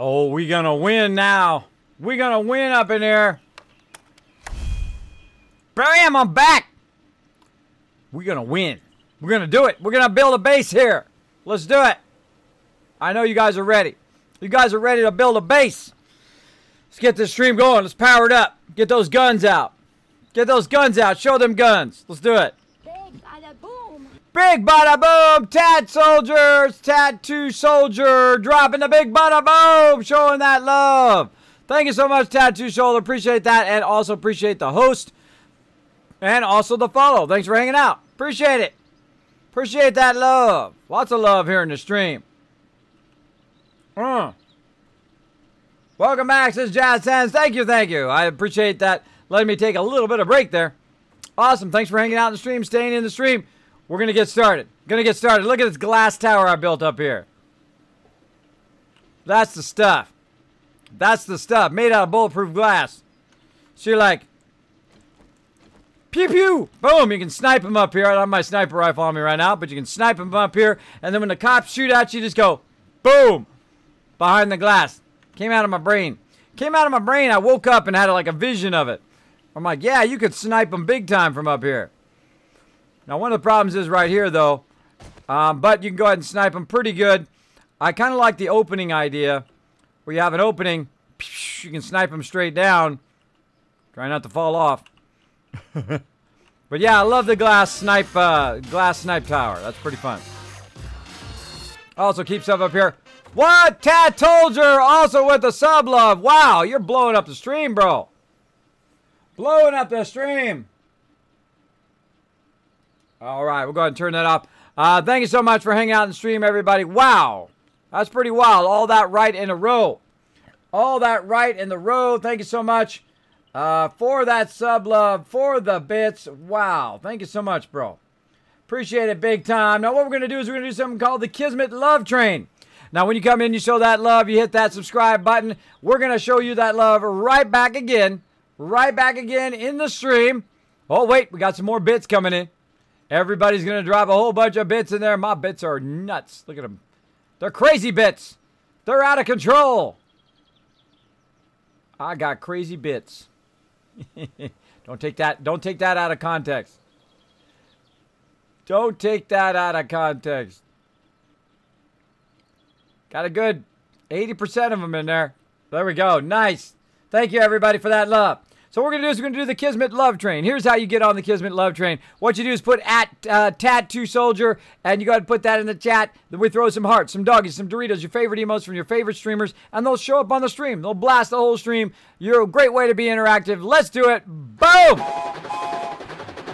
Oh, we gonna win now. We gonna win up in here. Bam, I'm back. We gonna win. We're gonna do it. We're gonna build a base here. Let's do it. I know you guys are ready. You guys are ready to build a base. Let's get this stream going. Let's power it up. Get those guns out. Get those guns out. Show them guns. Let's do it. Big bada boom. Big bada boom. Tat soldiers. Tattoo soldier. Dropping the big bada boom. Showing that love. Thank you so much, Tattoo Shoulder. Appreciate that. And also appreciate the host. And also the follow. Thanks for hanging out. Appreciate it. Appreciate that love. Lots of love here in the stream. Welcome back, says Jazz Sands. Thank you, thank you. I appreciate that. Letting me take a little bit of break there. Awesome. Thanks for hanging out in the stream, staying in the stream. We're going to get started. Look at this glass tower I built up here. That's the stuff. That's the stuff. Made out of bulletproof glass. So you're like, pew pew. Boom. You can snipe them up here. I don't have my sniper rifle on me right now, but you can snipe them up here. And then when the cops shoot at you, just go, boom. Behind the glass. Came out of my brain. Came out of my brain. I woke up and had like a vision of it. I'm like, yeah, you could snipe them big time from up here. Now, one of the problems is right here, though. But you can go ahead and snipe them pretty good. I kind of like the opening idea. Where you have an opening. You can snipe them straight down. Try not to fall off. But yeah, I love the glass snipe tower. That's pretty fun. Also keep stuff up here. What? Tat Soldier also with the sub love. Wow, you're blowing up the stream, bro. Blowing up the stream. All right, we'll go ahead and turn that off. Thank you so much for hanging out in the stream, everybody. Wow, that's pretty wild. All that right in a row. All that right in the row. Thank you so much for that sub love, for the bits. Wow, thank you so much, bro. Appreciate it big time. Now what we're going to do is we're going to do something called the Kismet Love Train. Now, when you come in, you show that love, you hit that subscribe button. We're going to show you that love right back again in the stream. Oh, wait, we got some more bits coming in. Everybody's going to drop a whole bunch of bits in there. My bits are nuts. Look at them. They're crazy bits. They're out of control. I got crazy bits. Don't take that out of context. Don't take that out of context. Got a good 80% of them in there. There we go. Nice. Thank you, everybody, for that love. So what we're going to do is we're going to do the Kismet Love Train. Here's how you get on the Kismet Love Train. What you do is put at Tattoo Soldier, and you go ahead and put that in the chat. Then we throw some hearts, some doggies, some Doritos, your favorite emotes from your favorite streamers, and they'll show up on the stream. They'll blast the whole stream. You're a great way to be interactive. Let's do it. Boom!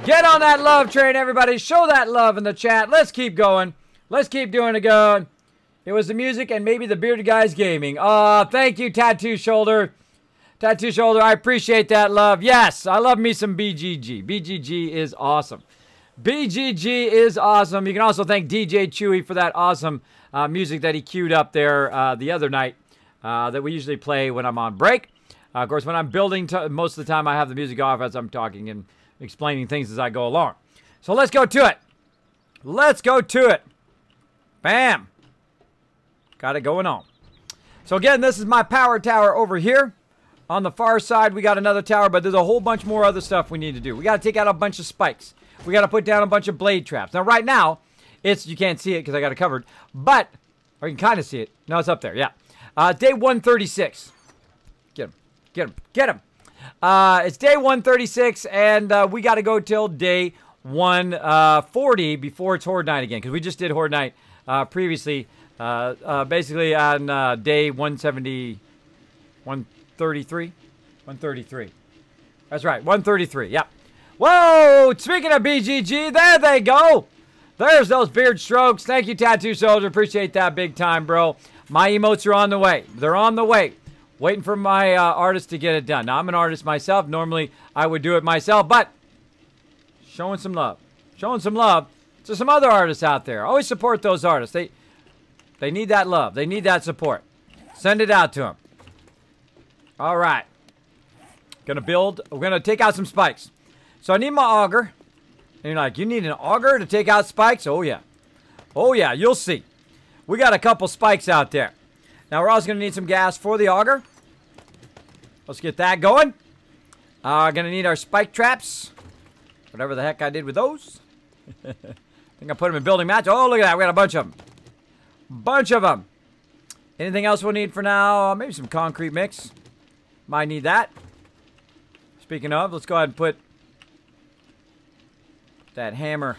Get on that love train, everybody. Show that love in the chat. Let's keep going. Let's keep doing it going. It was the music and maybe the bearded guys gaming. Oh, thank you, Tattoo Shoulder. Tattoo Shoulder, I appreciate that love. Yes, I love me some BGG. BGG is awesome. BGG is awesome. You can also thank DJ Chewy for that awesome music that he queued up there the other night that we usually play when I'm on break. Of course, when I'm building, most of the time I have the music off as I'm talking and explaining things as I go along. So let's go to it. Let's go to it. Bam. Got it going on. So again, this is my power tower over here. On the far side, we got another tower, but there's a whole bunch more other stuff we need to do. We got to take out a bunch of spikes. We got to put down a bunch of blade traps. Now, right now, you can't see it because I got it covered, but, or you can kind of see it. No, it's up there, yeah. Day 136. Get him, get him, get him. It's day 136, and we got to go till day 140 before it's Horde Night again, because we just did Horde Night previously. Basically on day 170, 133? 133. That's right, 133, yeah. Whoa, speaking of BGG, there they go. There's those beard strokes. Thank you, Tattoo Soldier. Appreciate that big time, bro. My emotes are on the way. They're on the way. Waiting for my artist to get it done. Now, I'm an artist myself. Normally, I would do it myself, but showing some love. Showing some love to some other artists out there. Always support those artists. They need that love. They need that support. Send it out to them. All right. Gonna build. We're gonna take out some spikes. So I need my auger. And you're like, you need an auger to take out spikes? Oh, yeah. Oh, yeah. You'll see. We got a couple spikes out there. Now we're also going to need some gas for the auger. Let's get that going. Going to need our spike traps. Whatever the heck I did with those. I think I put them in building match. Oh, look at that. We got a bunch of them. Bunch of them. Anything else we'll need for now? Maybe some concrete mix. Might need that. Speaking of, let's go ahead and put that hammer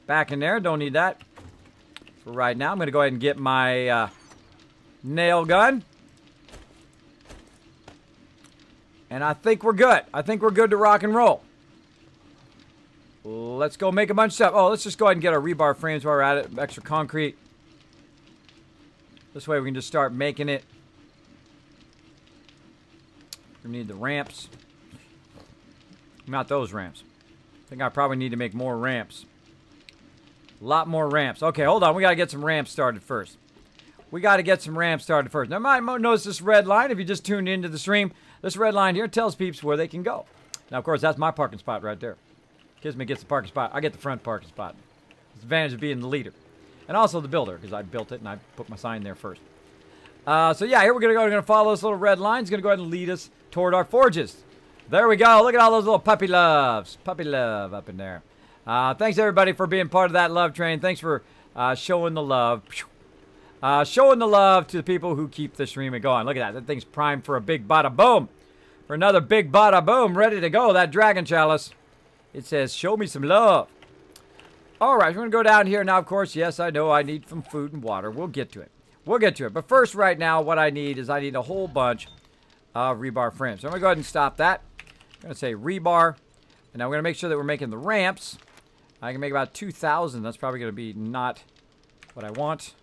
back in there. Don't need that for right now. I'm going to go ahead and get my nail gun. And I think we're good. I think we're good to rock and roll. Let's go make a bunch of stuff. Oh, let's just go ahead and get our rebar frames while we're at it. Extra concrete. This way we can just start making it. We need the ramps. Not those ramps. I think I probably need to make more ramps. A lot more ramps. Okay, hold on. We got to get some ramps started first. We got to get some ramps started first. Now, you might notice this red line. If you just tuned into the stream, this red line here tells peeps where they can go. Now, of course, that's my parking spot right there. Kismet gets the parking spot. I get the front parking spot. It's the advantage of being the leader. And also the builder, because I built it and I put my sign there first. So, yeah, here we're going to go. We're going to follow this little red line. It's going to go ahead and lead us toward our forges. There we go. Look at all those little puppy loves. Puppy love up in there. Thanks, everybody, for being part of that love train. Thanks for showing the love. Showing the love to the people who keep the streaming going. Look at that. That thing's primed for a big bada boom. For another big bada boom. Ready to go. That dragon chalice. It says, show me some love. All right. We're going to go down here. Now, of course, yes, I know I need some food and water. We'll get to it. We'll get to it. But first, right now, what I need is I need a whole bunch of rebar frames. So I'm going to go ahead and stop that. I'm going to say rebar. And now we're going to make sure that we're making the ramps. I can make about 2,000. That's probably going to be not what I want.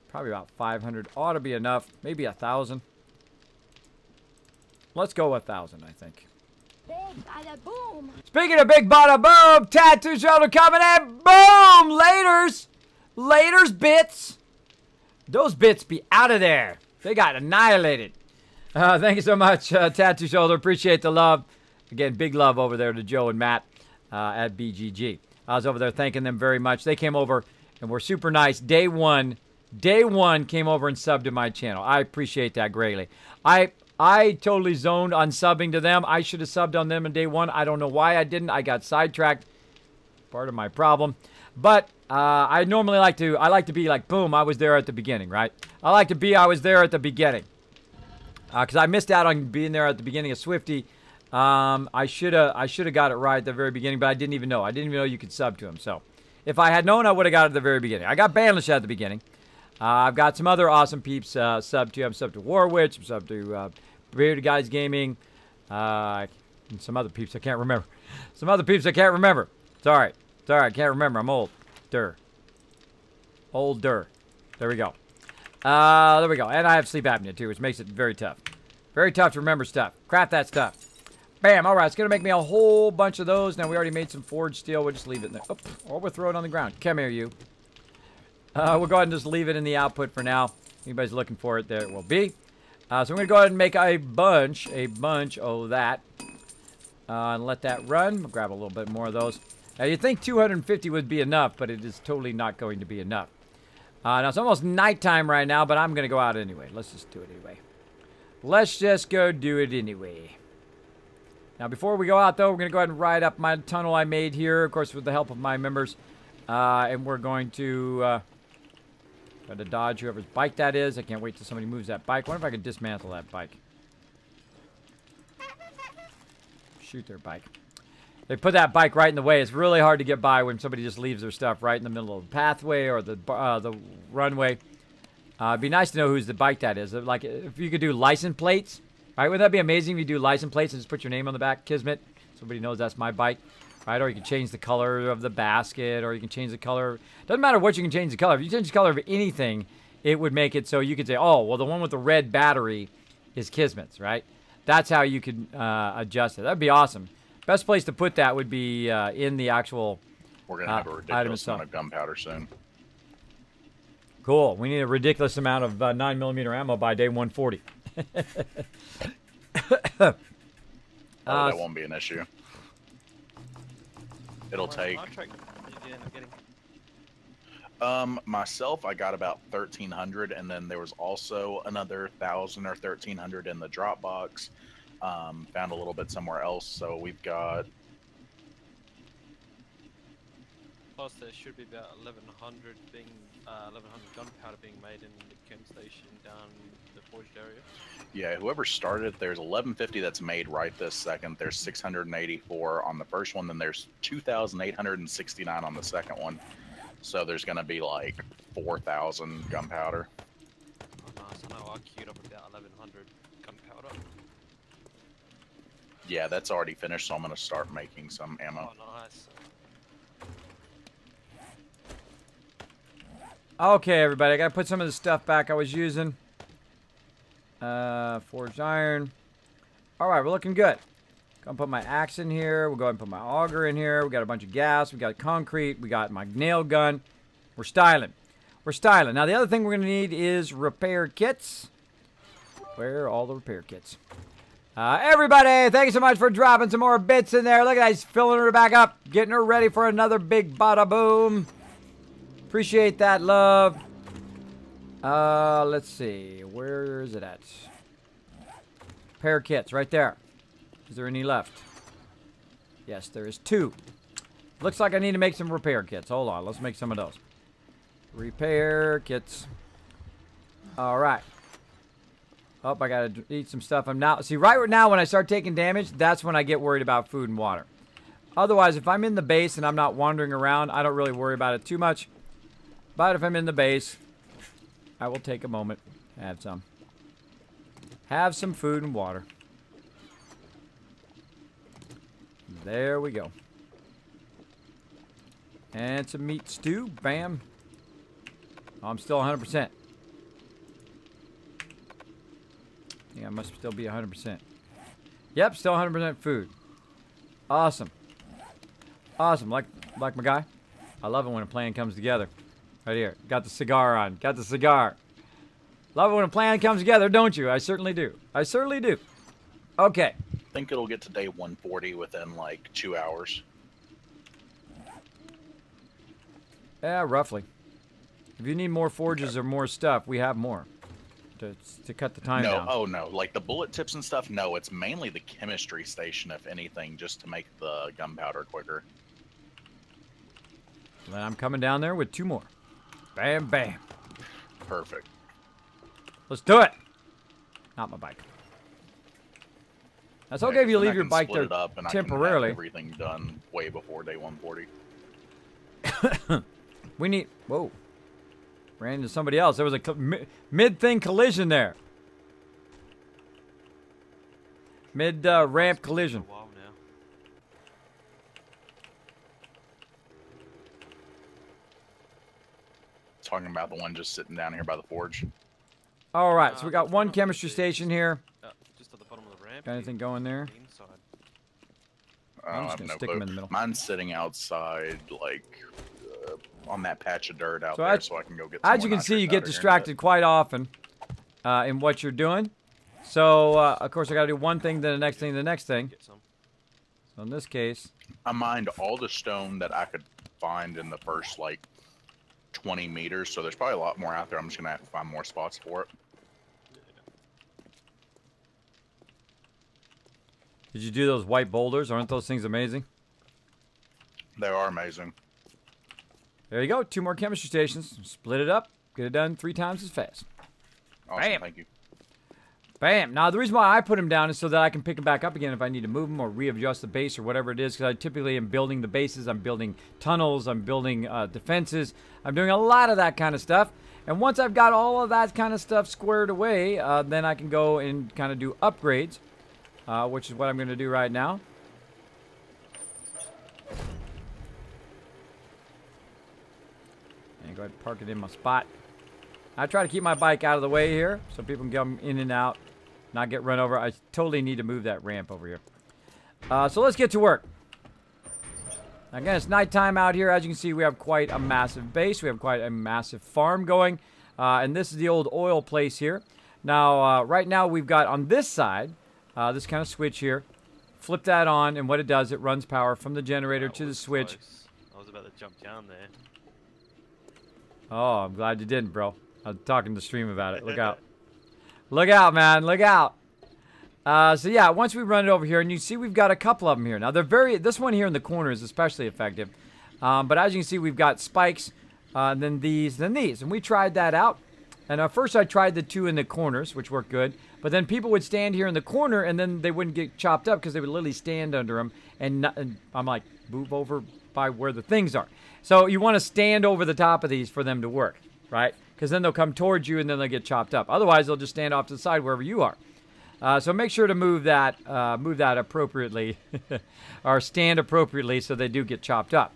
Probably about 500 ought to be enough. Maybe 1,000. Let's go 1,000, I think. Big bada boom. Speaking of big bada boom, Tattoo Shoulder coming in. Boom! Laters! Laters bits. Those bits be out of there. They got annihilated. Thank you so much, Tattoo Shoulder. Appreciate the love. Again, big love over there to Joe and Matt at BGG. I was over there thanking them very much. They came over and were super nice. Day one came over and subbed to my channel. I appreciate that greatly. I totally zoned on subbing to them. I should have subbed on them in day one. I don't know why I didn't. I got sidetracked. Part of my problem. But I normally like to be like, boom, I was there at the beginning, right? I was there at the beginning. Because I missed out on being there at the beginning of Swifty. I should have got it right at the very beginning, but I didn't even know. I didn't even know you could sub to him. So if I had known, I would have got it at the very beginning. I got Banlish at the beginning. I've got some other awesome peeps sub to. I'm sub to Warwitch. I'm sub to Bearded Guys Gaming. And some other peeps I can't remember. Some other peeps I can't remember. It's all right. It's all right. I can't remember. I'm old. Older. There we go. There we go. And I have sleep apnea too, which makes it very tough. Very tough to remember stuff. Craft that stuff. Bam. All right. It's going to make me a whole bunch of those. Now, we already made some forged steel. We'll just leave it in there. Oh, or we'll throw it on the ground. Come here, you. We'll go ahead and just leave it in the output for now. Anybody's looking for it, there it will be. So I'm going to go ahead and make a bunch of that. And let that run. I'll grab a little bit more of those. Now, you'd think 250 would be enough, but it is totally not going to be enough. Now, it's almost nighttime right now, but I'm going to go out anyway. Let's just do it anyway. Let's just go do it anyway. Now, before we go out, though, we're going to go ahead and ride up my tunnel I made here, of course, with the help of my members. And we're going to try to dodge whoever's bike that is. I can't wait till somebody moves that bike. I wonder if I can dismantle that bike. Shoot their bike. They put that bike right in the way. It's really hard to get by when somebody just leaves their stuff right in the middle of the pathway or the runway. It'd be nice to know whose the bike that is. Like, if you could do license plates, right? Wouldn't that be amazing if you do license plates and just put your name on the back, Kismet? Somebody knows that's my bike, right? Or you can change the color of the basket, or you can change the color. Doesn't matter what you can change the color. If you change the color of anything, it would make it so you could say, oh, well, the one with the red battery is Kismet's, right? That's how you could adjust it. That'd be awesome. Best place to put that would be in the actual We're going to have a ridiculous amount of gunpowder soon. Cool. We need a ridiculous amount of 9mm ammo by day 140. That won't be an issue. It'll take... Myself, I got about 1,300, and then there was also another 1,000 or 1,300 in the Dropbox. Found a little bit somewhere else, so we've got. Plus, there should be about 1,100 gunpowder being made in the chem station down the forged area. Yeah, whoever started, there's 1,150 that's made right this second. There's 684 on the first one, then there's 2,869 on the second one. So there's gonna be like 4,000 gunpowder. Oh, nice. I know I queued up about 1,100 gunpowder. Yeah, that's already finished, so I'm gonna start making some ammo. Oh, nice. Okay, everybody, I gotta put some of the stuff back I was using. Forged iron. Alright, we're looking good. Gonna put my axe in here. We'll go ahead and put my auger in here. We got a bunch of gas. We got concrete. We got my nail gun. We're styling. We're styling. Now, the other thing we're gonna need is repair kits. Where are all the repair kits? Everybody, thank you so much for dropping some more bits in there. Look at that, he's filling her back up. Getting her ready for another big bada boom. Appreciate that, love. Let's see. Where is it at? Repair kits, right there. Is there any left? Yes, there is 2. Looks like I need to make some repair kits. Hold on, let's make some of those. Repair kits. All right. Oh, I gotta eat some stuff. I'm now. See, right now when I start taking damage, that's when I get worried about food and water. Otherwise, if I'm in the base and I'm not wandering around, I don't really worry about it too much. But if I'm in the base, I will take a moment, have some. Have some food and water. There we go. And some meat stew. Bam. Oh, I'm still 100%. Yeah, I must still be 100%. Yep, still 100% food. Awesome. Awesome. Like my guy. I love it when a plan comes together. Right here. Got the cigar on. Got the cigar. Love it when a plan comes together, don't you? I certainly do. I certainly do. Okay. I think it'll get to day 140 within like 2 hours. Yeah, roughly. If you need more forges or more stuff, we have more to cut the time down. Oh no, like the bullet tips and stuff, no, it's mainly the chemistry station, if anything, just to make the gunpowder quicker. Then I'm coming down there with 2 more. Bam, bam. Perfect. Let's do it. Not my bike. That's okay if you leave your bike there temporarily. Everything done way before day 140. We need... Whoa. Ran into somebody else. There was a mid-thing collision there. Mid-ramp collision. Talking about the one just sitting down here by the forge. All right, so we got one chemistry station here. Just at the bottom of the ramp. Got anything going there? I'm just gonna stick them in the middle. Mine's sitting outside, like on that patch of dirt out there, so I can go get some. As you can see, you get distracted quite often in what you're doing. So, of course, I got to do one thing, then the next thing, the next thing. So in this case, I mined all the stone that I could find in the first like 20 meters. So there's probably a lot more out there. I'm just gonna have to find more spots for it. Did you do those white boulders? Aren't those things amazing? They are amazing. There you go. 2 more chemistry stations. Split it up. Get it done 3 times as fast. Awesome. Bam. Thank you. Bam. Now, the reason why I put them down is so that I can pick them back up again if I need to move them or readjust the base or whatever it is, because I typically am building the bases. I'm building tunnels. I'm building defenses. I'm doing a lot of that kind of stuff. And once I've got all of that kind of stuff squared away, then I can go and kind of do upgrades. Which is what I'm going to do right now. And go ahead and park it in my spot. I try to keep my bike out of the way here so people can come in and out, not get run over. I totally need to move that ramp over here. So let's get to work. Again, it's nighttime out here. As you can see, we have quite a massive base. We have quite a massive farm going. And this is the old oil place here. Now, right now we've got on this side... this kind of switch here. Flip that on, and what it does, it runs power from the generator to the switch. Close. I was about to jump down there. Oh, I'm glad you didn't, bro. I was talking to stream about it. Look out. Look out, man. Look out. So yeah, once we run it over here, and you see we've got a couple of them here. Now, this one here in the corner is especially effective. But as you can see, we've got spikes, then these, then these. And we tried that out. And first I tried the 2 in the corners, which worked good. But then people would stand here in the corner, and then they wouldn't get chopped up because they would literally stand under them. And I'm like, move over by where the things are. So you want to stand over the top of these for them to work, right? Because then they'll come towards you, and then they'll get chopped up. Otherwise, they'll just stand off to the side wherever you are. So make sure to move that appropriately, or stand appropriately so they do get chopped up.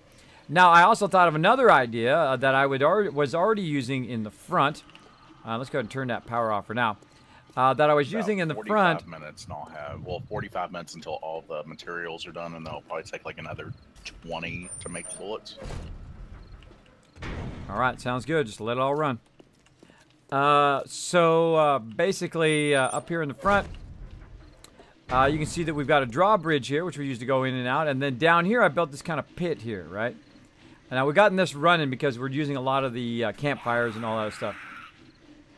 Now, I also thought of another idea that I was already using in the front. Let's go ahead and turn that power off for now. That I was using in the front. 45 minutes, and I'll have 45 minutes until all the materials are done, and they'll probably take like another 20 to make the bullets. All right, sounds good. Just let it all run. Basically, up here in the front, you can see that we've got a drawbridge here, which we use to go in and out. And then down here, I built this kind of pit here, right? And now we've gotten this running because we're using a lot of the campfires and all that stuff.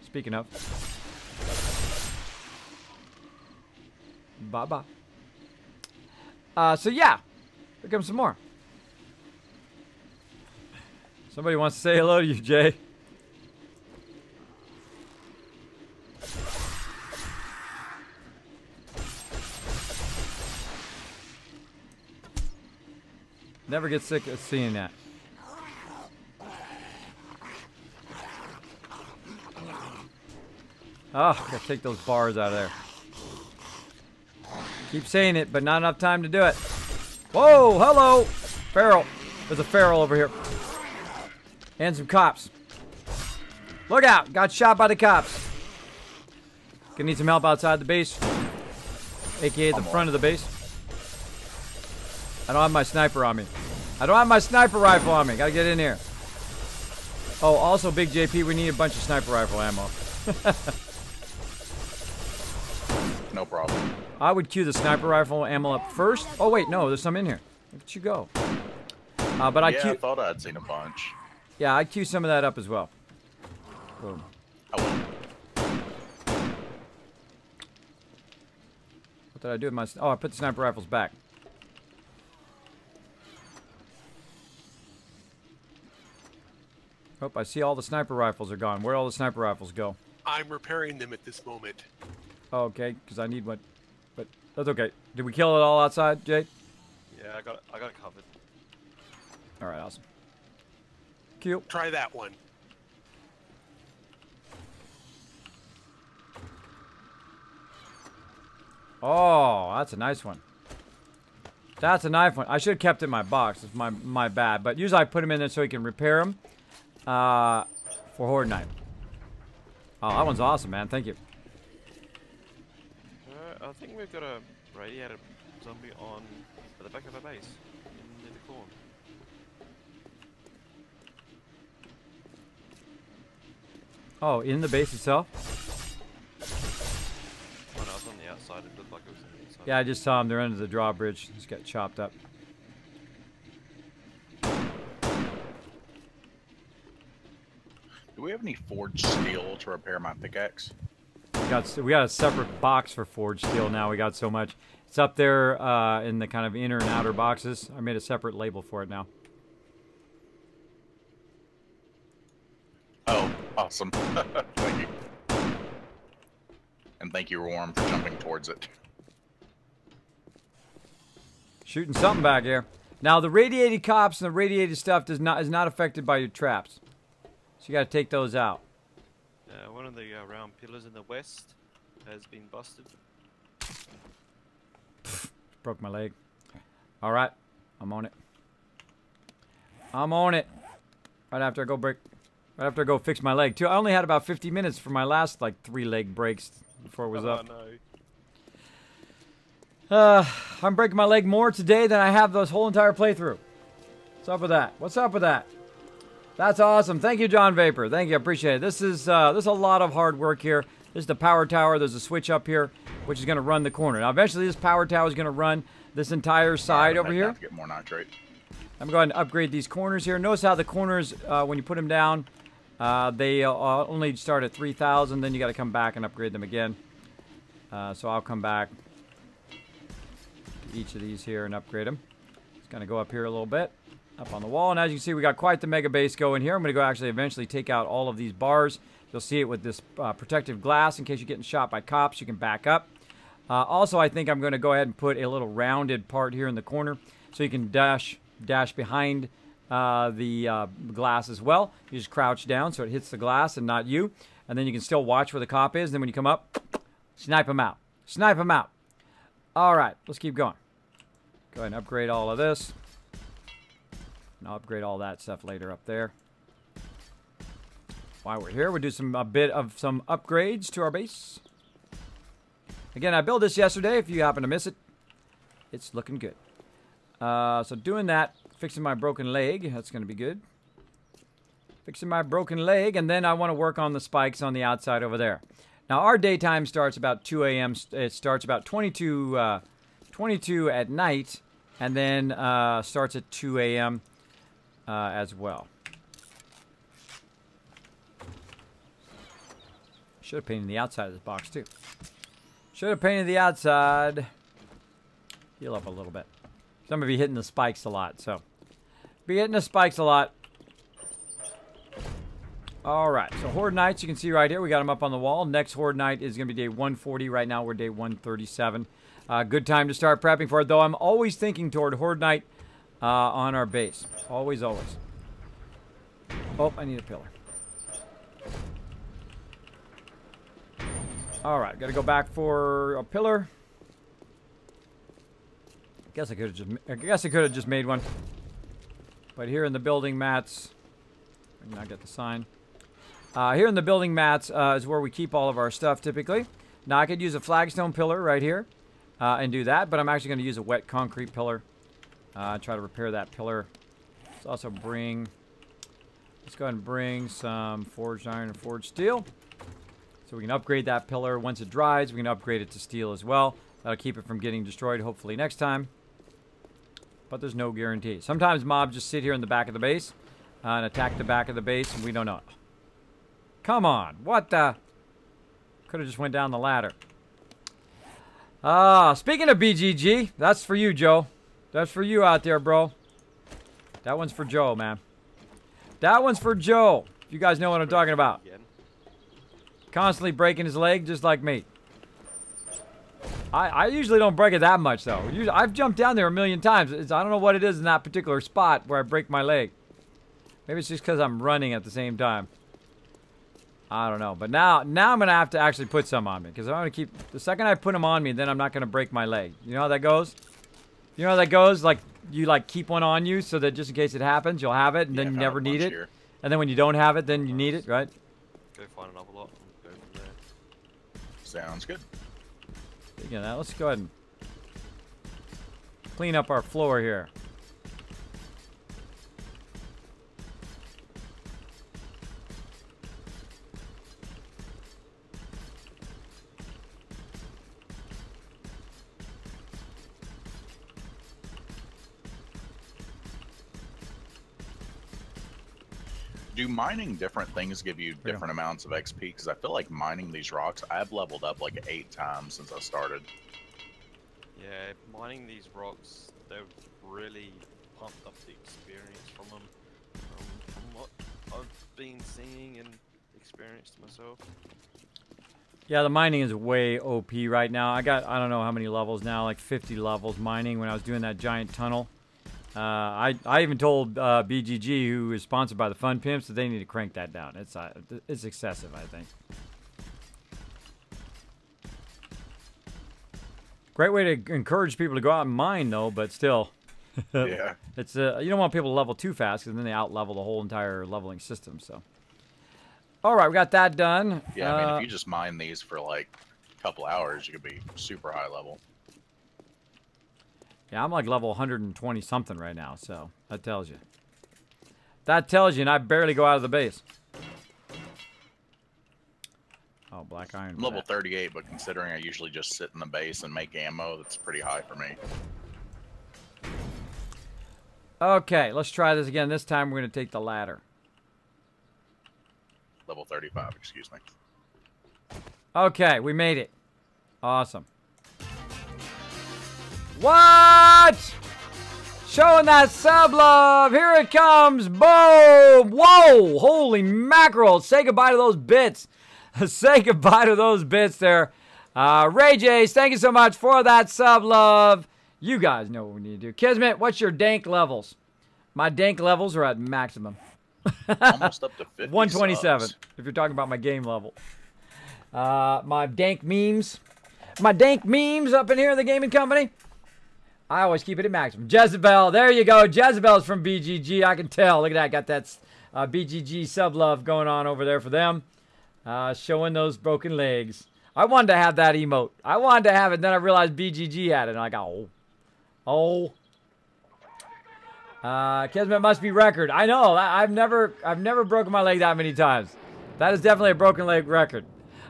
Speaking of. Bye-bye. So yeah, here comes some more. Somebody wants to say hello to you, Jay. Never get sick of seeing that. Oh, gotta take those bars out of there. Keep saying it, but not enough time to do it. Whoa, hello! Feral. There's a feral over here. And some cops. Look out! Got shot by the cops. Gonna need some help outside the base. AKA the front of the base. I don't have my sniper on me. I don't have my sniper rifle on me. Gotta get in here. Oh, also, Big JP, we need a bunch of sniper rifle ammo. No problem. I would queue the sniper rifle ammo up first. Oh, wait, no, there's some in here. Look at you go. But I thought I'd seen a bunch. Yeah, I'd queue some of that up as well. Boom. I would. What did I do with my... Oh, I put the sniper rifles back. Oh, I see all the sniper rifles are gone. Where'd all the sniper rifles go? I'm repairing them at this moment. Oh, okay, because I need one. But that's okay. Did we kill it all outside, Jay? Yeah, I got it covered. All right, awesome. Cute. Try that one. Oh, that's a nice one. That's a nice one. I should have kept it in my box. It's my bad. But usually I put them in there so you can repair them for Horde Night. Oh, that one's awesome, man. Thank you. I think we've got a radiated zombie on the back of our base in the corner. Oh, in the base itself? Oh no, it's on the outside. It looked like it was on the inside. Yeah, I just saw them. They're under the drawbridge. Just got chopped up. Do we have any forged steel to repair my pickaxe? We got a separate box for forged steel now. We got so much. It's up there in the kind of inner and outer boxes. I made a separate label for it now. Oh, awesome. Thank you. And thank you, Worm, for jumping towards it. Shooting something back here. Now, the radiated cops and the radiated stuff is not affected by your traps. So you got to take those out. One of the round pillars in the west has been busted. Broke my leg. All right, I'm on it. I'm on it. Right after I go fix my leg too. I only had about 50 minutes for my last like 3 leg breaks before it was up. No. I'm breaking my leg more today than I have this whole entire playthrough. What's up with that? What's up with that? That's awesome. Thank you, John Vapor. Thank you. I appreciate it. This is there's a lot of hard work here. This is the power tower. There's a switch up here, which is going to run the corner. Now, eventually, this power tower is going to run this entire side over here. To get more nitrate. I'm going to upgrade these corners here. Notice how the corners, when you put them down, They only start at 3,000. Then you got to come back and upgrade them again. So I'll come back to each of these here and upgrade them. Just going to go up here a little bit, up on the wall. And as you can see, we got quite the mega base going here. I'm going to go actually eventually take out all of these bars. You'll see it with this protective glass in case you're getting shot by cops. You can back up. Also, I think I'm going to go ahead and put a little rounded part here in the corner so you can dash behind the glass as well. You just crouch down so it hits the glass and not you. And then you can still watch where the cop is. And then when you come up, snipe him out. Snipe him out. All right, let's keep going. Go ahead and upgrade all of this. And I'll upgrade all that stuff later up there. While we're here, we'll do a bit of some upgrades to our base. Again, I built this yesterday. If you happen to miss it, it's looking good. So doing that, fixing my broken leg. That's going to be good. Fixing my broken leg, and then I want to work on the spikes on the outside over there. Now, our daytime starts about 2 a.m. It starts about 22 at night, and then starts at 2 a.m. As well. Should have painted the outside of this box, too. Should have painted the outside. Heal up a little bit. I'm going to be hitting the spikes a lot, so. Be hitting the spikes a lot. Alright, so Horde Nights, you can see right here, we got them up on the wall. Next Horde Night is going to be day 140. Right now, we're day 137. Good time to start prepping for it, though. I'm always thinking toward Horde Night on our base. Always, always. Oh, I need a pillar. Alright, got to go back for a pillar. I guess I could have just made one. But here in the building mats, I can now get the sign. Here in the building mats is where we keep all of our stuff typically. Now I could use a flagstone pillar right here and do that, but I'm actually going to use a wet concrete pillar. Try to repair that pillar. Let's also bring, let's go ahead and bring some forged iron and forged steel. So we can upgrade that pillar. Once it dries, we can upgrade it to steel as well. That'll keep it from getting destroyed hopefully next time. But there's no guarantee. Sometimes mobs just sit here in the back of the base and attack the back of the base, and we don't know. Come on. What the? Could have just went down the ladder. Speaking of BGG, that's for you, Joe. That's for you out there, bro. That one's for Joe, man. That one's for Joe. If you guys know what I'm talking about. Constantly breaking his leg, just like me. I usually don't break it that much, though. I've jumped down there a million times. I don't know what it is in that particular spot where I break my leg. Maybe it's just because I'm running at the same time. I don't know. But now I'm going to have to actually put some on me. Because I'm going to keep... The second I put them on me, then I'm not going to break my leg. You know how that goes? You know how that goes? Like, you, like, keep one on you so that just in case it happens, you'll have it. And then you never need it. Here. And then when you don't have it, then you need it, right? Go find another lot and go from there. Sounds good. Speaking of that, let's go ahead and clean up our floor here. Do mining different things give you different amounts of XP? Because I feel like mining these rocks, I've leveled up like 8 times since I started. Yeah, mining these rocks, they've really pumped up the experience from them. From what I've been seeing and experienced myself. Yeah, the mining is way OP right now. I don't know how many levels now, like 50 levels mining when I was doing that giant tunnel. I even told BGG, who is sponsored by the Fun Pimps, that they need to crank that down. It's excessive, I think. Great way to encourage people to go out and mine, though, but still. Yeah. It's you don't want people to level too fast, because then they out-level the whole entire leveling system, so. All right, we got that done. Yeah, I mean, if you just mine these for, like, a couple hours, you could be super high level. Yeah, I'm like level 120 something right now, so that tells you. That tells you, and I barely go out of the base. Oh, black iron. I'm level 38, but considering I usually just sit in the base and make ammo, that's pretty high for me. Okay, let's try this again. This time we're going to take the ladder. level 35, excuse me. Okay, we made it. Awesome. What? Showing that sub love. Here it comes. Boom. Whoa. Holy mackerel. Say goodbye to those bits. Say goodbye to those bits there. Ray Jace, thank you so much for that sub love. You guys know what we need to do. Kismet, what's your dank levels? My dank levels are at maximum. Almost up to 50 127, subs. if you're talking about my game level. My dank memes. My dank memes up in here in the gaming company. I always keep it at maximum. Jezebel, there you go. Jezebel's from BGG, I can tell. Look at that, got that BGG sub love going on over there for them. Showing those broken legs. I wanted to have that emote. I wanted to have it, then I realized BGG had it, and I got, oh. Kismet must be record. I know, I've never broken my leg that many times. That is definitely a broken leg record.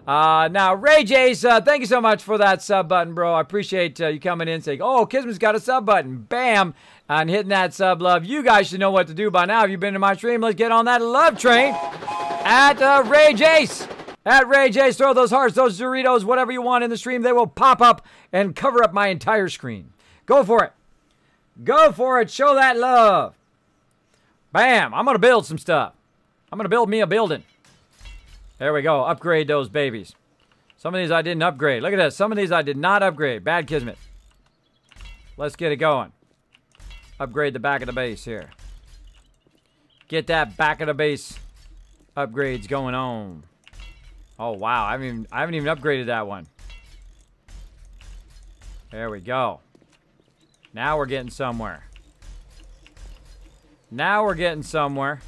Now, Ray Jace, thank you so much for that sub button, bro. I appreciate you coming in saying, oh, Kismet's got a sub button. Bam. And hitting that sub love. You guys should know what to do by now. If you've been to my stream, let's get on that love train at Ray Jace. At Ray Jace, throw those hearts, those Doritos, whatever you want in the stream. They will pop up and cover up my entire screen. Go for it. Go for it. Show that love. Bam. I'm going to build some stuff. I'm going to build me a building. There we go. Upgrade those babies. Some of these I didn't upgrade. Look at this. Some of these I did not upgrade. Bad Kismet. Let's get it going. Upgrade the back of the base here. Get that back of the base upgrades going on. Oh, wow. I haven't even upgraded that one. There we go. Now we're getting somewhere. Now we're getting somewhere.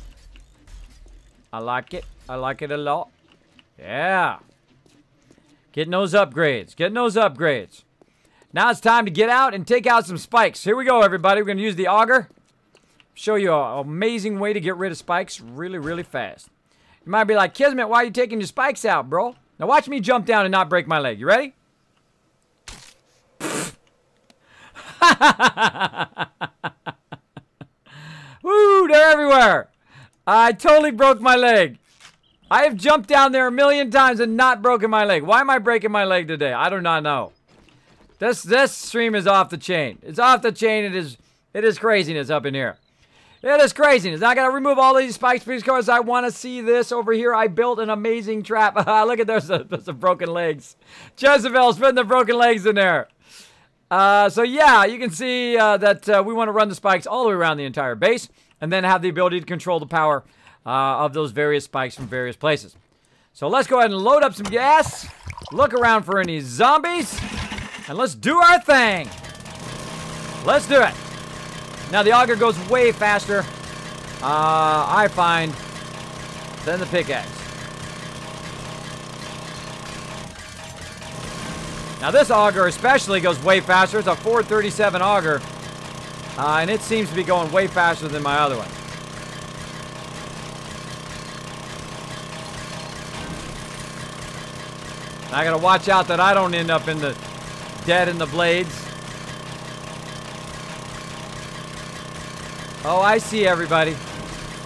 I like it. I like it a lot. Yeah. Getting those upgrades. Getting those upgrades. Now it's time to get out and take out some spikes. Here we go, everybody. We're going to use the auger. Show you an amazing way to get rid of spikes really, really fast. You might be like, Kismet, why are you taking your spikes out, bro? Now watch me jump down and not break my leg. You ready? Woo, they're everywhere. I totally broke my leg. I have jumped down there a million times and not broken my leg. Why am I breaking my leg today? I do not know. This stream is off the chain. It's off the chain. It is craziness up in here. It is craziness. Now I gotta remove all these spikes because I want to see this over here. I built an amazing trap. Look at there's some broken legs. Jezebel's putting the broken legs in there. So yeah, you can see that we want to run the spikes all the way around the entire base and then have the ability to control the power of those various spikes from various places. So let's go ahead and load up some gas, look around for any zombies, and let's do our thing. Let's do it. Now the auger goes way faster, I find, than the pickaxe. Now this auger especially goes way faster. It's a 437 auger, and it seems to be going way faster than my other one. I gotta watch out that I don't end up in the dead in the blades. Oh, I see, everybody.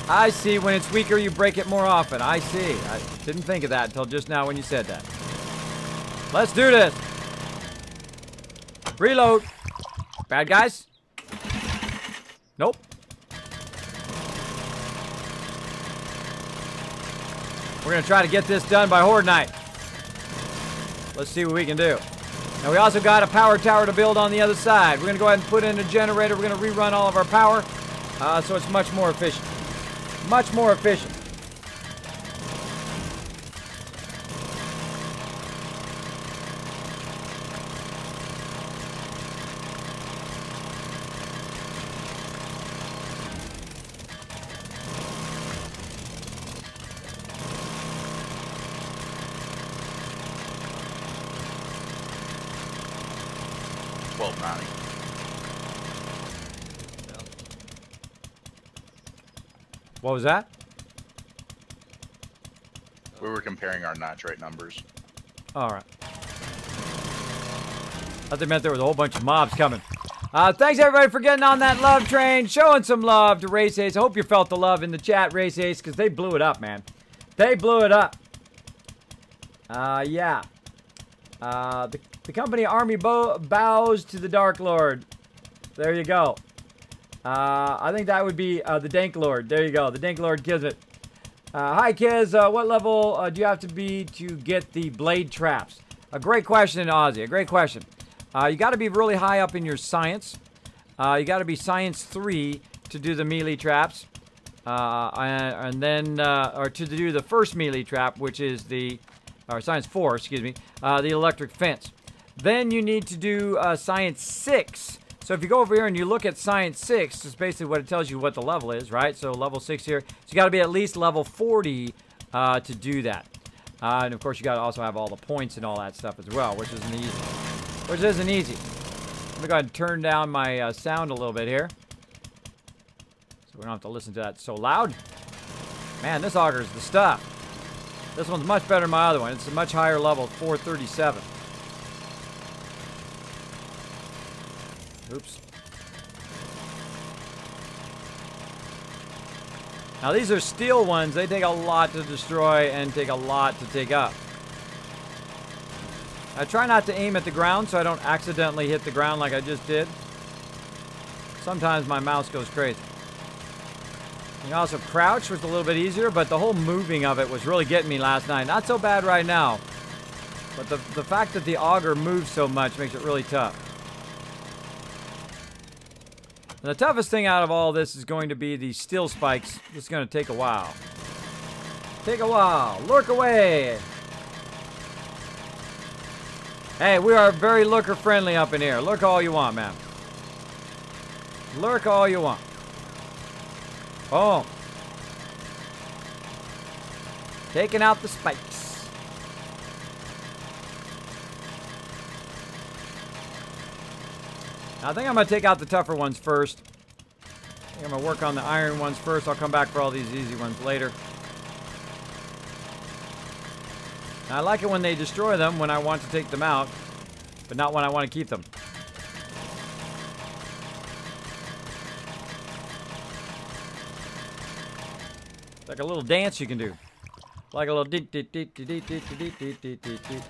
I see. When it's weaker, you break it more often. I see. I didn't think of that until just now when you said that. Let's do this. Reload. Bad guys? Nope. We're gonna try to get this done by Horde Night. Let's see what we can do. Now we also got a power tower to build on the other side. We're gonna go ahead and put in a generator. We're gonna rerun all of our power, so it's much more efficient. Much more efficient. What was that? We were comparing our nitrate numbers. All right. I thought meant there was a whole bunch of mobs coming. Thanks everybody for getting on that love train, showing some love to Race Ace. I hope you felt the love in the chat, Race Ace, because they blew it up, man. They blew it up. Yeah. The company army bows to the Dark Lord. There you go. I think that would be the Dank Lord. There you go. The Dank Lord Kismet. Hi, Kiz. What level do you have to be to get the blade traps? A great question, Ozzy. A great question. You got to be really high up in your science. You got to be science 3 to do the melee traps. And then, or to do the first melee trap, which is or science 4, excuse me, the electric fence. Then you need to do science 6. So if you go over here and you look at science 6, it's basically what it tells you what the level is, right? So level 6 here. So you got to be at least level 40 to do that. And of course, you got to also have all the points and all that stuff as well, which isn't easy. Which isn't easy. Let me go ahead and turn down my sound a little bit here, so we don't have to listen to that so loud. Man, this auger is the stuff. This one's much better than my other one. It's a much higher level, 437. Oops. Now these are steel ones. They take a lot to destroy and take a lot to take up. I try not to aim at the ground so I don't accidentally hit the ground like I just did. Sometimes my mouse goes crazy. You can also crouch, was a little bit easier, but the whole moving of it was really getting me last night. Not so bad right now, but the fact that the auger moves so much makes it really tough. And the toughest thing out of all this is going to be the steel spikes. It's going to take a while. Take a while. Lurk away. Hey, we are very lurker friendly up in here. Lurk all you want, man. Lurk all you want. Oh. Taking out the spikes. I think I'm going to take out the tougher ones first. I think I'm going to work on the iron ones first. I'll come back for all these easy ones later. I like it when they destroy them when I want to take them out, but not when I want to keep them. It's like a little dance you can do. Like a little deet deet deet deet deet deet deet deet deet deet deet.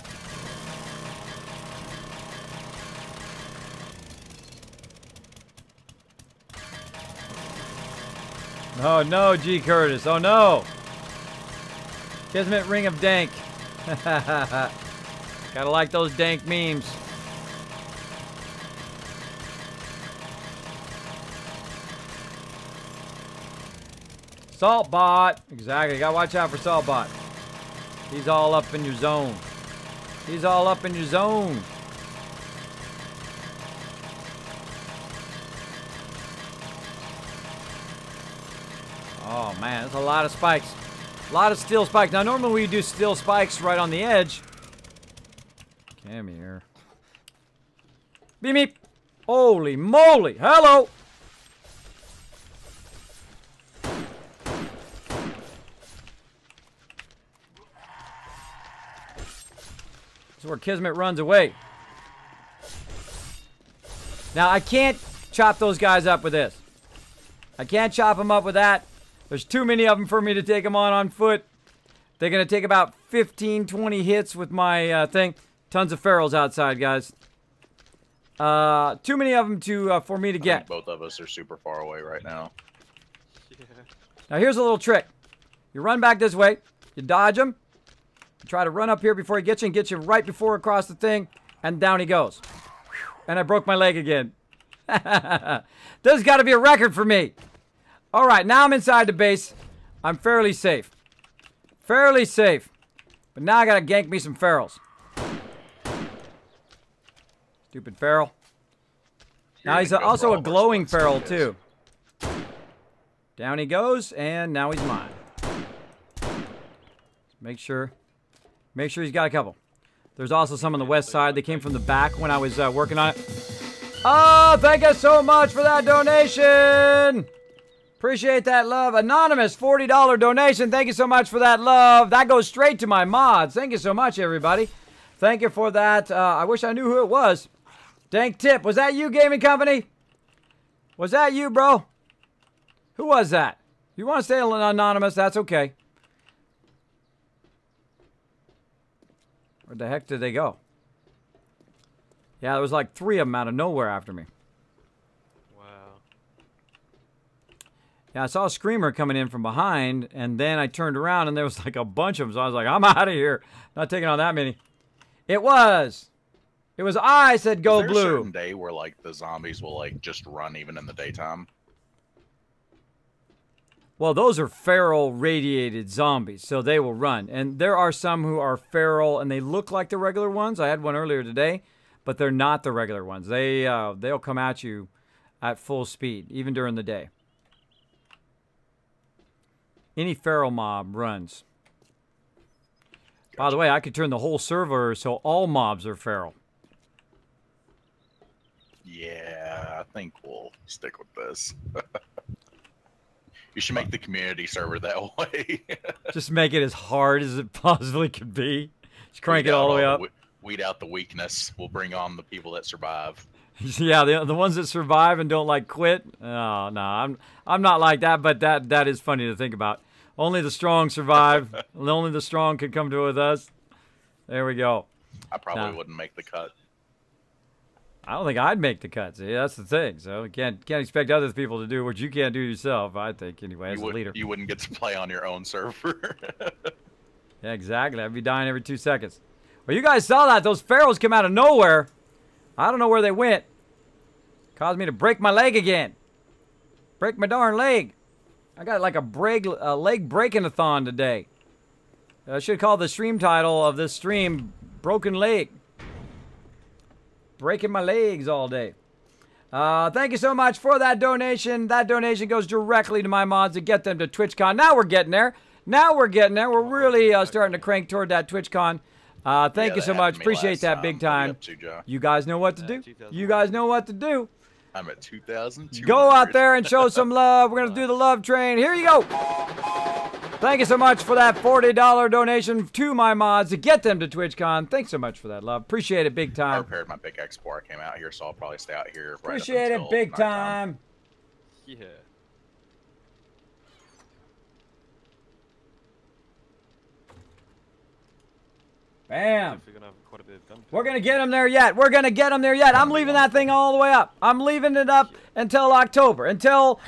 Oh no, G. Curtis. Oh no. Kismet Ring of Dank. Gotta like those dank memes. Saltbot. Exactly. Gotta watch out for Saltbot. He's all up in your zone. He's all up in your zone. Oh man, that's a lot of spikes. A lot of steel spikes. Now normally we do steel spikes right on the edge. Come here. Beep meep. Holy moly. Hello. This is where Kismet runs away. Now I can't chop those guys up with this. I can't chop them up with that. There's too many of them for me to take them on foot. They're going to take about 15, 20 hits with my thing. Tons of ferals outside, guys. Too many of them for me to get. I think both of us are super far away right now. Yeah. Now here's a little trick. You run back this way. You dodge him. You try to run up here before he gets you and gets you right before across the thing. And down he goes. And I broke my leg again. This has got to be a record for me. All right, now I'm inside the base. I'm fairly safe. Fairly safe. But now I got to gank me some ferals. Stupid feral. Now he's also a glowing feral, too. Down he goes, and now he's mine. Make sure he's got a couple. There's also some on the west side. They came from the back when I was working on it. Oh, thank you so much for that donation. Appreciate that love. Anonymous, $40 donation. Thank you so much for that love. That goes straight to my mods. Thank you so much, everybody. Thank you for that. I wish I knew who it was. Dank tip. Was that you, Gaming Company? Was that you, bro? Who was that? You want to stay anonymous, that's okay. Where the heck did they go? Yeah, there was like 3 of them out of nowhere after me. Wow. Yeah, I saw a screamer coming in from behind, and then I turned around, and there was like a bunch of them. So I was like, I'm out of here. Not taking on that many. It was I said go Is there a blue. certain day where like the zombies will like just run even in the daytime? Well, those are feral radiated zombies, so they will run. And there are some who are feral, and they look like the regular ones. I had one earlier today, but they're not the regular ones. They'll come at you at full speed, even during the day. Any feral mob runs. Gotcha. By the way, I could turn the whole server so all mobs are feral. Yeah, I think we'll stick with this. You should make the community server that way. Just make it as hard as it possibly could be. Just crank it all the way up. Weed out the weakness. We'll bring on the people that survive. Yeah, the ones that survive and don't like quit. Oh no, I'm not like that, but that is funny to think about. Only the strong survive. Only the strong can come to with us. There we go. I probably wouldn't make the cut. I don't think I'd make the cut. See, that's the thing. So can't expect other people to do what you can't do yourself. I think anyway, as a leader. You wouldn't get to play on your own server. Yeah, exactly. I'd be dying every 2 seconds. Well, you guys saw that. Those pharaohs came out of nowhere. I don't know where they went. Caused me to break my leg again. Break my darn leg. I got like a leg breaking-a-thon today. I should call the stream title of this stream Broken Leg. Breaking my legs all day. Thank you so much for that donation. That donation goes directly to my mods to get them to TwitchCon. Now we're getting there. We're really starting to crank toward that TwitchCon. Thank you so much. Appreciate that big time. You guys know what to do. You guys know what to do. I'm at 2,200. Go out there and show some love. We're going to do the love train. Here you go. Thank you so much for that $40 donation to my mods to get them to TwitchCon. Thanks so much for that love. Appreciate it big I time. repaired my pickaxe before I came out here, so I'll probably stay out here. Appreciate it big time. Yeah. Bam. We're gonna have quite a bit of gunplay. We're going to get them there yet. We're going to get them there yet. I'm leaving that thing all the way up. I'm leaving it up until October, until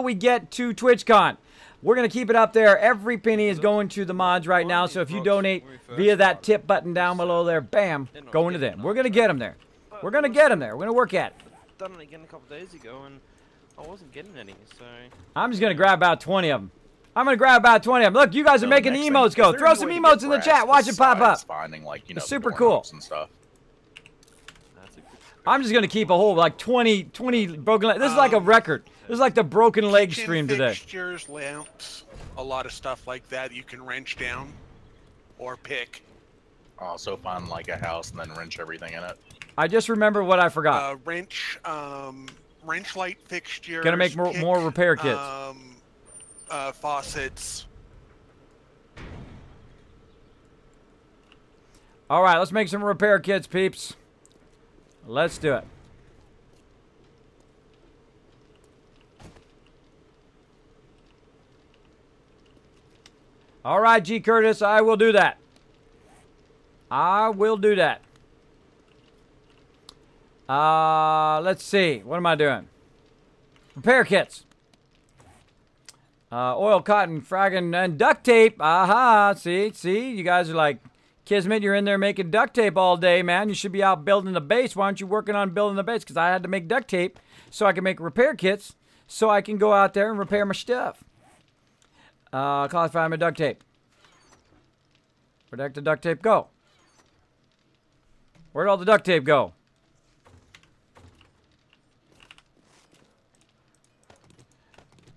we get to TwitchCon. We're going to keep it up there. Every penny is going to the mods right now. So if you donate via that tip button down below there, bam, going to them. We're going to get them there. We're going to get them there. We're going to work at it. Done it again a couple days ago, and I wasn't getting any. So I'm just going to grab about 20 of them. I'm going to grab about 20 of them. Look, you guys are making the emotes go. Throw some emotes in the chat. Watch it pop up. Finding, like, you know, It's super cool. and stuff. that's a good I'm just going to keep a whole, like 20 broken legs. This is like a record. This is like the broken leg Kitchen stream today. Fixtures, lamps, a lot of stuff like that you can wrench down or pick. Also find like a house and then wrench everything in it. I just remember what I forgot. Wrench light fixtures. Gonna make more repair kits. Faucets. All right, let's make some repair kits, peeps. Let's do it. All right, G. Curtis, I will do that. I will do that. Let's see. What am I doing? Repair kits. Oil, cotton, fragging, and duct tape. Aha, see? You guys are like, Kismet, you're in there making duct tape all day, man. You should be out building the base. Why aren't you working on building the base? Because I had to make duct tape so I can make repair kits so I can go out there and repair my stuff. Classify my duct tape. Where'd the duct tape go? Where'd all the duct tape go?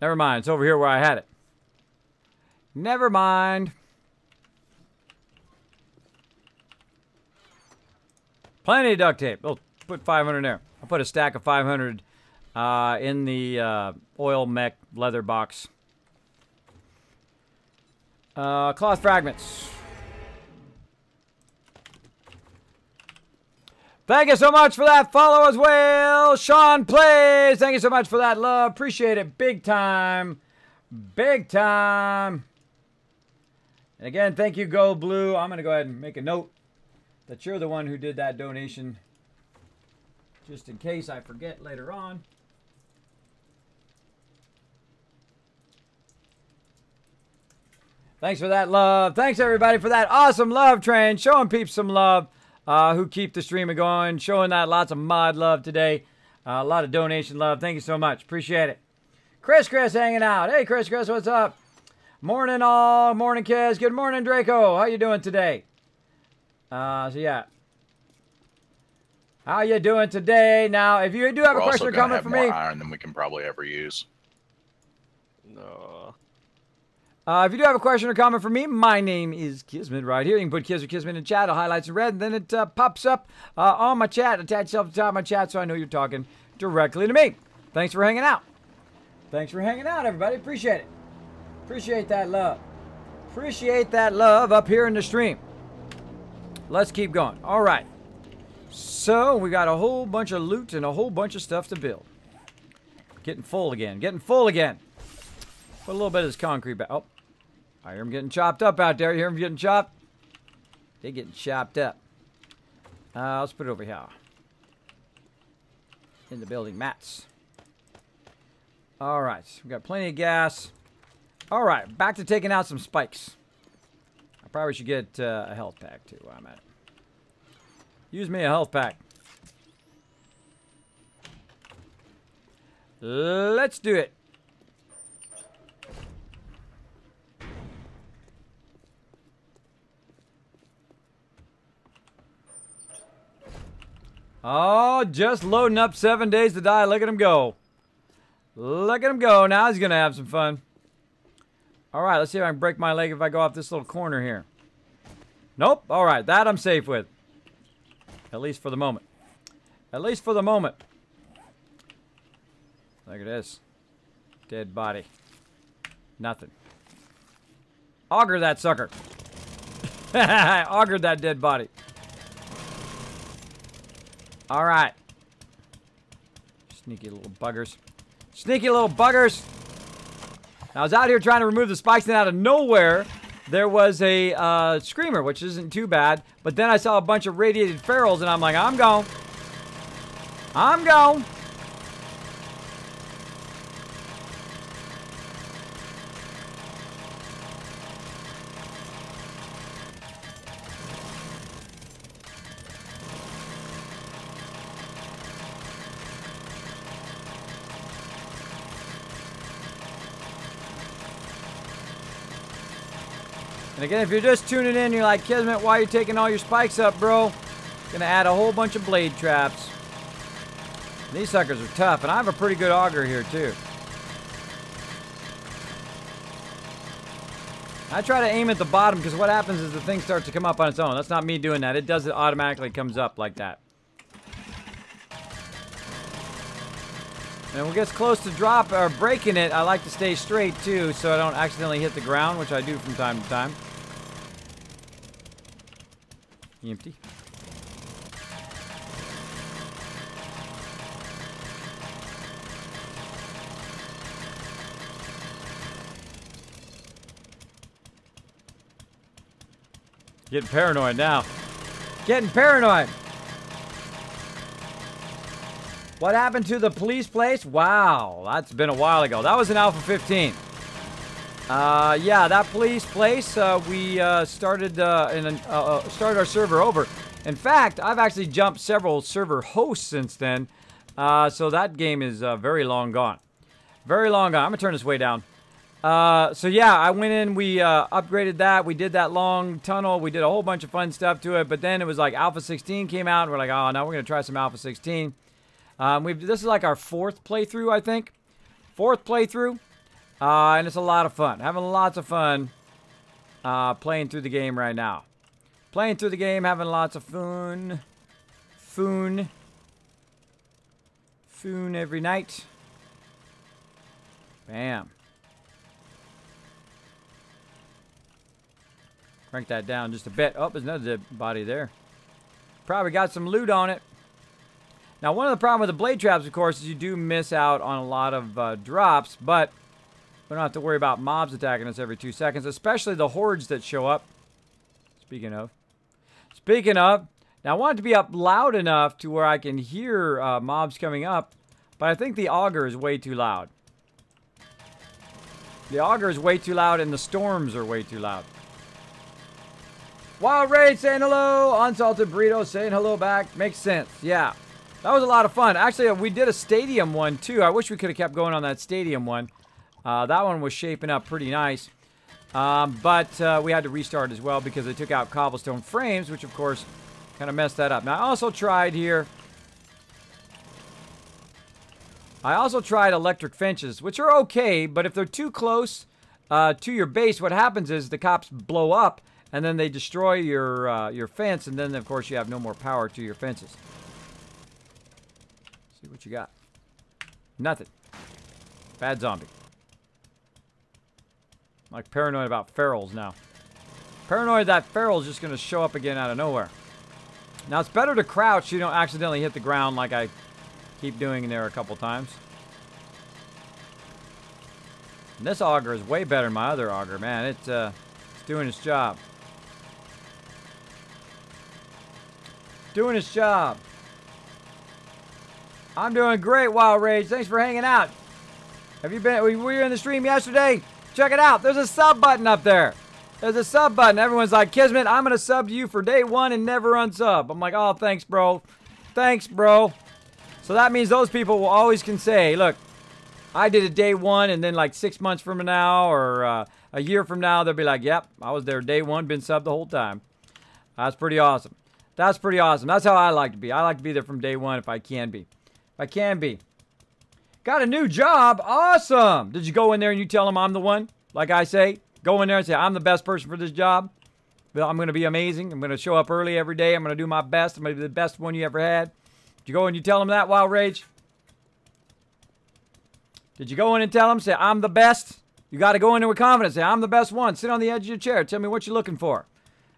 Never mind. It's over here where I had it. Never mind. Plenty of duct tape. Oh, put 500 there. I'll put a stack of 500 in the oil mech leather box. Cloth fragments. Thank you so much for that follow as well. Sean Plays. Thank you so much for that love. Appreciate it. Big time. Big time. And again, thank you, Go Blue. I'm going to go ahead and make a note that you're the one who did that donation, just in case I forget later on. Thanks for that love. Thanks, everybody, for that awesome love train. Showing peeps some love who keep the streaming going. Showing that lots of mod love today. A lot of donation love. Thank you so much. Appreciate it. Chris hanging out. Hey, Chris, what's up? Morning, all. Morning, kids. Good morning, Draco. How you doing today? So, yeah. How you doing today? Now, if you do have a question or comment for me. More iron than we can probably ever use. No. If you do have a question or comment for me, my name is Kismet right here. You can put Kiz or Kismet in chat. It highlights in red, and then it pops up on my chat. Attach yourself to the top of my chat so I know you're talking directly to me. Thanks for hanging out. Thanks for hanging out, everybody. Appreciate it. Appreciate that love. Appreciate that love up here in the stream. Let's keep going. All right. So, we got a whole bunch of loot and a whole bunch of stuff to build. Getting full again. Getting full again. Put a little bit of this concrete back. Oh. I hear them getting chopped up out there. You hear them getting chopped? They're getting chopped up. Let's put it over here. In the building mats. All right. We've got plenty of gas. All right. Back to taking out some spikes. I probably should get a health pack, too, while I'm at it. Use me a health pack. Let's do it. Oh, just loading up 7 days to die. Look at him go. Look at him go. Now he's going to have some fun. All right, let's see if I can break my leg if I go off this little corner here. Nope. All right, that I'm safe with. At least for the moment. At least for the moment. Look at this. Dead body. Nothing. Auger that sucker. I augured that dead body. All right. Sneaky little buggers. Sneaky little buggers. I was out here trying to remove the spikes, and out of nowhere, there was a screamer, which isn't too bad. But then I saw a bunch of radiated ferals, and I'm like, I'm gone. I'm gone. And again, if you're just tuning in, you're like, Kismet, why are you taking all your spikes up, bro? Gonna add a whole bunch of blade traps. These suckers are tough, and I have a pretty good auger here, too. I try to aim at the bottom, because what happens is the thing starts to come up on its own. That's not me doing that. It does it automatically, comes up like that. And when it gets close to drop or breaking it, I like to stay straight, too, so I don't accidentally hit the ground, which I do from time to time. Empty. Getting paranoid now. Getting paranoid. What happened to the police place? Wow, that's been a while ago. That was in Alpha 15. Yeah, that police place, we started our server over. In fact, I've actually jumped several server hosts since then. So that game is very long gone. Very long gone. I'm going to turn this way down. So yeah, I went in, we upgraded that. We did that long tunnel. We did a whole bunch of fun stuff to it. But then it was like Alpha 16 came out, and we're like, oh, now we're going to try some Alpha 16. This is like our 4th playthrough, I think. 4th playthrough. And it's a lot of fun. Having lots of fun playing through the game right now. Playing through the game, having lots of fun. Foon every night. Bam. Crank that down just a bit. Oh, there's another dead body there. Probably got some loot on it. Now, one of the problems with the blade traps, of course, is you do miss out on a lot of drops, but we don't have to worry about mobs attacking us every 2 seconds, especially the hordes that show up. Speaking of, Now, I want it to be up loud enough to where I can hear mobs coming up, but I think the auger is way too loud. The auger is way too loud, and the storms are way too loud. Wild Raid saying hello. Unsalted Burrito saying hello back. Makes sense. Yeah. That was a lot of fun. Actually, we did a stadium one, too. I wish we could have kept going on that stadium one. That one was shaping up pretty nice. But we had to restart as well because they took out cobblestone frames, which, of course, kind of messed that up. Now, I also tried here. I also tried electric fences, which are okay, but if they're too close to your base, what happens is the cops blow up, and then they destroy your fence, and then, of course, you have no more power to your fences. See what you got. Nothing. Bad zombie. I'm like paranoid about ferals now. Paranoid that feral's just going to show up again out of nowhere. Now, it's better to crouch so you don't accidentally hit the ground like I keep doing there a couple times. And this auger is way better than my other auger, man. It's doing its job. Doing its job. I'm doing great, Wild Rage. Thanks for hanging out. Have you been? Were you in the stream yesterday? Check it out. There's a sub button up there. There's a sub button. Everyone's like, Kismet, I'm going to sub to you for day one and never unsub. I'm like, oh, thanks, bro. Thanks, bro. So that means those people will always can say, look, I did it day one, and then like 6 months from now or a year from now, they'll be like, yep, I was there day one, been subbed the whole time. That's pretty awesome. That's pretty awesome. That's how I like to be. I like to be there from day one if I can be. If I can be. Got a new job. Awesome. Did you go in there and you tell them I'm the one? Like I say, go in there and say, I'm the best person for this job. I'm going to be amazing. I'm going to show up early every day. I'm going to do my best. I'm going to be the best one you ever had. Did you go and you tell them that, Wild Rage? Did you go in and tell them, say, I'm the best? You got to go in there with confidence. Say, I'm the best one. Sit on the edge of your chair. Tell me what you're looking for.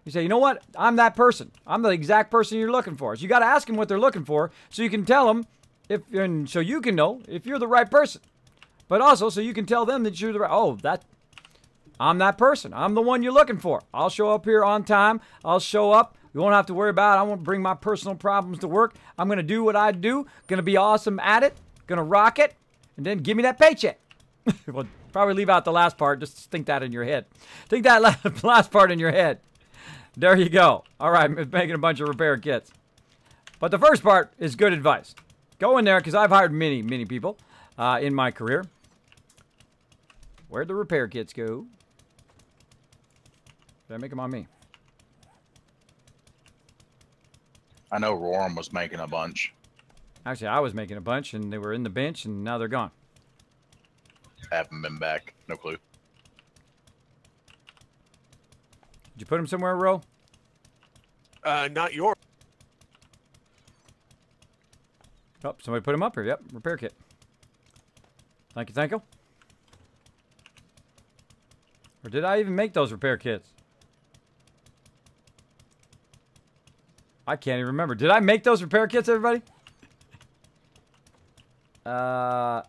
You say, you know what? I'm that person. I'm the exact person you're looking for. So you got to ask them what they're looking for so you can tell them, and so you can know if you're the right person. But also so you can tell them that you're the right, I'm that person. I'm the one you're looking for. I'll show up here on time. I'll show up. You won't have to worry about it. I won't bring my personal problems to work. I'm going to do what I do. Going to be awesome at it. Going to rock it. And then give me that paycheck. Well, probably leave out the last part. Just think that in your head. Think that last part in your head. There you go. All right, making a bunch of repair kits. But the first part is good advice. Go in there, because I've hired many, many people in my career. Where'd the repair kits go? Did I make them on me? I know Roram was making a bunch. Actually, I was making a bunch, and they were in the bench, and now they're gone. Haven't been back. No clue. Did you put them somewhere, Ro? Not yours. Oh, somebody put them up here. Yep, repair kit. Thank you, thank you. Or did I even make those repair kits? I can't even remember. Did I make those repair kits, everybody? I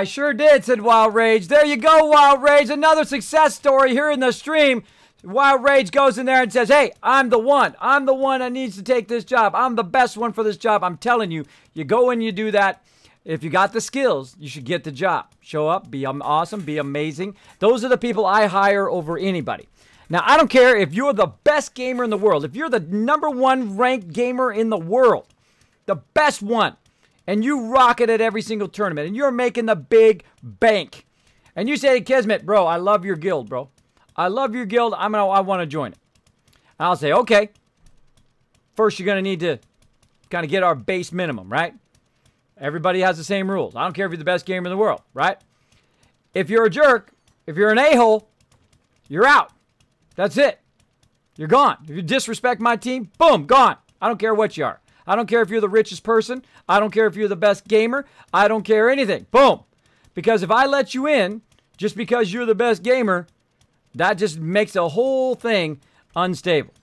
sure did, said Wild Rage. There you go, Wild Rage. Another success story here in the stream. Wild Rage goes in there and says, hey, I'm the one. I'm the one that needs to take this job. I'm the best one for this job. I'm telling you, you go and you do that. If you got the skills, you should get the job. Show up, be awesome, be amazing. Those are the people I hire over anybody. Now, I don't care if you're the best gamer in the world. If you're the #1 ranked gamer in the world, the best one, and you rock it at every single tournament, and you're making the big bank, and you say to Kismet, bro, I love your guild, bro. I love your guild. I want to join it. And I'll say, okay. First, you're going to need to kind of get our base minimum, right? Everybody has the same rules. I don't care if you're the best gamer in the world, right? If you're a jerk, if you're an a-hole, you're out. That's it. You're gone. If you disrespect my team, boom, gone. I don't care what you are. I don't care if you're the richest person. I don't care if you're the best gamer. I don't care anything. Boom. Because if I let you in just because you're the best gamer, that just makes the whole thing unstable,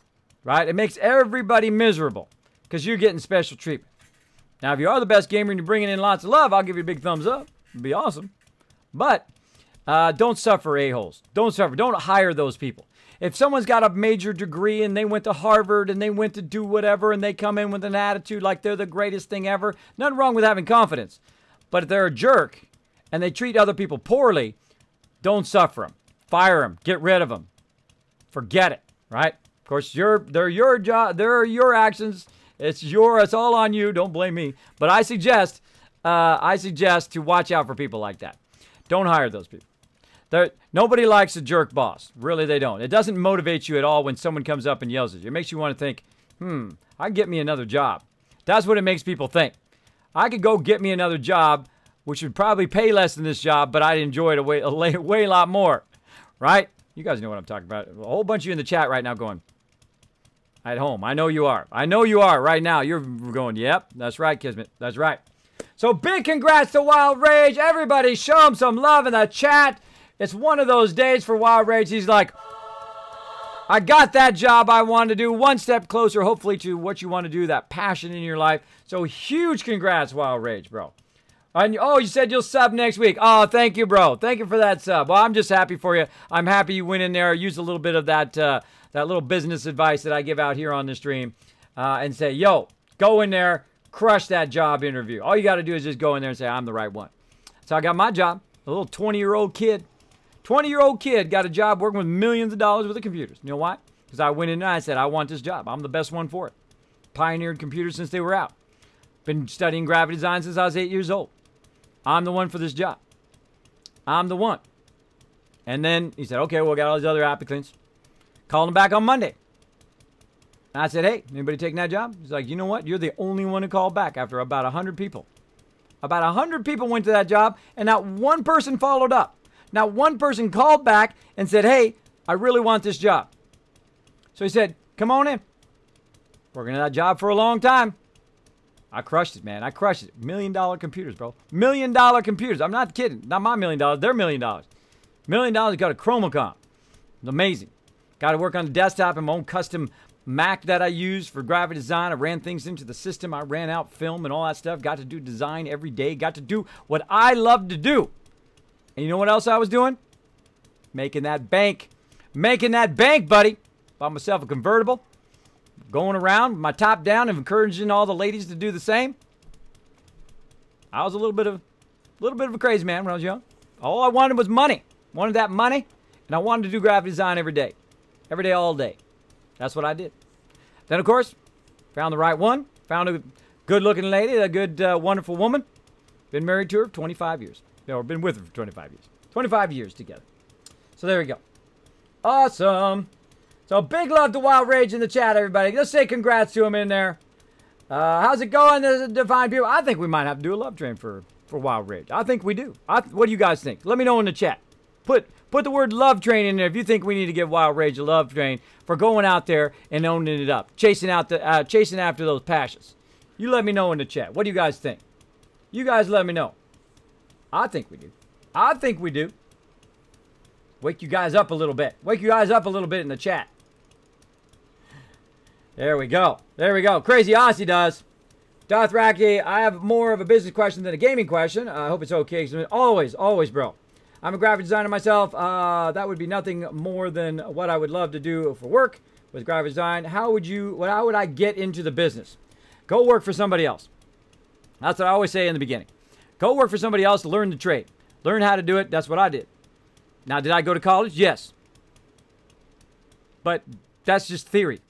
right? It makes everybody miserable because you're getting special treatment. Now, if you are the best gamer and you're bringing in lots of love, I'll give you a big thumbs up. It'd be awesome. But don't suffer a-holes. Don't suffer. Don't hire those people. If someone's got a major degree and they went to Harvard and they went to do whatever and they come in with an attitude like they're the greatest thing ever, nothing wrong with having confidence. But if they're a jerk and they treat other people poorly, don't suffer them. Fire them. Get rid of them. Forget it, right? Of course, they're your job. They're your actions. It's all on you. Don't blame me. But I suggest to watch out for people like that. Don't hire those people. Nobody likes a jerk boss. Really, they don't. It doesn't motivate you at all when someone comes up and yells at you. It makes you want to think, I can get me another job. That's what it makes people think. I could go get me another job, which would probably pay less than this job, but I'd enjoy it a way lot more, right? You guys know what I'm talking about. A whole bunch of you in the chat right now going, at home. I know you are. I know you are right now. You're going, yep, that's right, Kismet. That's right. So big congrats to Wild Rage. Everybody show him some love in the chat. It's one of those days for Wild Rage. He's like, I got that job I wanted to do. One step closer, hopefully, to what you want to do, that passion in your life. So huge congrats, Wild Rage, bro. And, oh, you said you'll sub next week. Oh, thank you, bro. Thank you for that sub. Well, I'm just happy for you. I'm happy you went in there, used a little bit of that little business advice that I give out here on the stream, and say, yo, go in there, crush that job interview. All you got to do is just go in there and say, I'm the right one. So I got my job, a little 20-year-old kid. 20-year-old kid got a job working with millions of dollars with the computers. You know why? Because I went in and I said, I want this job. I'm the best one for it. Pioneered computers since they were out. Been studying graphic design since I was 8 years old. I'm the one for this job. I'm the one. And then he said, okay, well, we got all these other applicants. Called him back on Monday. And I said, hey, anybody taking that job? He's like, you know what? You're the only one who called back after about 100 people. About 100 people went to that job, and not one person followed up. Not one person called back and said, hey, I really want this job. So he said, come on in. Working at that job for a long time. I crushed it, man. I crushed it. $1 million computers, bro. $1 million computers. I'm not kidding. Not my $1 million. Their $1 million. $1 million got a Chromacom. It's amazing. Got to work on the desktop and my own custom Mac that I use for graphic design. I ran things into the system. I ran out film and all that stuff. Got to do design every day. Got to do what I love to do. And you know what else I was doing? Making that bank. Making that bank, buddy. Bought myself a convertible. Going around with my top down and encouraging all the ladies to do the same. I was a little bit of a crazy man when I was young. All I wanted was money. Wanted that money. And I wanted to do graphic design every day. Every day, all day. That's what I did. Then, of course, found the right one. Found a good-looking lady, a good, wonderful woman. Been married to her for 25 years. Or been with her for 25 years. 25 years together. So there we go. Awesome. So big love to Wild Rage in the chat, everybody. Let's say congrats to him in there. How's it going, the Divine People? I think we might have to do a love train for Wild Rage. I think we do. What do you guys think? Let me know in the chat. Put the word love train in there if you think we need to give Wild Rage a love train for going out there and owning it up. Chasing after those passions. You let me know in the chat. What do you guys think? You guys let me know. I think we do. I think we do. Wake you guys up a little bit. Wake you guys up a little bit in the chat. There we go. There we go. Crazy Aussie does. Dothraki, I have more of a business question than a gaming question. I hope it's okay. Always, always, bro. I'm a graphic designer myself. That would be nothing more than what I would love to do for work with graphic design. How would I get into the business? Go work for somebody else. That's what I always say in the beginning. Go work for somebody else to learn the trade. Learn how to do it. That's what I did. Now, did I go to college? Yes. But that's just theory.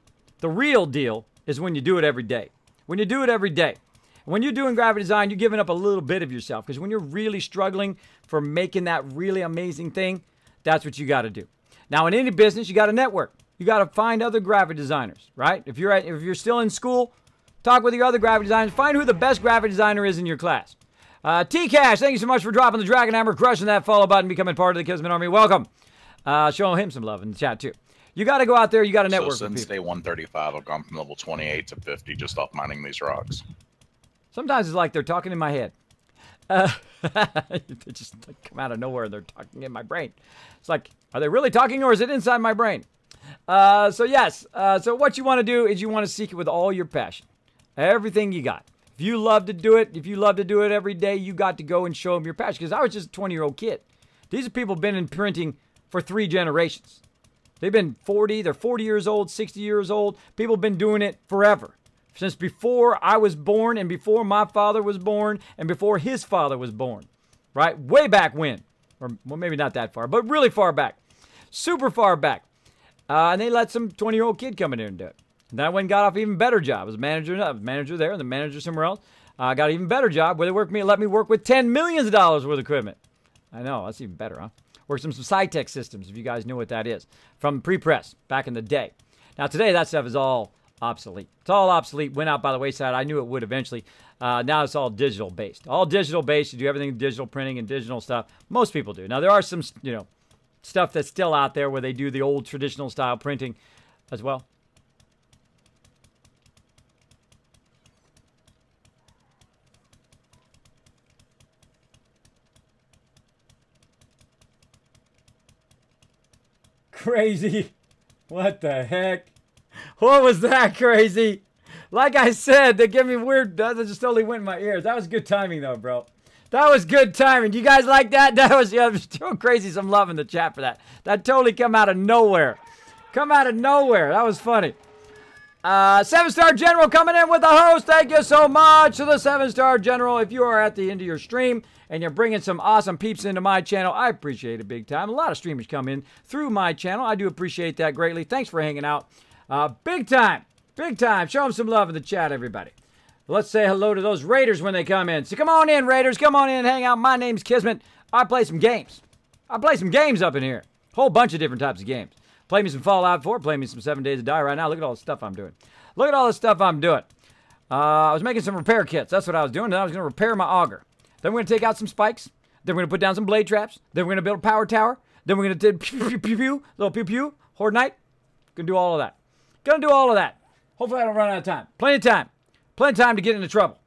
The real deal is when you do it every day. When you do it every day. When you're doing graphic design, you're giving up a little bit of yourself. Because when you're really struggling for making that really amazing thing, that's what you got to do. Now, in any business, you got to network. You got to find other graphic designers, right? If you're still in school, talk with your other graphic designers. Find who the best graphic designer is in your class. T-Cash, thank you so much for dropping the Dragon Hammer, crushing that follow button, becoming part of the Kismet Army. Welcome. Show him some love in the chat, too. You got to go out there. You got to network with people. Since day 135, I've gone from level 28 to 50 just off mining these rocks. Sometimes it's like they're talking in my head. They just come out of nowhere and they're talking in my brain. It's like, are they really talking or is it inside my brain? So yes. So what you want to do is you want to seek it with all your passion. Everything you got. If you love to do it, every day, you got to go and show them your passion. Because I was just a 20-year-old kid. These are people who've been in printing for 3 generations. They've been 40, they're 40 years old, 60 years old. People have been doing it forever. Since before I was born and before my father was born and before his father was born. Right? Way back when. Or well, maybe not that far, but really far back. Super far back. And they let some 20-year-old kid come in there and do it. And then I went and got off an even better job. I was a manager there and the manager somewhere else. I got an even better job where they let me work with $10 million worth of equipment. I know, that's even better, huh? Worked some Cytec systems, if you guys know what that is, from pre-press back in the day. Now, today, that stuff is all obsolete. It's all obsolete, went out by the wayside. I knew it would eventually. Now it's all digital-based. All digital-based. You do everything digital printing and digital stuff. Most people do. Now, there are some, stuff that's still out there where they do the old traditional style printing as well. Crazy. What the heck? What was that, Crazy? Like I said, they give me weird, that just totally went in my ears. That was good timing, though, bro. That was good timing. Do you guys like that? That was, throwing Crazy some love in the chat for that. That totally come out of nowhere. Come out of nowhere. That was funny. 7-Star General coming in with the host. Thank you so much to the 7-Star General. If you are at the end of your stream and you're bringing some awesome peeps into my channel, I appreciate it big time. A lot of streamers come in through my channel. I do appreciate that greatly. Thanks for hanging out. Big time. Big time. Show them some love in the chat, everybody. Let's say hello to those Raiders when they come in. So come on in, Raiders. Come on in and hang out. My name's Kismet. I play some games. I play some games up in here. Whole bunch of different types of games. Play me some Fallout 4. Play me some 7 Days to Die right now. Look at all the stuff I'm doing. Look at all the stuff I'm doing. I was making some repair kits. That's what I was doing. Then I was going to repair my auger. Then we're going to take out some spikes. Then we're going to put down some blade traps. Then we're going to build a power tower. Then we're going to do pew-pew-pew, little pew-pew, Horde Knight. Going to do all of that. Going to do all of that. Hopefully I don't run out of time. Plenty of time. Plenty of time to get into trouble.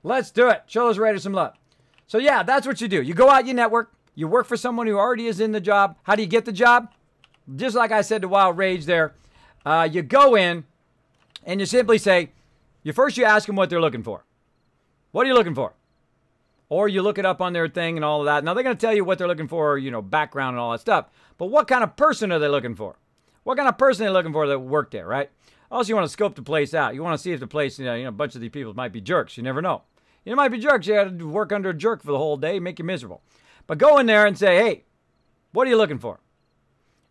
Let's do it. Show those Raiders some love. So yeah, that's what you do. You go out, you network. You work for someone who already is in the job. How do you get the job? Just like I said to Wild Rage there. You go in and you simply say, you ask them what they're looking for. What are you looking for? Or you look it up on their thing and all of that. Now, they're going to tell you what they're looking for, background and all that stuff. But what kind of person are they looking for? What kind of person are they looking for that work there, right? Also, you want to scope the place out. You want to see if the place, a bunch of these people might be jerks. You never know. You might be jerks. You got to work under a jerk for the whole day, make you miserable. But go in there and say, hey, what are you looking for?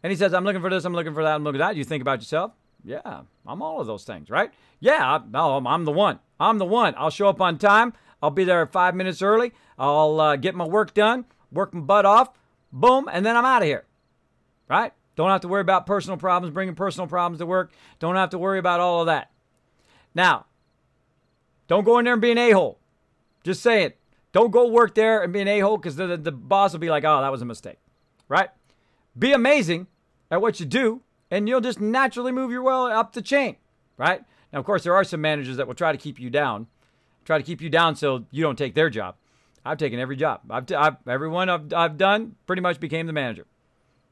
And he says, I'm looking for this, I'm looking for that, I'm looking for that. You think about yourself? Yeah, I'm all of those things, right? Yeah, I'm the one. I'm the one. I'll show up on time. I'll be there 5 minutes early. I'll get my work done, work my butt off, boom, and then I'm out of here, right? Don't have to worry about personal problems, bringing personal problems to work. Don't have to worry about all of that. Now, don't go in there and be an a-hole. Just say it. Don't go work there and be an a-hole because the boss will be like, oh, that was a mistake, right? Be amazing at what you do, and you'll just naturally move your way up the chain, right? Now, of course, there are some managers that will try to keep you down. Try to keep you down so you don't take their job. I've taken every job. Everyone I've done pretty much became the manager.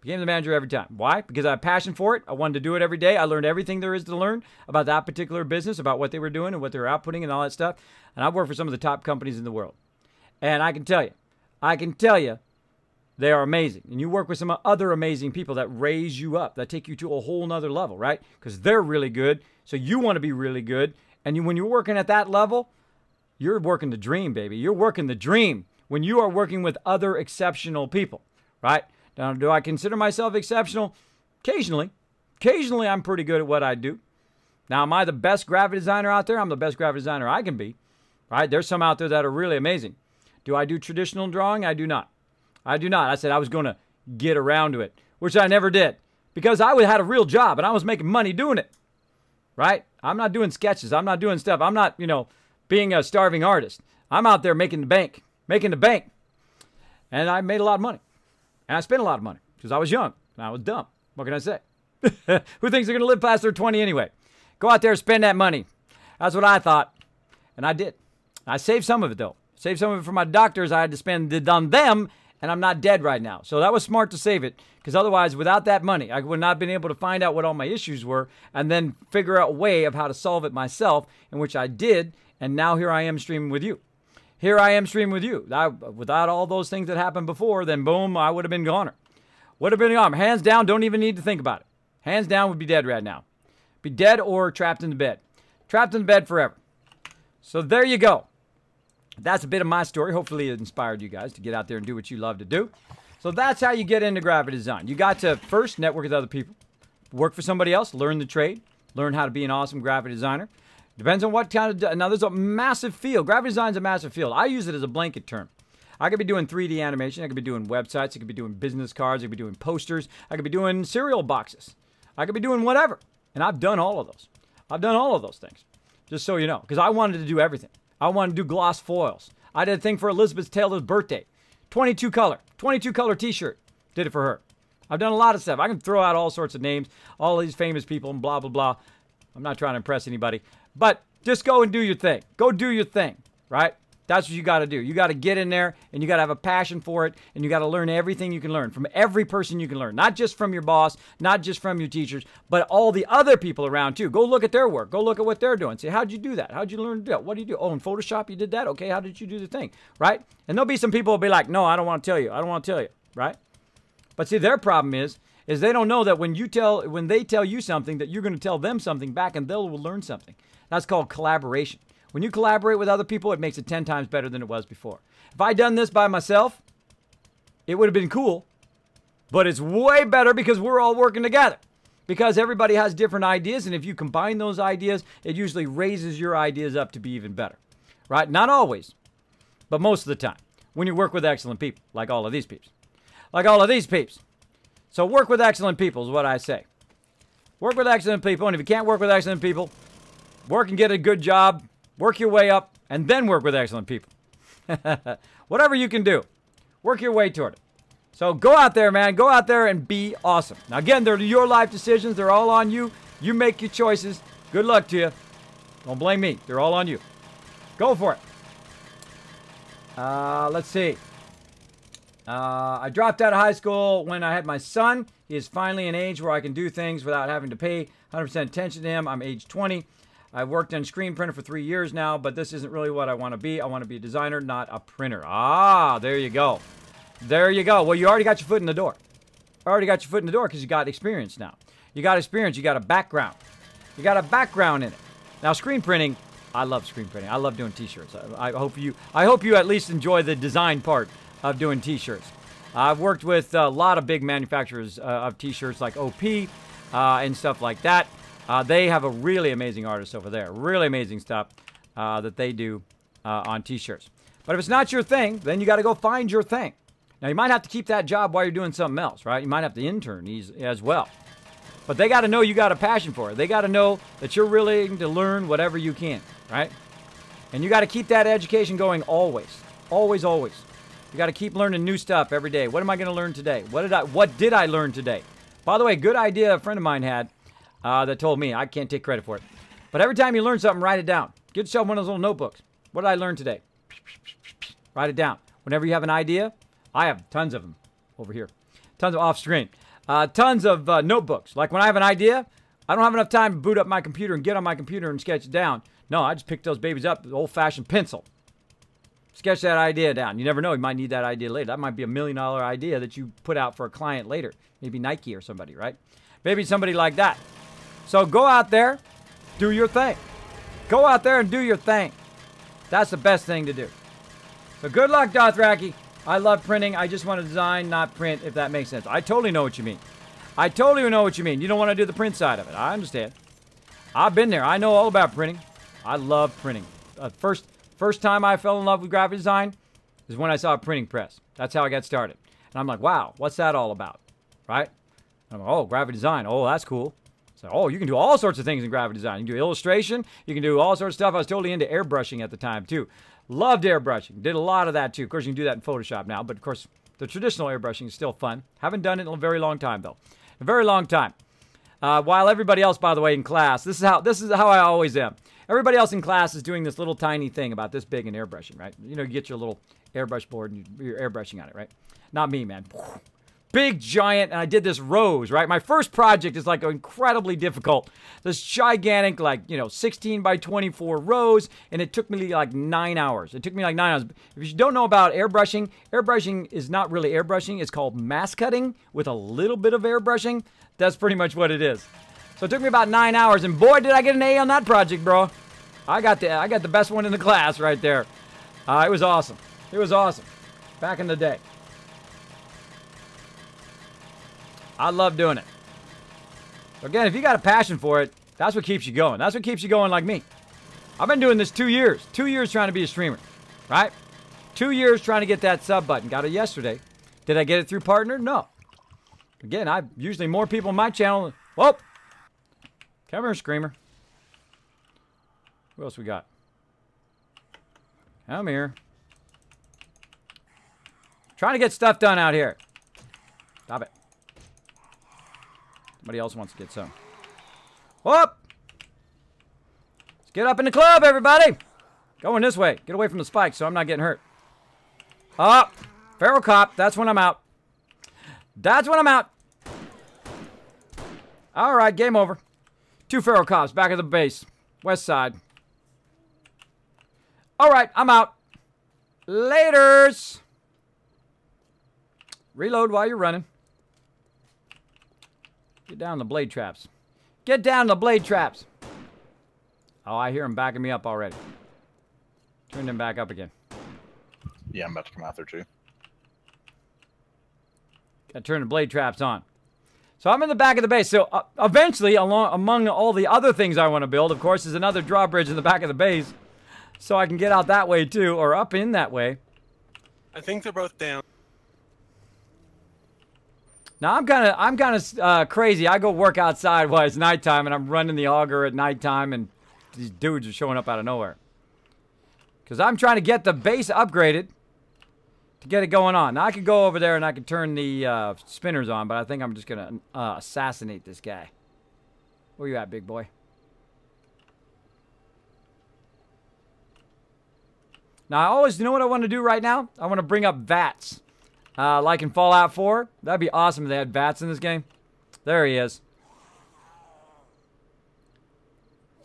Became the manager every time. Why? Because I have passion for it. I wanted to do it every day. I learned everything there is to learn about that particular business, about what they were doing and what they were outputting and all that stuff. And I've worked for some of the top companies in the world. And I can tell you, they are amazing. And you work with some other amazing people that raise you up, that take you to a whole nother level, right? Because they're really good. So you want to be really good. And when you're working at that level, you're working the dream, baby. You're working the dream when you are working with other exceptional people, right? Now, do I consider myself exceptional? Occasionally. Occasionally, I'm pretty good at what I do. Now, am I the best graphic designer out there? I'm the best graphic designer I can be, right? There's some out there that are really amazing. Do I do traditional drawing? I do not. I do not. I said I was going to get around to it, which I never did because I had a real job and I was making money doing it, right? I'm not doing sketches. I'm not doing stuff. I'm not, being a starving artist. I'm out there making the bank. And I made a lot of money. And I spent a lot of money because I was young and I was dumb. What can I say? Who thinks they're going to live past their 20 anyway? Go out there and spend that money. That's what I thought. And I did. I saved some of it, though. Saved some of it for my doctors. I had to spend it on them, and I'm not dead right now. So that was smart to save it because otherwise, without that money, I would not have been able to find out what all my issues were and then figure out a way of how to solve it myself, in which I did. And now here I am streaming with you. Here I am streaming with you. Without all those things that happened before, then boom, I would have been goner. Would have been gone. Hands down, don't even need to think about it. Hands down would be dead right now. Be dead or trapped in the bed. Trapped in the bed forever. So there you go. That's a bit of my story. Hopefully it inspired you guys to get out there and do what you love to do. So that's how you get into graphic design. You got to first network with other people. Work for somebody else. Learn the trade. Learn how to be an awesome graphic designer. Depends on what kind of... Now, there's a massive field. Graphic design is a massive field. I use it as a blanket term. I could be doing 3D animation. I could be doing websites. I could be doing business cards. I could be doing posters. I could be doing cereal boxes. I could be doing whatever. And I've done all of those. I've done all of those things. Just so you know. Because I wanted to do everything. I wanted to do gloss foils. I did a thing for Elizabeth Taylor's birthday. 22 color t-shirt. Did it for her. I've done a lot of stuff. I can throw out all sorts of names. All these famous people and blah, blah, blah. I'm not trying to impress anybody. But just go and do your thing. Go do your thing. Right? That's what you got to do. You got to get in there, and you got to have a passion for it, and you got to learn everything you can learn from every person you can learn. Not just from your boss, not just from your teachers, but all the other people around too. Go look at their work. Go look at what they're doing. Say, how'd you do that? How'd you learn to do that? What do you do? Oh, in Photoshop you did that? Okay, how did you do the thing? Right? And there'll be some people who'll be like, no, I don't want to tell you. I don't want to tell you. Right? But see, their problem is they don't know that when they tell you something, that you're going to tell them something back, and they'll learn something. That's called collaboration. When you collaborate with other people, it makes it 10 times better than it was before. If I'd done this by myself, it would have been cool. But it's way better because we're all working together. Because everybody has different ideas, and if you combine those ideas, it usually raises your ideas up to be even better. Right? Not always, but most of the time. When you work with excellent people, like all of these peeps. Like all of these peeps. So work with excellent people is what I say. Work with excellent people, and if you can't work with excellent people, work and get a good job. Work your way up, and then work with excellent people. Whatever you can do, work your way toward it. So go out there, man. Go out there and be awesome. Now, again, they're your life decisions. They're all on you. You make your choices. Good luck to you. Don't blame me. They're all on you. Go for it. Let's see. I dropped out of high school when I had my son. He is finally an age where I can do things without having to pay 100% attention to him. I'm age 20. I've worked on screen printer for 3 years now, but this isn't really what I want to be. I want to be a designer, not a printer. Ah, there you go. There you go. Well, you already got your foot in the door. Already got your foot in the door because you got experience now. You got experience. You got a background. You got a background in it. Now, screen printing, I love screen printing. I love doing t-shirts. I hope you at least enjoy the design part of doing t-shirts. I've worked with a lot of big manufacturers of t-shirts like OP and stuff like that. They have a really amazing artist over there. Really amazing stuff that they do on t-shirts. But if it's not your thing, then you got to go find your thing. Now, you might have to keep that job while you're doing something else, right? You might have to intern as well. But they got to know you got a passion for it. They got to know that you're willing to learn whatever you can, right? And you got to keep that education going always. Always, always. You got to keep learning new stuff every day. What am I going to learn today? What did I learn today? By the way, good idea a friend of mine had that told me. I can't take credit for it. But every time you learn something, write it down. Get yourself one of those little notebooks. What did I learn today? Write it down. Whenever you have an idea, I have tons of them over here. Tons of off screen. Tons of notebooks. Like when I have an idea, I don't have enough time to boot up my computer and get on my computer and sketch it down. No, I just pick those babies up with old-fashioned pencil. Sketch that idea down. You never know. You might need that idea later. That might be $1 million idea that you put out for a client later. Maybe Nike or somebody, right? Maybe somebody like that. So go out there, do your thing. Go out there and do your thing. That's the best thing to do. So good luck, Dothraki. I love printing. I just want to design, not print, if that makes sense. I totally know what you mean. I totally know what you mean. You don't want to do the print side of it. I understand. I've been there. I know all about printing. I love printing. First time I fell in love with graphic design is when I saw a printing press. That's how I got started. And I'm like, wow, what's that all about? Right? I'm like, oh, graphic design. Oh, that's cool. So, oh, you can do all sorts of things in graphic design. You can do illustration. You can do all sorts of stuff. I was totally into airbrushing at the time, too. Loved airbrushing. Did a lot of that, too. Of course, you can do that in Photoshop now. But, of course, the traditional airbrushing is still fun. Haven't done it in a very long time, though. A very long time. While everybody else, by the way, in class, this is how I always am. Everybody else in class is doing this little tiny thing about this big in airbrushing, right? You know, you get your little airbrush board and you're airbrushing on it, right? Not me, man. big giant, and I did this rows, right? My first project is like incredibly difficult. This gigantic, like, 16 by 24 rows, and it took me like 9 hours. It took me like 9 hours. If you don't know about airbrushing, airbrushing is not really airbrushing. It's called mask cutting with a little bit of airbrushing. That's pretty much what it is. So it took me about 9 hours, and boy, did I get an A on that project, bro. I got the best one in the class right there. It was awesome. It was awesome. Back in the day. I love doing it. So again, if you got a passion for it, that's what keeps you going. That's what keeps you going like me. I've been doing this 2 years. 2 years trying to be a streamer, right? 2 years trying to get that sub button. Got it yesterday. Did I get it through partner? No. Again, I usually more people on my channel. Whoa. Come here, Screamer. Who else we got? Come here. Trying to get stuff done out here. Stop it. Somebody else wants to get some. Whoop! Let's get up in the club, everybody. Going this way. Get away from the spikes so I'm not getting hurt. Up. Feral cop. That's when I'm out. That's when I'm out. All right, game over. 2 feral cops back at the base. West side. All right, I'm out. Laters. Reload while you're running. Get down the blade traps. Get down the blade traps. Oh, I hear them backing me up already. Turn them back up again. Yeah, I'm about to come out there too. Got to turn the blade traps on. So I'm in the back of the base. So eventually, among all the other things I want to build, of course, is another drawbridge in the back of the base. So I can get out that way too, or up in that way. I think they're both down. Now I'm kind of crazy. I go work outside while it's nighttime, and I'm running the auger at nighttime, and these dudes are showing up out of nowhere. Because I'm trying to get the base upgraded to get it going on. Now I could go over there and I could turn the spinners on, but I think I'm just gonna assassinate this guy. Where you at, big boy? Now you know what I want to do right now? I want to bring up VATS. Like in Fallout 4. That'd be awesome if they had VATS in this game. There he is.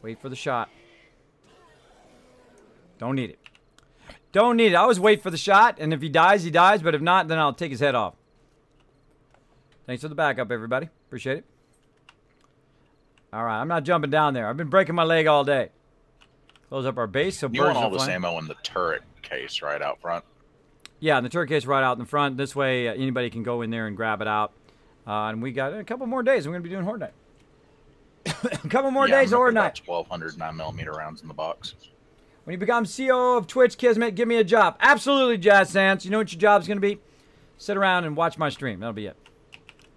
Wait for the shot. Don't need it. Don't need it. I always wait for the shot, and if he dies, he dies, but if not, then I'll take his head off. Thanks for the backup, everybody. Appreciate it. Alright, I'm not jumping down there. I've been breaking my leg all day. Close up our base so You want birds all will this fly. ammo in the turret case right out front. Yeah, and the turret case right out in the front. This way, anybody can go in there and grab it out. And we got a couple more days. We're going to be doing Horde Night. A couple more days of Horde Night. 1,200 9mm rounds in the box. When you become CEO of Twitch, Kismet, give me a job. Absolutely, Jazz Sans. You know what your job's going to be? Sit around and watch my stream. That'll be it.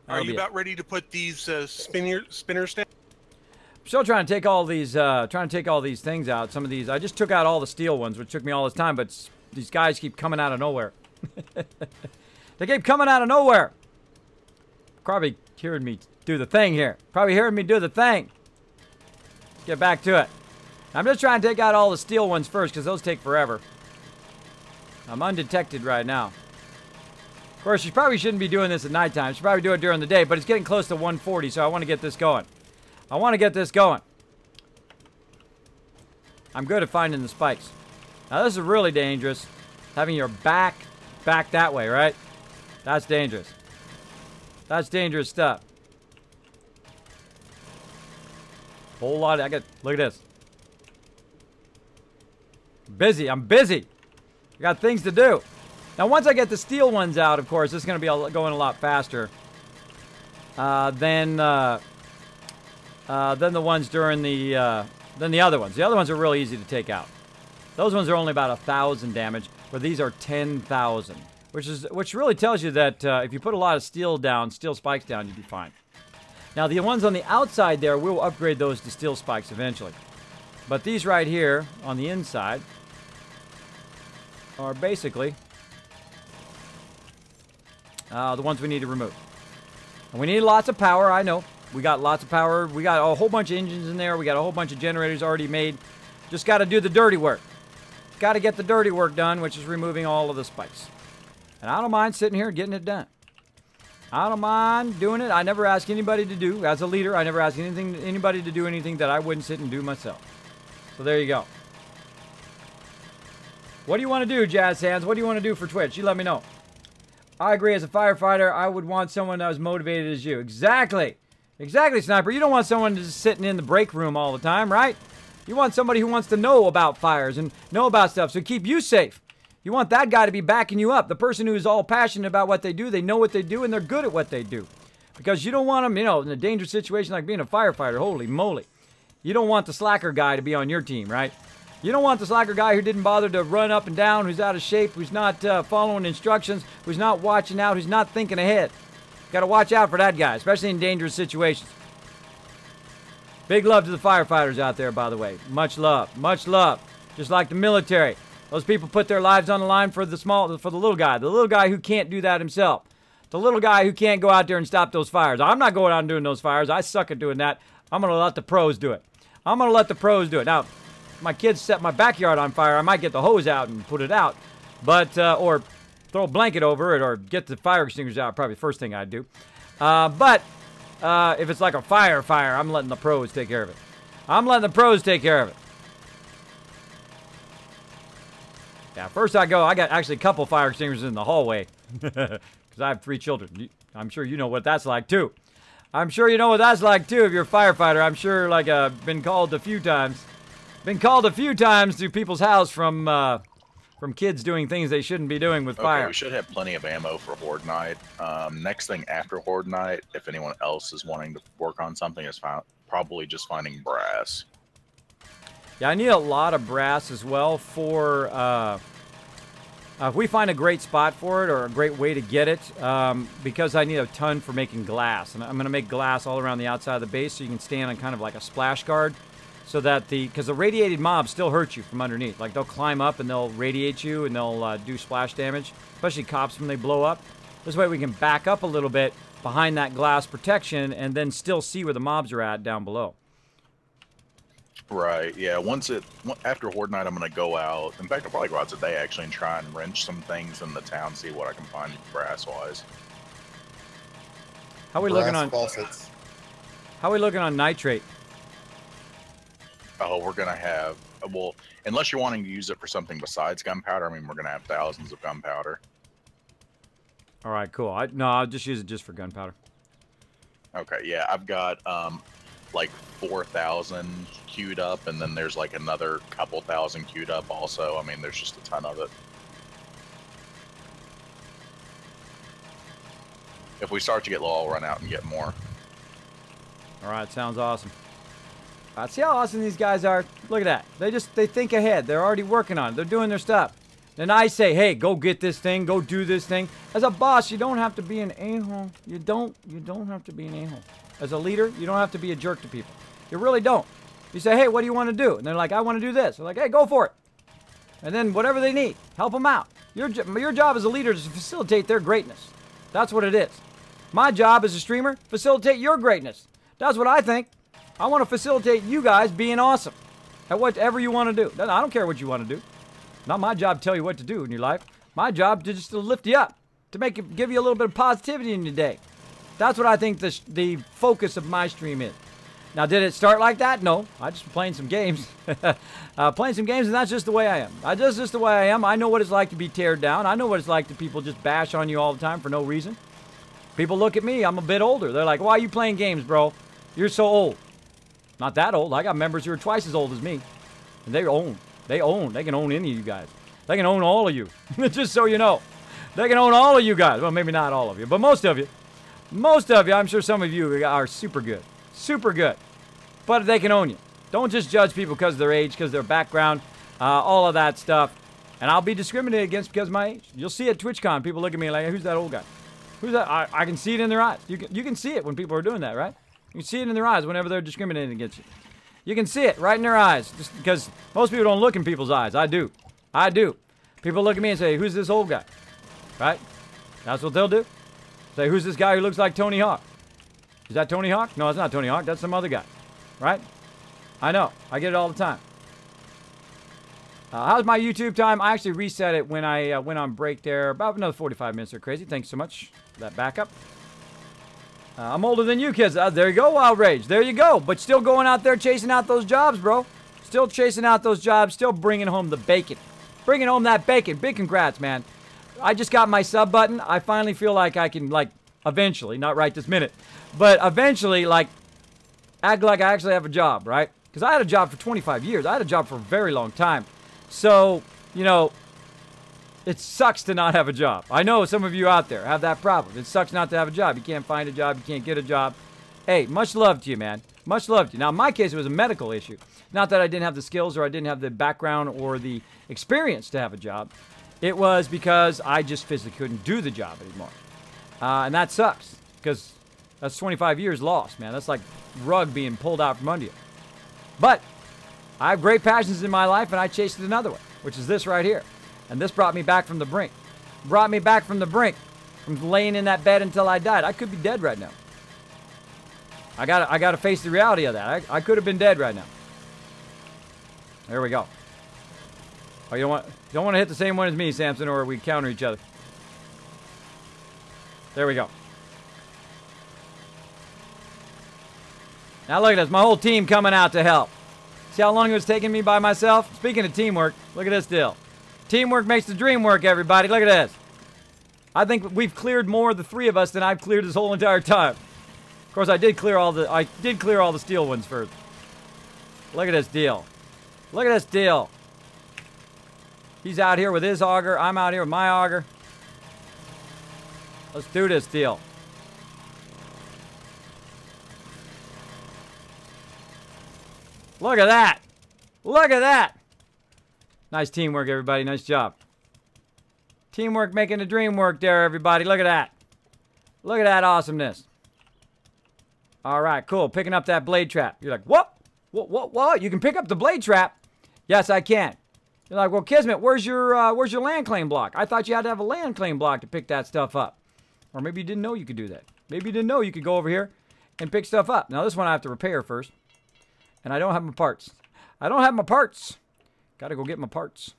Are you about ready to put these spinners down? I'm still trying to take all these, things out. Some of these, I just took out all the steel ones, which took me all this time, but these guys keep coming out of nowhere. They keep coming out of nowhere. Probably hearing me do the thing here. Probably hearing me do the thing. Let's get back to it. I'm just trying to take out all the steel ones first, because those take forever. I'm undetected right now. Of course, you probably shouldn't be doing this at nighttime. You should probably do it during the day, but it's getting close to 1:40, so I want to get this going. I want to get this going. I'm good at finding the spikes. Now, this is really dangerous. Having your back that way, right? That's dangerous. That's dangerous stuff. Whole lot of, look at this. Busy, I'm busy. I got things to do. Now, once I get the steel ones out, of course, this is going to be going a lot faster than the ones during than the other ones. The other ones are really easy to take out. Those ones are only about 1,000 damage, where these are 10,000, which really tells you that if you put a lot of steel spikes down, you'd be fine. Now, the ones on the outside there, we'll upgrade those to steel spikes eventually. But these right here on the inside are basically the ones we need to remove. And we need lots of power, I know. We got lots of power. We got a whole bunch of engines in there. We got a whole bunch of generators already made. Just got to do the dirty work. Got to get the dirty work done, which is removing all of the spikes. And I don't mind sitting here and getting it done. I don't mind doing it. I never ask anybody to do. As a leader, I never ask anybody to do anything that I wouldn't sit and do myself. So there you go. What do you want to do, Jazz Hands? What do you want to do for Twitch? You let me know. I agree. As a firefighter, I would want someone that was motivated as you. Exactly. Exactly, Sniper. You don't want someone just sitting in the break room all the time, right? You want somebody who wants to know about fires and know about stuff, so keep you safe. You want that guy to be backing you up. The person who's all passionate about what they do, they know what they do, and they're good at what they do. Because you don't want them, you know, in a dangerous situation like being a firefighter. Holy moly. You don't want the slacker guy to be on your team, right? You don't want the slacker guy who didn't bother to run up and down, who's out of shape, who's not following instructions, who's not watching out, who's not thinking ahead. Got to watch out for that guy, especially in dangerous situations. Big love to the firefighters out there, by the way. Much love. Much love. Just like the military. Those people put their lives on the line for the little guy who can't do that himself. The little guy who can't go out there and stop those fires. I'm not going out and doing those fires. I suck at doing that. I'm going to let the pros do it. I'm going to let the pros do it. Now, if my kids set my backyard on fire, I might get the hose out and put it out. But, or throw a blanket over it or get the fire extinguishers out. Probably the first thing I'd do. But if it's like a fire, I'm letting the pros take care of it. I'm letting the pros take care of it. Yeah, first I got actually a couple fire extinguishers in the hallway. Because I have 3 children. I'm sure you know what that's like, too. I'm sure you know what that's like, too, if you're a firefighter. I'm sure, like, been called a few times. Been called a few times to people's house from kids doing things they shouldn't be doing with fire. We should have plenty of ammo for Horde Night. Next thing after Horde Night, if anyone else is wanting to work on something, is probably just finding brass. Yeah, I need a lot of brass as well for, if we find a great spot for it or a great way to get it, because I need a ton for making glass. And I'm going to make glass all around the outside of the base so you can stand on kind of like a splash guard. So that because the radiated mobs still hurt you from underneath. Like they'll climb up and they'll radiate you and they'll do splash damage, especially cops when they blow up. This way we can back up a little bit behind that glass protection and then still see where the mobs are at down below. Right, yeah. After Horde Night, I'm going to go out. In fact, I'll probably go out today, actually, and try and wrench some things in the town, see what I can find brass-wise. How are we looking on faucets? How are we looking on nitrate? Oh, we're going to have... Well, unless you're wanting to use it for something besides gunpowder, I mean, we're going to have thousands of gunpowder. All right, cool. No, I'll just use it just for gunpowder. Okay, yeah. I've got... like 4,000 queued up, and then there's like another couple thousand queued up also. I mean, there's just a ton of it. If we start to get low, I'll run out and get more. All right, sounds awesome. See how awesome these guys are? Look at that. They think ahead. They're already working on it. They're doing their stuff. Then I say, hey, go get this thing. Go do this thing. As a boss, you don't have to be an a-hole. You don't have to be an a-hole. As a leader, you don't have to be a jerk to people. You really don't. You say, hey, what do you want to do? And they're like, I want to do this. They're like, hey, go for it. And then whatever they need, help them out. Your job as a leader is to facilitate their greatness. That's what it is. My job as a streamer, facilitate your greatness. That's what I think. I want to facilitate you guys being awesome at whatever you want to do. I don't care what you want to do. Not my job to tell you what to do in your life. My job is just to lift you up, to give you a little bit of positivity in your day. That's what I think the focus of my stream is. Now, did it start like that? No. I just playing some games. Playing some games, and that's just the way I am. That's just the way I am. I know what it's like to be teared down. I know what it's like to people just bash on you all the time for no reason. People look at me. I'm a bit older. They're like, why are you playing games, bro? You're so old. Not that old. I got members who are twice as old as me. And they own. They can own any of you guys. They can own all of you. Just so you know. They can own all of you guys. Well, maybe not all of you, but most of you. Most of you, I'm sure some of you are super good. Super good. But they can own you. Don't just judge people because of their age, because of their background, all of that stuff. And I'll be discriminated against because of my age. You'll see at TwitchCon, people look at me like, who's that old guy? Who's that? I can see it in their eyes. You can see it when people are doing that, right? You can see it in their eyes whenever they're discriminating against you. You can see it right in their eyes. Just because most people don't look in people's eyes. I do. I do. People look at me and say, who's this old guy? Right? That's what they'll do. Say, who's this guy who looks like Tony Hawk? Is that Tony Hawk? No, it's not Tony Hawk. That's some other guy. Right? I know. I get it all the time. How's my YouTube time? I actually reset it when I went on break there. About another 45 minutes or crazy. Thanks so much for that backup. I'm older than you kids. There you go, Wild Rage. There you go. But still going out there chasing out those jobs, bro. Still chasing out those jobs. Still bringing home the bacon. Bringing home that bacon. Big congrats, man. I just got my sub button. I finally feel like I can, like, eventually, not right this minute, but eventually, like, act like I actually have a job, right? Because I had a job for 25 years. I had a job for a very long time. So, you know, it sucks to not have a job. I know some of you out there have that problem. It sucks not to have a job. You can't find a job. You can't get a job. Hey, much love to you, man. Much love to you. Now, in my case, it was a medical issue. Not that I didn't have the skills or I didn't have the background or the experience to have a job. It was because I just physically couldn't do the job anymore. And that sucks because that's 25 years lost, man. That's like rug being pulled out from under you. But I have great passions in my life, and I chased another one, which is this right here. And this brought me back from the brink. Brought me back from the brink. From laying in that bed until I died. I could be dead right now. I gotta face the reality of that. I could have been dead right now. There we go. Oh, you don't want to hit the same one as me, Samson, or we counter each other. There we go. Now look at this. My whole team coming out to help. See how long it was taking me by myself? Speaking of teamwork, look at this deal. Teamwork makes the dream work, everybody. Look at this. I think we've cleared more, the three of us, than I've cleared this whole entire time. Of course, I did clear all the steel ones first. Look at this deal. Look at this deal. He's out here with his auger. I'm out here with my auger. Let's do this deal. Look at that. Look at that. Nice teamwork, everybody. Nice job. Teamwork making the dream work there, everybody. Look at that. Look at that awesomeness. All right, cool. Picking up that blade trap. You're like, what? What? You can pick up the blade trap? Yes, I can. You're like, well, Kismet, where's your land claim block? I thought you had to have a land claim block to pick that stuff up. Or maybe you didn't know you could do that. Maybe you didn't know you could go over here and pick stuff up. Now, this one I have to repair first. And I don't have my parts. I don't have my parts. Got to go get my parts.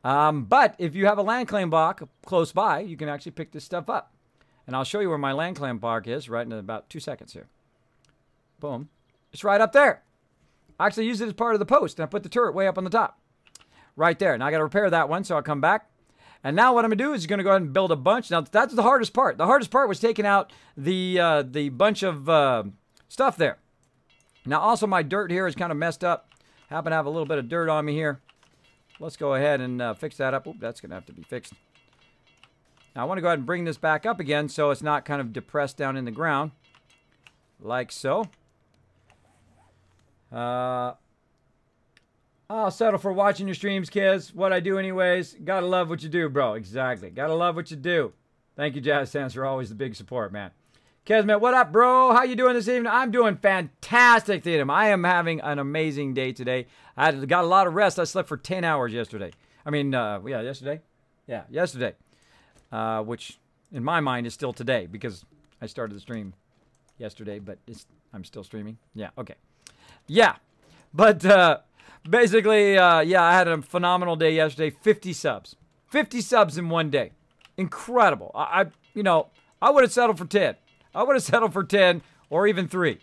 But if you have a land claim block close by, you can actually pick this stuff up. And I'll show you where my land claim block is right in about 2 seconds here. Boom. It's right up there. I actually used it as part of the post, and I put the turret way up on the top. Right there. Now I got to repair that one, so I'll come back. And now what I'm going to do is going to go ahead and build a bunch. Now, that's the hardest part. The hardest part was taking out the bunch of stuff there. Now, also, my dirt here is kind of messed up. Happen to have a little bit of dirt on me here. Let's go ahead and fix that up. Oop, that's going to have to be fixed. Now, I want to go ahead and bring this back up again so it's not kind of depressed down in the ground. Like so. I'll settle for watching your streams, kids. What I do anyways. Gotta love what you do, bro. Exactly. Gotta love what you do. Thank you, Jazz Sands, for always the big support, man. Kismet, what up, bro? How you doing this evening? I'm doing fantastic, Theodem. I am having an amazing day today. I got a lot of rest. I slept for 10 hours yesterday. I mean, yeah, yesterday? Yeah, yesterday. Which, in my mind, is still today because I started the stream yesterday, but I'm still streaming. Yeah, okay. Yeah, but basically, yeah, I had a phenomenal day yesterday. 50 subs. 50 subs in one day. Incredible. You know, I would have settled for 10. I would have settled for 10 or even 3,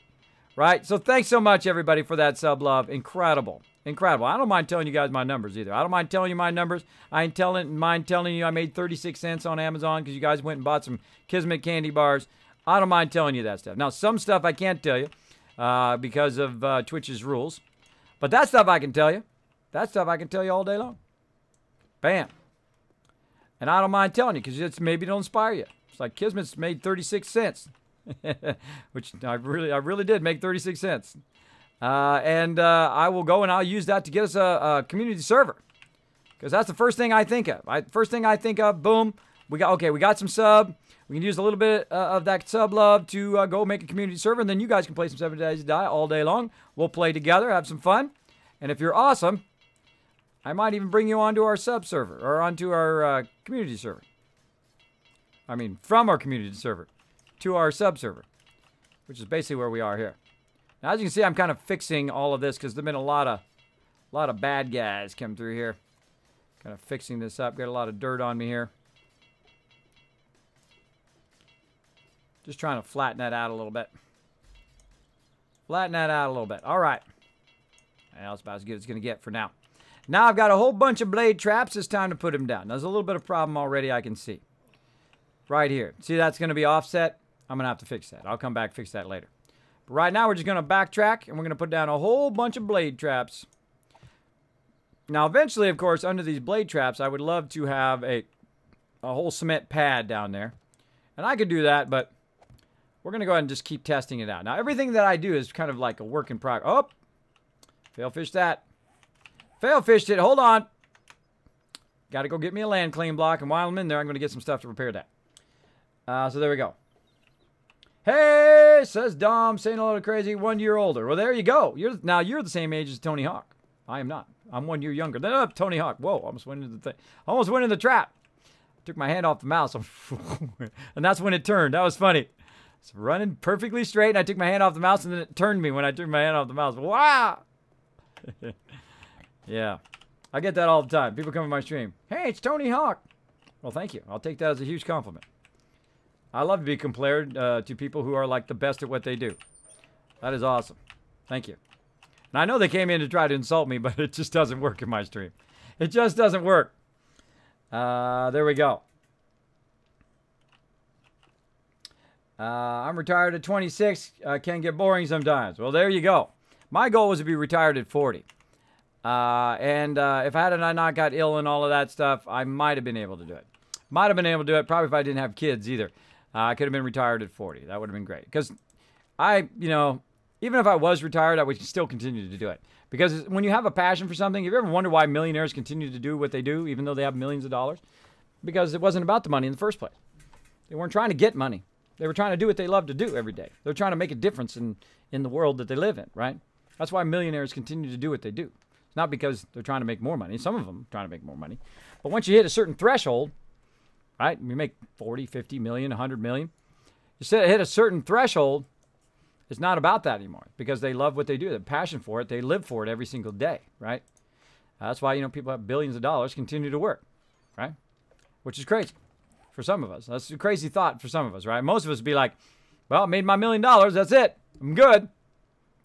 right? So thanks so much, everybody, for that sub love. Incredible. Incredible. I don't mind telling you guys my numbers either. I don't mind telling you my numbers. I ain't mind telling you I made 36 cents on Amazon because you guys went and bought some Kismet candy bars. I don't mind telling you that stuff. Now, some stuff I can't tell you because of Twitch's rules. But that stuff I can tell you. That stuff I can tell you all day long. Bam. And I don't mind telling you because it's maybe it'll inspire you. It's like Kismet's made 36 cents. Which I really did make 36 cents. And I will go and I'll use that to get us a community server. Because that's the first thing I think of. First thing I think of, boom, we got some sub. We can use a little bit of that sub love to go make a community server. And then you guys can play some 7 Days to Die all day long. We'll play together, have some fun. And if you're awesome, I might even bring you onto our sub server or onto our community server. I mean, from our community server to our sub server, which is basically where we are here. Now, as you can see, I'm kind of fixing all of this because there've been a lot of bad guys come through here. Kind of fixing this up. Got a lot of dirt on me here. Just trying to flatten that out a little bit. Flatten that out a little bit. All right. That's about as good as it's going to get for now. Now I've got a whole bunch of blade traps. It's time to put them down. There's a little bit of problem already I can see. Right here. See, that's going to be offset. I'm going to have to fix that. I'll come back and fix that later. But right now we're just going to backtrack and we're going to put down a whole bunch of blade traps. Now eventually, of course, under these blade traps, I would love to have a whole cement pad down there. And I could do that, but we're going to go ahead and just keep testing it out. Now everything that I do is kind of like a work in progress. Oh! Fail fish that. Fail fished it. Hold on. Got to go get me a land claim block. And while I'm in there, I'm going to get some stuff to repair that. So there we go. Hey, says Dom, saying hello to Crazy, 1 year older. Well, there you go. Now you're the same age as Tony Hawk. I am not. I'm 1 year younger. Then up, Tony Hawk. Whoa, almost went into the thing. Almost went in the trap. Took my hand off the mouse. And that's when it turned. That was funny. It's running perfectly straight. And I took my hand off the mouse and then it turned me when I took my hand off the mouse. Wow. Yeah. I get that all the time. People come to my stream. Hey, it's Tony Hawk. Well, thank you. I'll take that as a huge compliment. I love to be compared to people who are like the best at what they do. That is awesome. Thank you. And I know they came in to try to insult me, but it just doesn't work in my stream. It just doesn't work. There we go. I'm retired at 26. Can get boring sometimes. Well, there you go. My goal was to be retired at 40. If I had not got ill and all of that stuff, I might have been able to do it. Might have been able to do it, probably if I didn't have kids either. I could have been retired at 40. That would have been great. Because even if I was retired, I would still continue to do it. Because when you have a passion for something, have you ever wondered why millionaires continue to do what they do, even though they have millions of dollars? Because it wasn't about the money in the first place. They weren't trying to get money. They were trying to do what they love to do every day. They're trying to make a difference in the world that they live in, right? That's why millionaires continue to do what they do. It's not because they're trying to make more money. Some of them are trying to make more money. But once you hit a certain threshold, right? You make 40, 50 million, 100 million. You hit a certain threshold, it's not about that anymore because they love what they do. They have passion for it. They live for it every single day, right? That's why, people have billions of dollars continue to work, right? Which is crazy for some of us. That's a crazy thought for some of us, right? Most of us would be like, well, I made my $1 million. That's it. I'm good,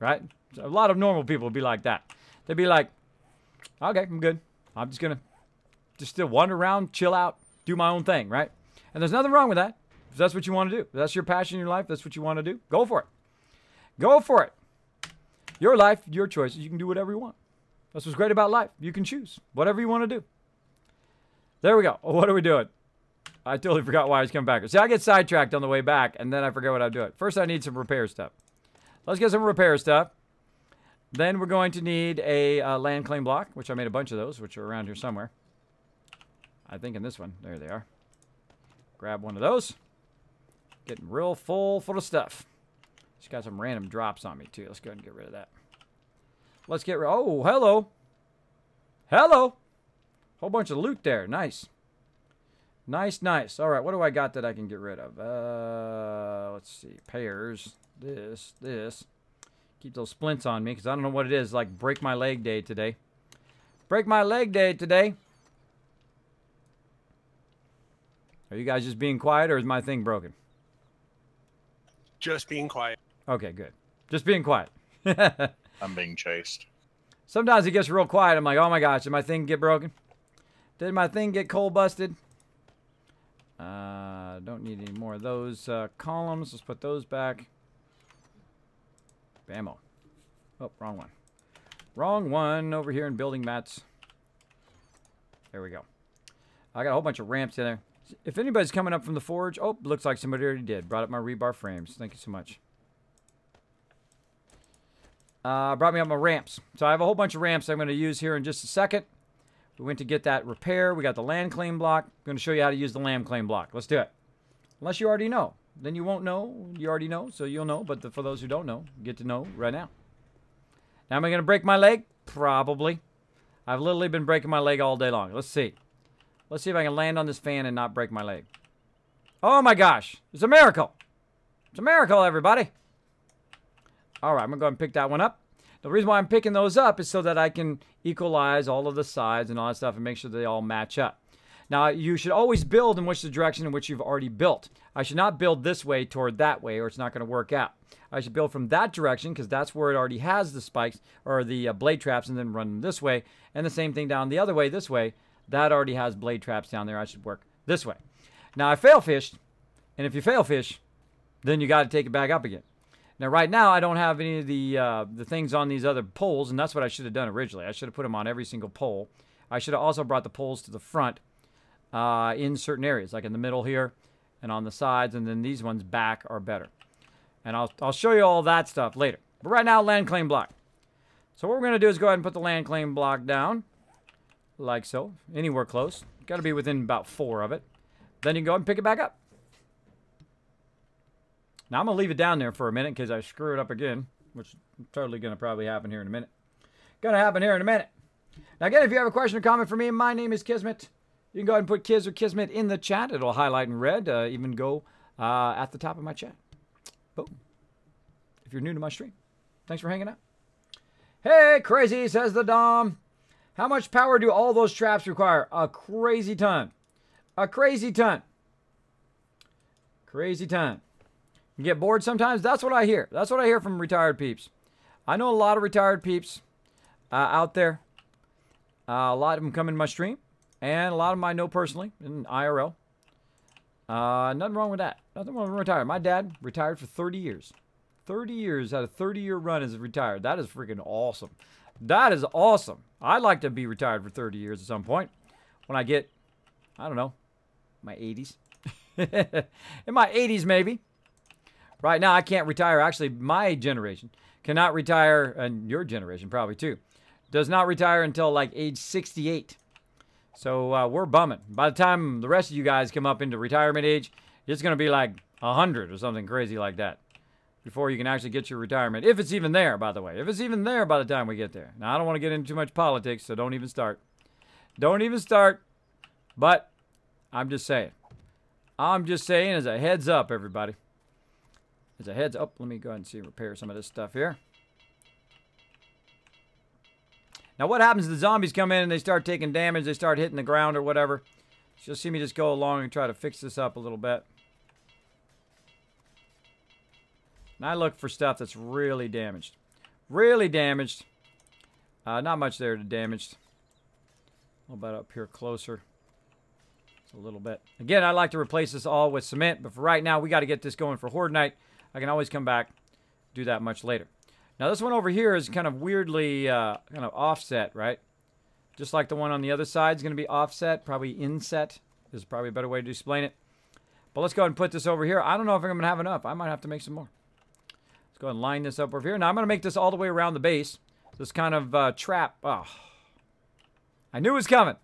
right? So a lot of normal people would be like that. They'd be like, okay, I'm good. I'm just going to just still wander around, chill out, do my own thing, right? And there's nothing wrong with that. If that's what you want to do. If that's your passion in your life, that's what you want to do. Go for it. Go for it. Your life, your choices. You can do whatever you want. That's what's great about life. You can choose whatever you want to do. There we go. What are we doing? I totally forgot why I was coming back. See, I get sidetracked on the way back, and then I forget what I'm doing. First, I need some repair stuff. Let's get some repair stuff. Then we're going to need a land claim block, which I made a bunch of those, which are around here somewhere. I think in this one. There they are. Grab one of those. Getting real full of stuff. Just got some random drops on me, too. Let's go ahead and get rid of that. Let's get rid... Oh, hello. Hello. Whole bunch of loot there. Nice. Nice, nice. All right, what do I got that I can get rid of? Let's see. Pairs. This. Keep those splints on me, because I don't know what it is. Like, break my leg day today. Break my leg day today. Are you guys just being quiet, or is my thing broken? Just being quiet. Okay, good. Just being quiet. I'm being chased. Sometimes it gets real quiet. I'm like, oh my gosh, did my thing get broken? Did my thing get coal busted? Don't need any more of those columns. Let's put those back. Bammo. Oh, wrong one. Wrong one over here in building mats. There we go. I got a whole bunch of ramps in there. If anybody's coming up from the forge, oh, looks like somebody already did. Brought up my rebar frames. Thank you so much. Brought me up my ramps. So I have a whole bunch of ramps I'm going to use here in just a second. We went to get that repair. We got the land claim block. I'm going to show you how to use the land claim block. Let's do it. Unless you already know. Then you won't know. You already know, so you'll know. But for those who don't know, get to know right now. Now, am I going to break my leg? Probably. I've literally been breaking my leg all day long. Let's see. Let's see if I can land on this fan and not break my leg. Oh my gosh. It's a miracle. It's a miracle, everybody. All right, I'm going to go ahead and pick that one up. The reason why I'm picking those up is so that I can equalize all of the sides and all that stuff and make sure they all match up. Now, you should always build in which the direction in which you've already built. I should not build this way toward that way, or it's not going to work out. I should build from that direction because that's where it already has the spikes or the blade traps, and then run them this way. And the same thing down the other way, this way. That already has blade traps down there. I should work this way. Now, I fail fished, and if you fail fish, then you got to take it back up again. Now, right now, I don't have any of the things on these other poles, and that's what I should have done originally. I should have put them on every single pole. I should have also brought the poles to the front in certain areas, like in the middle here and on the sides, and then these ones back are better. And I'll show you all that stuff later. But right now, land claim block. So what we're going to do is go ahead and put the land claim block down, like so, anywhere close. Got to be within about 4 of it. Then you can go ahead and pick it back up. Now, I'm going to leave it down there for a minute in case I screw it up again, which is totally going to probably happen here in a minute. Going to happen here in a minute. Now, again, if you have a question or comment for me, my name is Kismet. You can go ahead and put Kiz or Kismet in the chat. It'll highlight in red, even go at the top of my chat. Boom. If you're new to my stream, thanks for hanging out. Hey, crazy, says the Dom. How much power do all those traps require? A crazy ton. A crazy ton. Crazy ton. You get bored sometimes? That's what I hear. That's what I hear from retired peeps. I know a lot of retired peeps out there. A lot of them come in my stream. And a lot of them I know personally in IRL. Nothing wrong with that. Nothing wrong with retired. My dad retired for 30 years. 30 years. Had a 30-year run as a retired. That is freaking awesome. That is awesome. I'd like to be retired for 30 years at some point. When I get, I don't know, my 80s. In my 80s, maybe. Right now, I can't retire. Actually, my generation cannot retire, and your generation probably too, does not retire until like age 68. So we're bumming. By the time the rest of you guys come up into retirement age, it's going to be like 100 or something crazy like that before you can actually get your retirement. If it's even there, by the way. If it's even there by the time we get there. Now, I don't want to get into too much politics, so don't even start. Don't even start. But I'm just saying. I'm just saying as a heads up, everybody. As a heads up, let me go ahead and see repair some of this stuff here. Now, what happens is the zombies come in and they start taking damage. They start hitting the ground or whatever. So you'll see me just go along and try to fix this up a little bit. And I look for stuff that's really damaged. Really damaged. Not much there to damaged. A little bit up here closer. Just a little bit. Again, I'd like to replace this all with cement. But for right now, we got to get this going for Horde Night. I can always come back, do that much later. Now, this one over here is kind of weirdly kind of offset, right? Just like the one on the other side is going to be offset, probably inset is probably a better way to explain it. But let's go ahead and put this over here. I don't know if I'm going to have enough. I might have to make some more. Let's go ahead and line this up over here. Now, I'm going to make this all the way around the base. This kind of trap. Oh, I knew it was coming.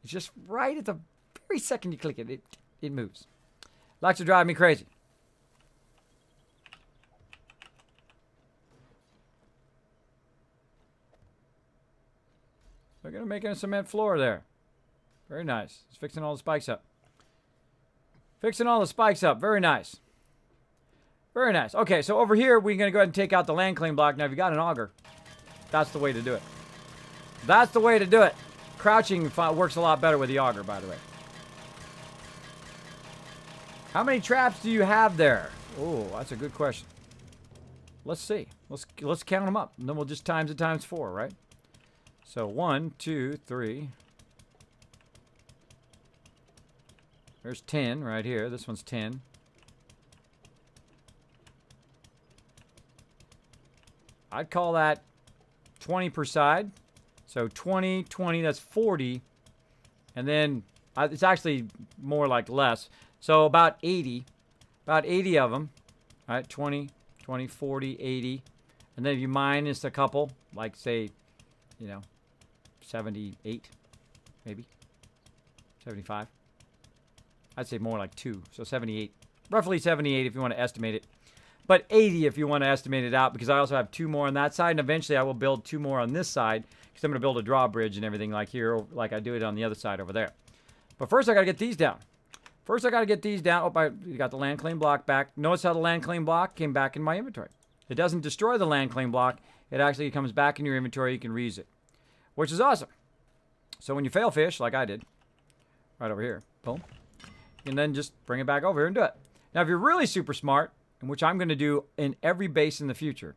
It's just right at the very second you click it, it moves. Likes to drive me crazy. We're going to make a cement floor there. Very nice. It's fixing all the spikes up. Fixing all the spikes up. Very nice. Very nice. Okay, so over here, we're going to go ahead and take out the land claim block. Now, if you got an auger, that's the way to do it. That's the way to do it. Crouching works a lot better with the auger, by the way. How many traps do you have there? Oh, that's a good question. Let's see. Let's count them up. And then we'll just times it times 4, right? So 1, 2, 3. There's 10 right here. This one's 10. I'd call that 20 per side. So 20, 20, that's 40. And then it's actually more like less. So about 80. About 80 of them. All right, 20, 20, 40, 80. And then if you minus a couple, like say, you know, 78, maybe. 75. I'd say more like 2. So 78. Roughly 78 if you want to estimate it. But 80 if you want to estimate it out, because I also have 2 more on that side. And eventually I will build 2 more on this side, because I'm going to build a drawbridge and everything like here, like I do it on the other side over there. But first I got to get these down. First I got to get these down. Oh, I got the land claim block back. Notice how the land claim block came back in my inventory. It doesn't destroy the land claim block. It actually comes back in your inventory. You can reuse it, which is awesome. So when you fail fish, like I did, right over here. Boom. And then just bring it back over here and do it. Now, if you're really super smart, and which I'm going to do in every base in the future,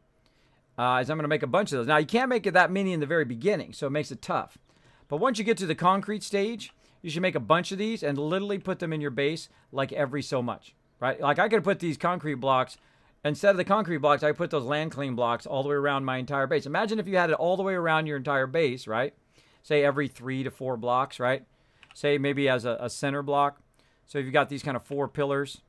is I'm going to make a bunch of those. Now, you can't make it that many in the very beginning, so it makes it tough. But once you get to the concrete stage, you should make a bunch of these and literally put them in your base like every so much, right? Like I could put these concrete blocks, instead of the concrete blocks, I put those land clean blocks all the way around my entire base. Imagine if you had it all the way around your entire base, right? Say every 3 to 4 blocks, right? Say maybe as a center block. So if you've got these kind of 4 pillars,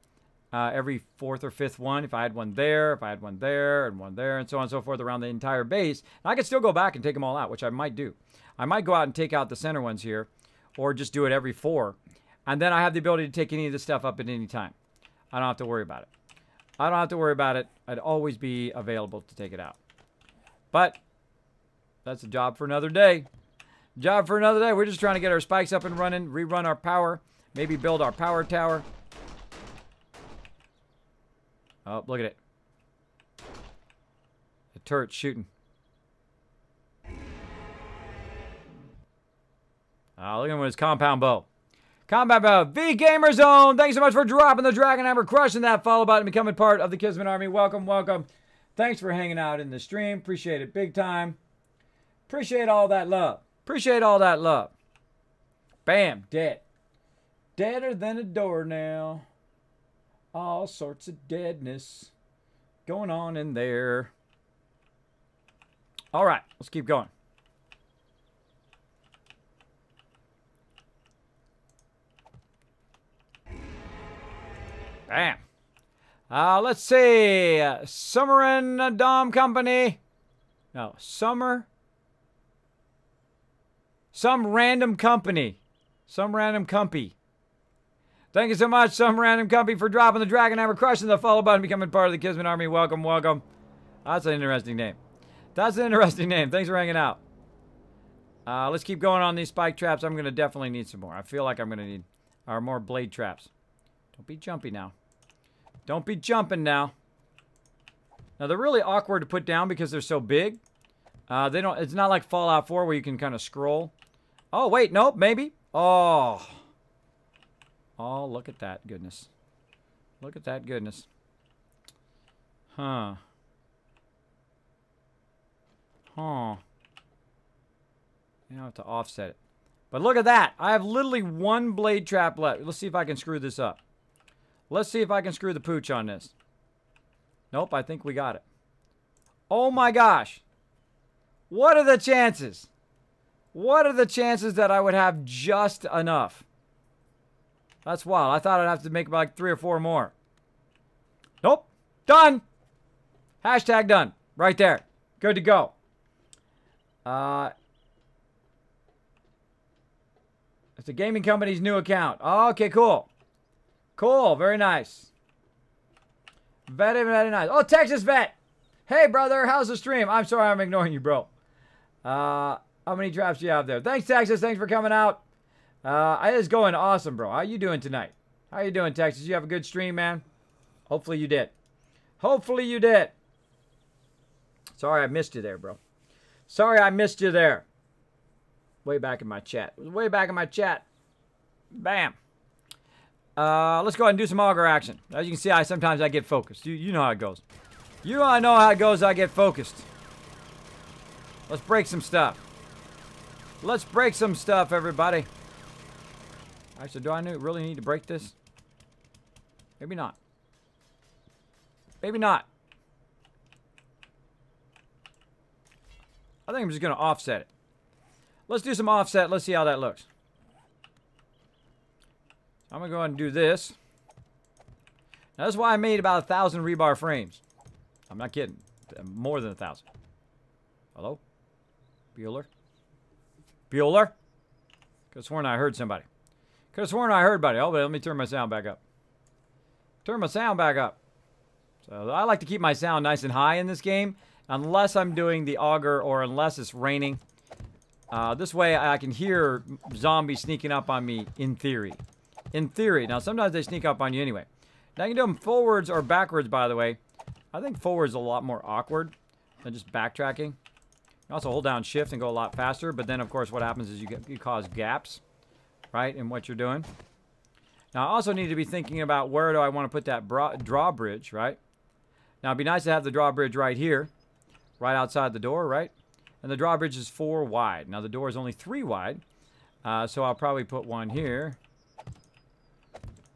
every 4th or 5th one, if I had one there, if I had one there, and one there, and so on and so forth around the entire base, and I could still go back and take them all out, which I might do. I might go out and take out the center ones here, or just do it every 4. And then I have the ability to take any of this stuff up at any time. I don't have to worry about it. I don't have to worry about it. I'd always be available to take it out. But that's a job for another day. Job for another day. We're just trying to get our spikes up and running, rerun our power, maybe build our power tower. Oh, look at it. The turret's shooting. Oh, look at him with his compound bow. Compound bow. V Gamer Zone. Thanks so much for dropping the Dragon Hammer, crushing that follow button, becoming part of the Kismet Army. Welcome, welcome. Thanks for hanging out in the stream. Appreciate it big time. Appreciate all that love. Appreciate all that love. Bam. Dead. Deader than a doornail. All sorts of deadness going on in there. All right. Let's keep going. Bam. Let's see. Summer and Dom Company. No, Summer. Some random company. Some random company. Thank you so much, some random company, for dropping the Dragon Hammer, crushing the follow button, becoming part of the Kismet Army. Welcome, welcome. That's an interesting name. That's an interesting name. Thanks for hanging out. Let's keep going on these spike traps. I'm going to definitely need some more. I feel like I'm going to need more blade traps. Don't be jumpy now. Don't be jumping now. Now, they're really awkward to put down because they're so big. It's not like Fallout 4 where you can kind of scroll. Oh, wait, nope, maybe. Oh. Oh, look at that goodness. Look at that goodness. Huh. Huh. You have to offset it. But look at that. I have literally one blade trap left. Let's see if I can screw this up. Let's see if I can screw the pooch on this. Nope, I think we got it. Oh my gosh. What are the chances? What are the chances that I would have just enough? That's wild. I thought I'd have to make like 3 or 4 more. Nope. Done. Hashtag done. Right there. Good to go. It's a gaming company's new account. Oh, okay, cool. Cool. Very nice. Very, very nice. Oh, Texas Vet. Hey, brother. How's the stream? I'm sorry I'm ignoring you, bro. How many traps do you have there? Thanks, Texas. Thanks for coming out. It is going awesome, bro. How you doing tonight? How you doing, Texas? You have a good stream, man? Hopefully you did. Hopefully you did. Sorry I missed you there, bro. Sorry I missed you there. Way back in my chat. It was way back in my chat. Bam. Let's go ahead and do some auger action. As you can see, sometimes I get focused. You know how it goes. You know how it goes. I get focused. Let's break some stuff. Let's break some stuff, everybody. Actually, do I really need to break this? Maybe not. Maybe not. I think I'm just going to offset it. Let's do some offset. Let's see how that looks. I'm going to go ahead and do this. Now, that's why I made about 1,000 rebar frames. I'm not kidding. More than 1,000. Hello? Bueller? Bueller? Could have sworn I heard somebody. Could have sworn I heard somebody. Oh, but let me turn my sound back up. Turn my sound back up. So I like to keep my sound nice and high in this game, unless I'm doing the auger or unless it's raining. This way I can hear zombies sneaking up on me in theory. In theory. Now, sometimes they sneak up on you anyway. Now, you can do them forwards or backwards, by the way. I think forwards is a lot more awkward than just backtracking. You also hold down shift and go a lot faster, but then, of course, what happens is you cause gaps. right, in what you're doing. Now, I also need to be thinking about where do I want to put that drawbridge, right? Now, it'd be nice to have the drawbridge right here, right outside the door, right? And the drawbridge is 4 wide. Now, the door is only 3 wide, so I'll probably put one here.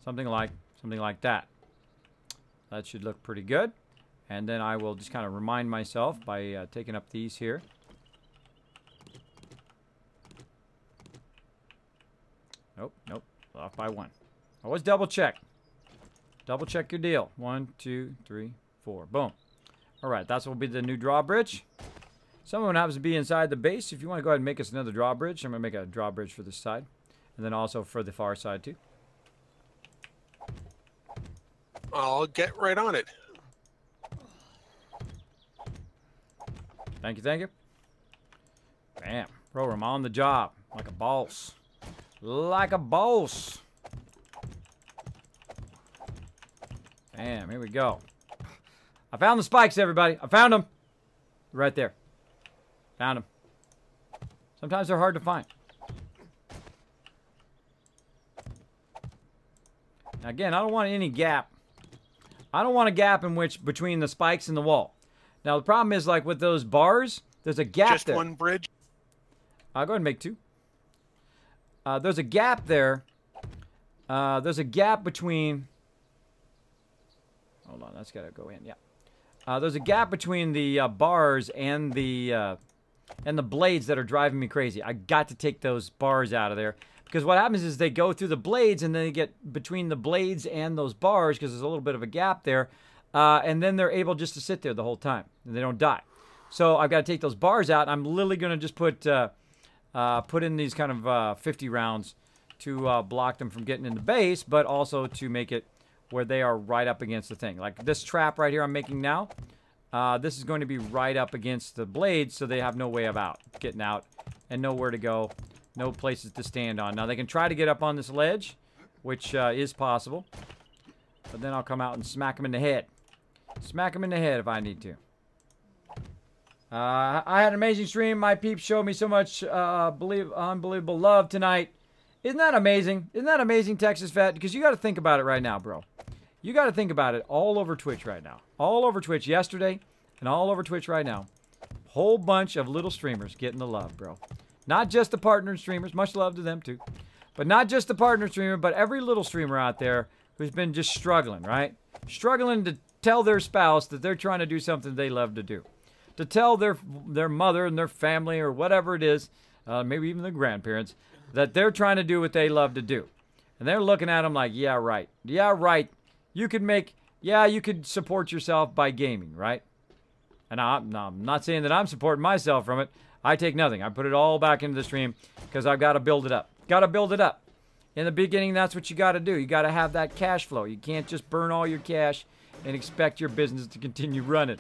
Something like that. That should look pretty good. And then I will just kind of remind myself by taking up these here. Nope, nope. Off by 1. Always double check. Double check your deal. 1, 2, 3, 4. Boom. All right, that's what will be the new drawbridge. Someone happens to be inside the base. If you want to go ahead and make us another drawbridge, I'm going to make a drawbridge for this side. And then also for the far side, too. I'll get right on it. Thank you, thank you. Bam. Bro, I'm on the job. Like a boss. Like a boss. Bam, here we go. I found the spikes, everybody. I found them. Right there. Found them. Sometimes they're hard to find. Now, again, I don't want any gap. I don't want a gap in which between the spikes and the wall. Now, the problem is, like, with those bars, there's a gap Just there. one bridge? I'll go ahead and make 2. There's a gap there. There's a gap between... Hold on, that's got to go in, yeah. There's a gap between the bars and the blades that are driving me crazy. I got to take those bars out of there. Because what happens is they go through the blades and then they get between the blades and those bars because there's a little bit of a gap there. And then they're able just to sit there the whole time. And they don't die. So I've got to take those bars out. I'm literally going to just put in these kind of 50 rounds to block them from getting in the base, but also to make it where they are right up against the thing. Like this trap right here I'm making now, this is going to be right up against the blades so they have no way of getting out and nowhere to go, no places to stand on. Now they can try to get up on this ledge, which is possible, but then I'll come out and smack them in the head. Smack them in the head if I need to. I had an amazing stream. My peeps showed me so much unbelievable love tonight. Isn't that amazing? Isn't that amazing, Texas Vet? Because you got to think about it right now, bro. You got to think about it all over Twitch right now. All over Twitch yesterday and all over Twitch right now. Whole bunch of little streamers getting the love, bro. Not just the partner streamers. Much love to them, too. But not just the partner streamer, but every little streamer out there who's been just struggling, right? Struggling to tell their spouse that they're trying to do something they love to do. To tell their mother and their family or whatever it is, maybe even their grandparents, that they're trying to do what they love to do. And they're looking at them like, yeah, right. Yeah, right. You could support yourself by gaming, right? And I'm not saying that I'm supporting myself from it. I take nothing. I put it all back into the stream because I've got to build it up. Got to build it up. In the beginning, that's what you got to do. You got to have that cash flow. You can't just burn all your cash and expect your business to continue running.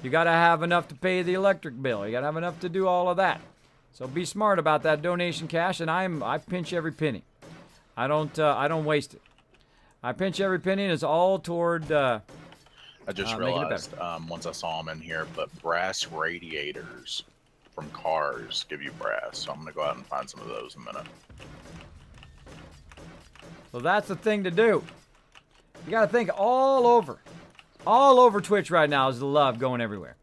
You got to have enough to pay the electric bill. You got to have enough to do all of that. So be smart about that donation cash, and I pinch every penny. I don't waste it. I pinch every penny, and it's all toward I just realized once I saw them in here, but brass radiators from cars give you brass. So I'm going to go out and find some of those in a minute. So that's the thing to do. You got to think all over Twitch right now is the love going everywhere.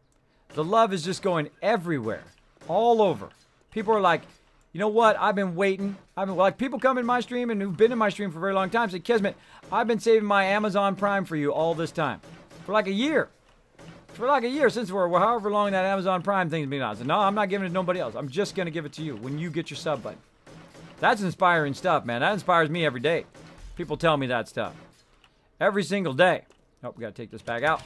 The love is just going everywhere, all over. People are like, you know what? I've been waiting. Like people come in my stream and who've been in my stream for a very long time say, Kismet, I've been saving my Amazon Prime for you all this time. For like a year. For like a year since we're however long that Amazon Prime thing's been on. So no, I'm not giving it to nobody else. I'm just going to give it to you when you get your sub button. That's inspiring stuff, man. That inspires me every day. People tell me that stuff. Every single day. Oh, we got to take this bag out.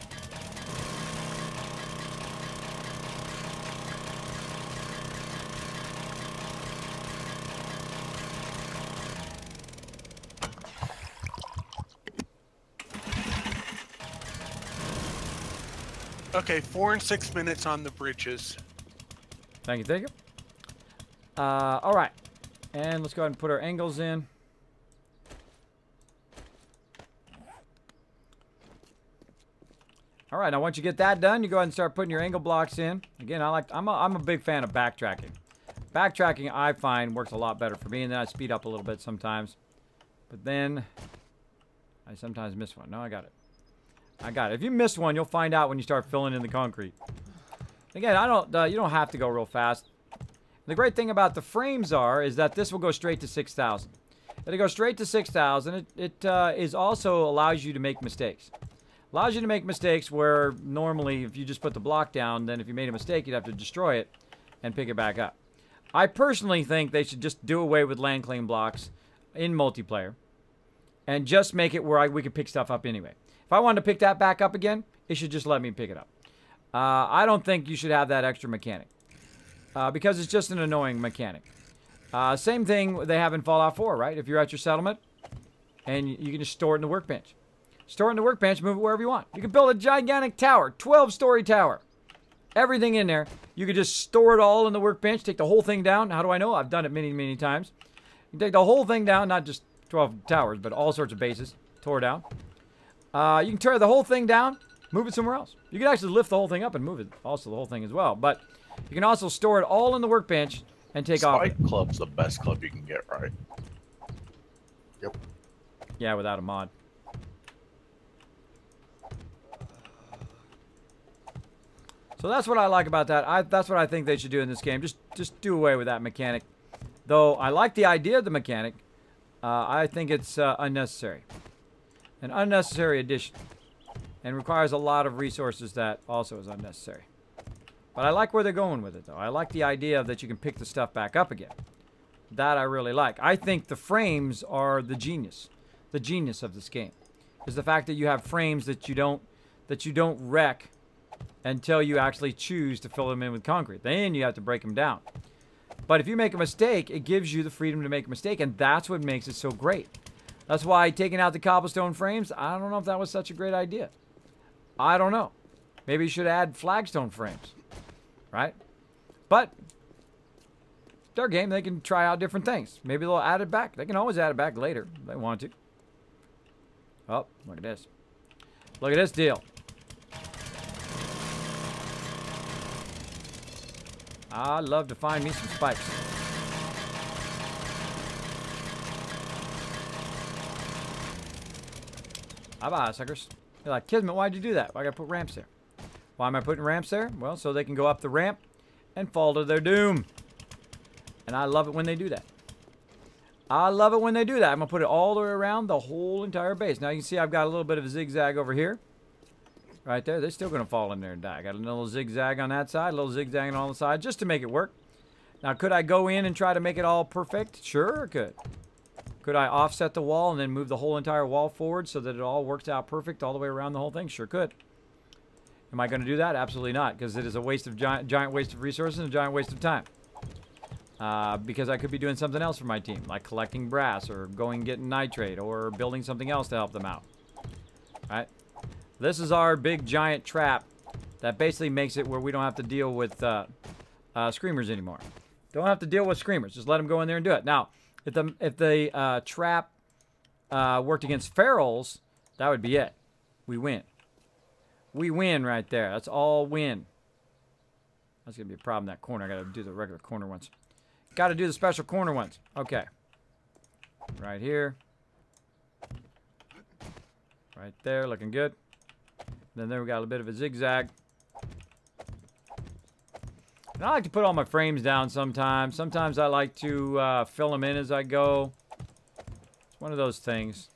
Okay, 4 and 6 minutes on the bridges. Thank you, thank you. All right. And let's go ahead and put our angles in. All right, now once you get that done, you go ahead and start putting your angle blocks in. Again, I'm a big fan of backtracking. Backtracking, I find, works a lot better for me, and then I speed up a little bit sometimes. But then I sometimes miss one. No, I got it. I got it. If you miss one, you'll find out when you start filling in the concrete. Again, you don't have to go real fast. The great thing about the frames is that this will go straight to 6,000. It'll go straight to 6,000. It is also allows you to make mistakes. Allows you to make mistakes where normally if you just put the block down, then if you made a mistake, you'd have to destroy it and pick it back up. I personally think they should just do away with land claim blocks in multiplayer and just make it where we could pick stuff up anyway. If I wanted to pick that back up again, it should just let me pick it up. I don't think you should have that extra mechanic because it's just an annoying mechanic. Same thing they have in Fallout 4, right? If you're at your settlement and you can just store it in the workbench. Store it in the workbench, move it wherever you want. You can build a gigantic tower, 12-story tower. Everything in there. You could just store it all in the workbench, take the whole thing down. How do I know? I've done it many, many times. You can take the whole thing down, not just 12 towers, but all sorts of bases. Tore down. You can tear the whole thing down, move it somewhere else. You can actually lift the whole thing up and move it, also the whole thing as well. But you can also store it all in the workbench and take off. Spike Club's the best club you can get, right? Yep. Yeah, without a mod. So that's what I like about that. That's what I think they should do in this game. Just do away with that mechanic. Though I like the idea of the mechanic, I think it's unnecessary. An unnecessary addition. And requires a lot of resources that also is unnecessary. But I like where they're going with it, though. I like the idea that you can pick the stuff back up again. That I really like. I think the frames are the genius. The genius of this game is the fact that you have frames that you don't wreck until you actually choose to fill them in with concrete. Then you have to break them down. But if you make a mistake, it gives you the freedom to make a mistake, and that's what makes it so great. That's why taking out the cobblestone frames, I don't know if that was such a great idea. I don't know. Maybe you should add flagstone frames, right? But their game, they can try out different things. Maybe they'll add it back. They can always add it back later if they want to. Oh, look at this. Look at this deal. I love to find me some spikes. Bye-bye, suckers. You're like, Kismet, why'd you do that? Why I gotta put ramps there? Why am I putting ramps there? Well, so they can go up the ramp and fall to their doom. And I love it when they do that. I love it when they do that. I'm gonna put it all the way around the whole entire base. Now you can see I've got a little bit of a zigzag over here. Right there. They're still gonna fall in there and die. Got a little zigzag on that side, a little zigzag on all the sides, just to make it work. Now, could I go in and try to make it all perfect? Sure, I could. Could I offset the wall and then move the whole entire wall forward so that it all works out perfect all the way around the whole thing? Sure could. Am I going to do that? Absolutely not, because it is a waste of giant waste of resources and a giant waste of time. Because I could be doing something else for my team, like collecting brass or going getting nitrate or building something else to help them out. All right? This is our big giant trap that basically makes it where we don't have to deal with screamers anymore. Don't have to deal with screamers. Just let them go in there and do it. Now, if the trap worked against ferals, that would be it. We win. We win right there. That's all win. That's going to be a problem, that corner. I got to do the regular corner ones. Got to do the special corner ones. Okay. Right here. Right there, looking good. Then there we got a bit of a zigzag. And I like to put all my frames down sometimes. Sometimes I like to fill them in as I go. It's one of those things.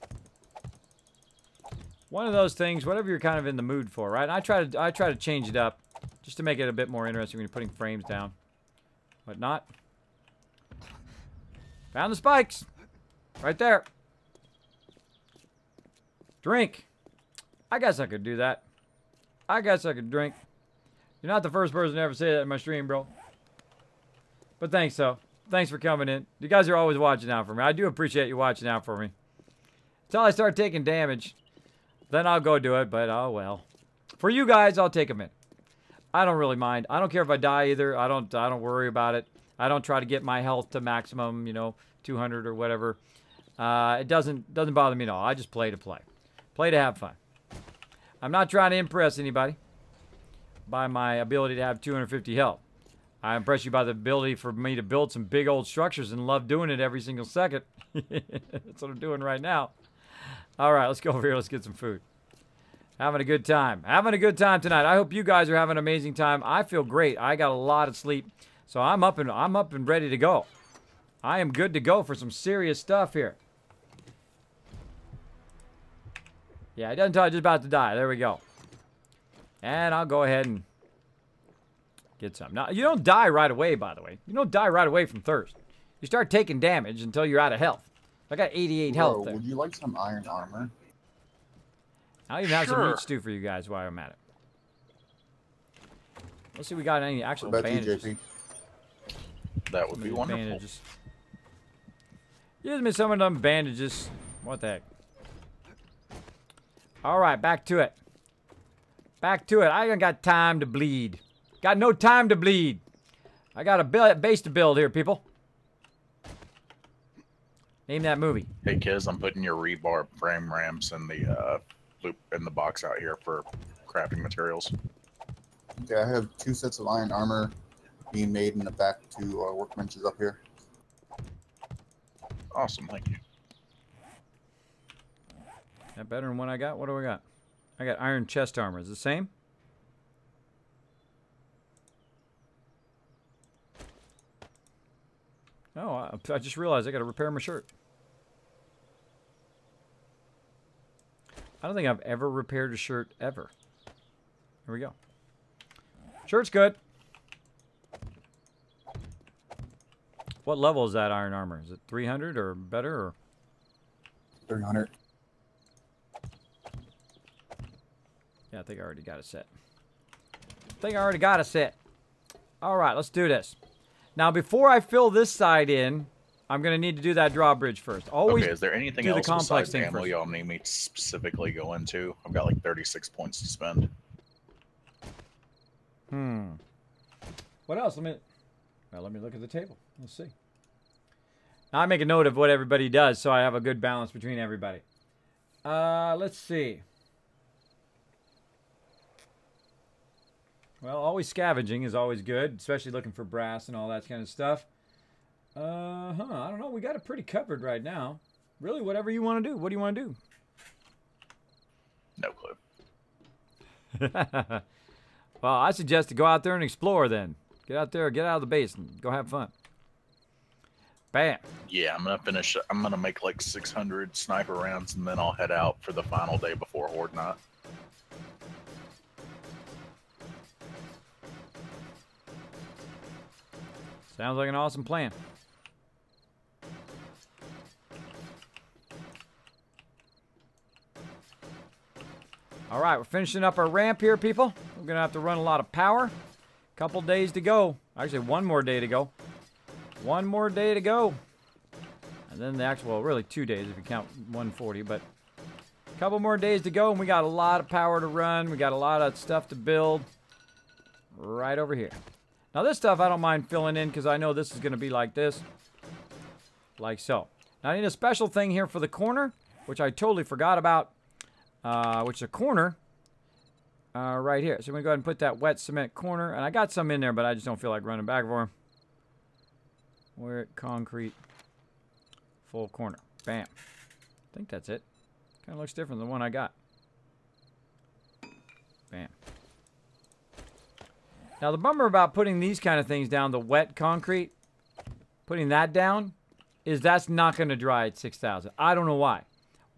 One of those things, whatever you're kind of in the mood for, right? And I try to change it up just to make it a bit more interesting when you're putting frames down. But not. Found the spikes. Right there. Drink. I guess I could do that. I guess I could drink. You're not the first person to ever say that in my stream, bro. But thanks, though. Thanks for coming in. You guys are always watching out for me. I do appreciate you watching out for me. Until I start taking damage, then I'll go do it, but oh well. For you guys, I'll take a minute. I don't really mind. I don't care if I die either. I don't worry about it. I don't try to get my health to maximum, you know, 200 or whatever. It doesn't bother me at all. I just play to play. Play to have fun. I'm not trying to impress anybody by my ability to have 250 health. I impress you by the ability for me to build some big old structures and love doing it every single second. That's what I'm doing right now. All right, let's go over here. Let's get some food. Having a good time. Having a good time tonight. I hope you guys are having an amazing time. I feel great. I got a lot of sleep, so I'm up and ready to go. I am good to go for some serious stuff here. Yeah, it doesn't tell you just about to die. There we go. And I'll go ahead and get some. Now, you don't die right away, by the way. You don't die right away from thirst. You start taking damage until you're out of health. I got 88 health there. Would you like some iron armor? I'll even have some meat stew for you guys while I'm at it. Let's see if we got any actual bandages. JP? That would be wonderful. Bandages. Use me some of them bandages. What the heck? All right, back to it. Back to it. I ain't got time to bleed. Got no time to bleed. I got a base to build here, people. Name that movie. Hey, Kiz, I'm putting your rebar frame ramps in the loop in the box out here for crafting materials. Okay, I have 2 sets of iron armor being made in the back 2 workbenches up here. Awesome, thank you. That better than what I got? What do I got? I got iron chest armor. Is it the same? Oh, I just realized I got to repair my shirt. I don't think I've ever repaired a shirt ever. Here we go. Shirt's good. What level is that iron armor? Is it 300 or better? Or 300. yeah, I think I already got a set. All right, let's do this. Now, before I fill this side in, I'm going to need to do that drawbridge first. Always okay, is there anything do the else complex besides thing ammo first. y'all need me to specifically go into? I've got like 36 points to spend. What else? Let me look at the table. Let's see. Now, I make a note of what everybody does, so I have a good balance between everybody. Let's see. Well, always scavenging is always good, especially looking for brass and all that kind of stuff. I don't know. We got it pretty covered right now. Really, whatever you want to do. What do you want to do? No clue. Well, I suggest to go out there and explore then. Get out there, get out of the base, and go have fun. Bam. Yeah, I'm gonna make like 600 sniper rounds, and then I'll head out for the final day before Horde Night. Sounds like an awesome plan. All right, we're finishing up our ramp here, people. We're going to have to run a lot of power. Couple days to go. Actually, one more day to go. One more day to go. And then the actual, well, really 2 days if you count 140, but a couple more days to go, and we got a lot of power to run. We got a lot of stuff to build right over here. Now, this stuff I don't mind filling in because I know this is going to be like this. Like so. Now, I need a special thing here for the corner, which I totally forgot about. Which is a corner right here. So I'm going to go ahead and put that wet cement corner. And I got some in there, but I just don't feel like running back for them. Where concrete full corner. Bam. I think that's it. Kind of looks different than the one I got. Bam. Now the bummer about putting these kind of things down, the wet concrete, putting that down, is that's not going to dry at 6,000. I don't know why.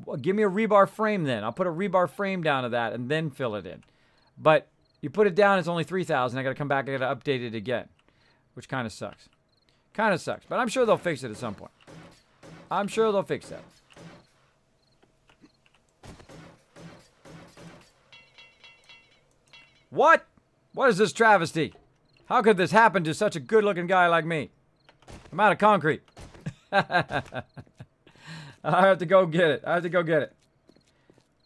Well, give me a rebar frame then. I'll put a rebar frame down to that and then fill it in. But you put it down, it's only 3,000. I got to come back, I got to update it again, which kind of sucks. Kind of sucks, but I'm sure they'll fix it at some point. I'm sure they'll fix that. What? What is this travesty? How could this happen to such a good-looking guy like me? I'm out of concrete. I have to go get it.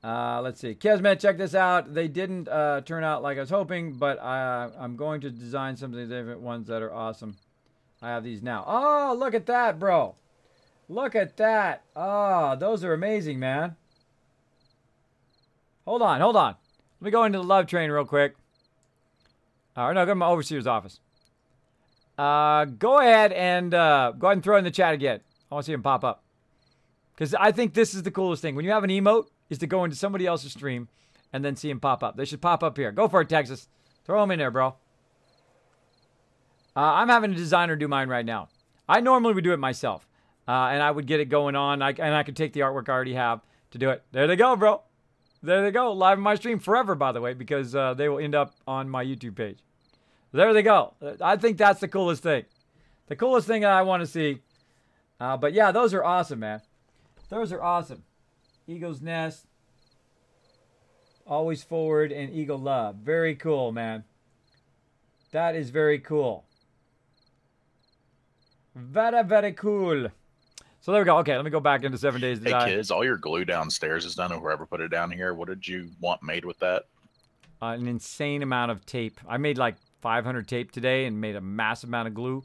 Let's see. Kismet, check this out. They didn't turn out like I was hoping, but I'm going to design something different, ones that are awesome. I have these now. Oh, look at that, bro. Look at that. Oh, those are amazing, man. Hold on. Let me go into the love train real quick. Or no, go to my overseer's office. Go ahead and throw it in the chat again. I want to see him pop up. Because I think this is the coolest thing. When you have an emote, is to go into somebody else's stream and then see him pop up. They should pop up here. Go for it, Texas. Throw him in there, bro. I'm having a designer do mine right now. I normally would do it myself. And I would get it going on. And I could take the artwork I already have to do it. There they go, bro. There they go. Live in my stream forever, by the way, because they will end up on my YouTube page. There they go. I think that's the coolest thing. The coolest thing that I want to see. But yeah, those are awesome, man. Those are awesome. Eagle's Nest. Always Forward and Eagle Love. Very cool, man. That is very cool. Very, very cool. So there we go. Okay, let me go back into 7 Days to Die. Hey, kids, all your glue downstairs is done, or whoever put it down here. What did you want made with that? An insane amount of tape. I made like 500 tape today and made a massive amount of glue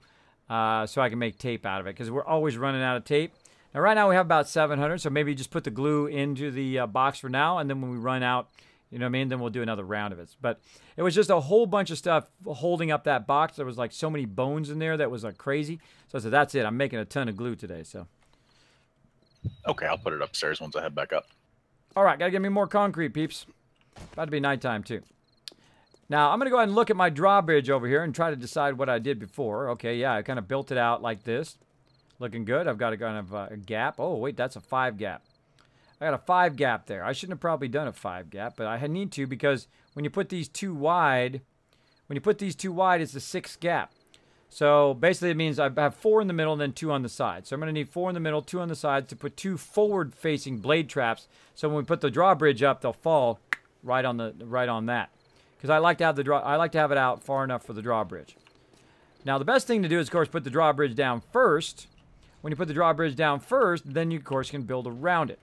so I can make tape out of it because we're always running out of tape. Now, right now we have about 700, so maybe just put the glue into the box for now, and then when we run out, you know what I mean, then we'll do another round of it. But it was just a whole bunch of stuff holding up that box. There was like so many bones in there that was like crazy. So I said, that's it. I'm making a ton of glue today, so. Okay, I'll put it upstairs once I head back up. All right, got to get me more concrete, peeps. About to be nighttime, too. Now, I'm going to go ahead and look at my drawbridge over here and try to decide what I did before. Okay, yeah, I kind of built it out like this. Looking good. I've got a kind of a gap. Oh, wait, that's a 5 gap. I got a 5 gap there. I shouldn't have probably done a 5 gap, but I need to because when you put these two wide, it's a 6 gap. So basically it means I have 4 in the middle and then 2 on the side. So I'm going to need 4 in the middle, 2 on the sides to put 2 forward-facing blade traps. So when we put the drawbridge up, they'll fall right on that. Because I like to have it out far enough for the drawbridge. Now the best thing to do is, of course, put the drawbridge down first. When you put the drawbridge down first, then you, of course, can build around it.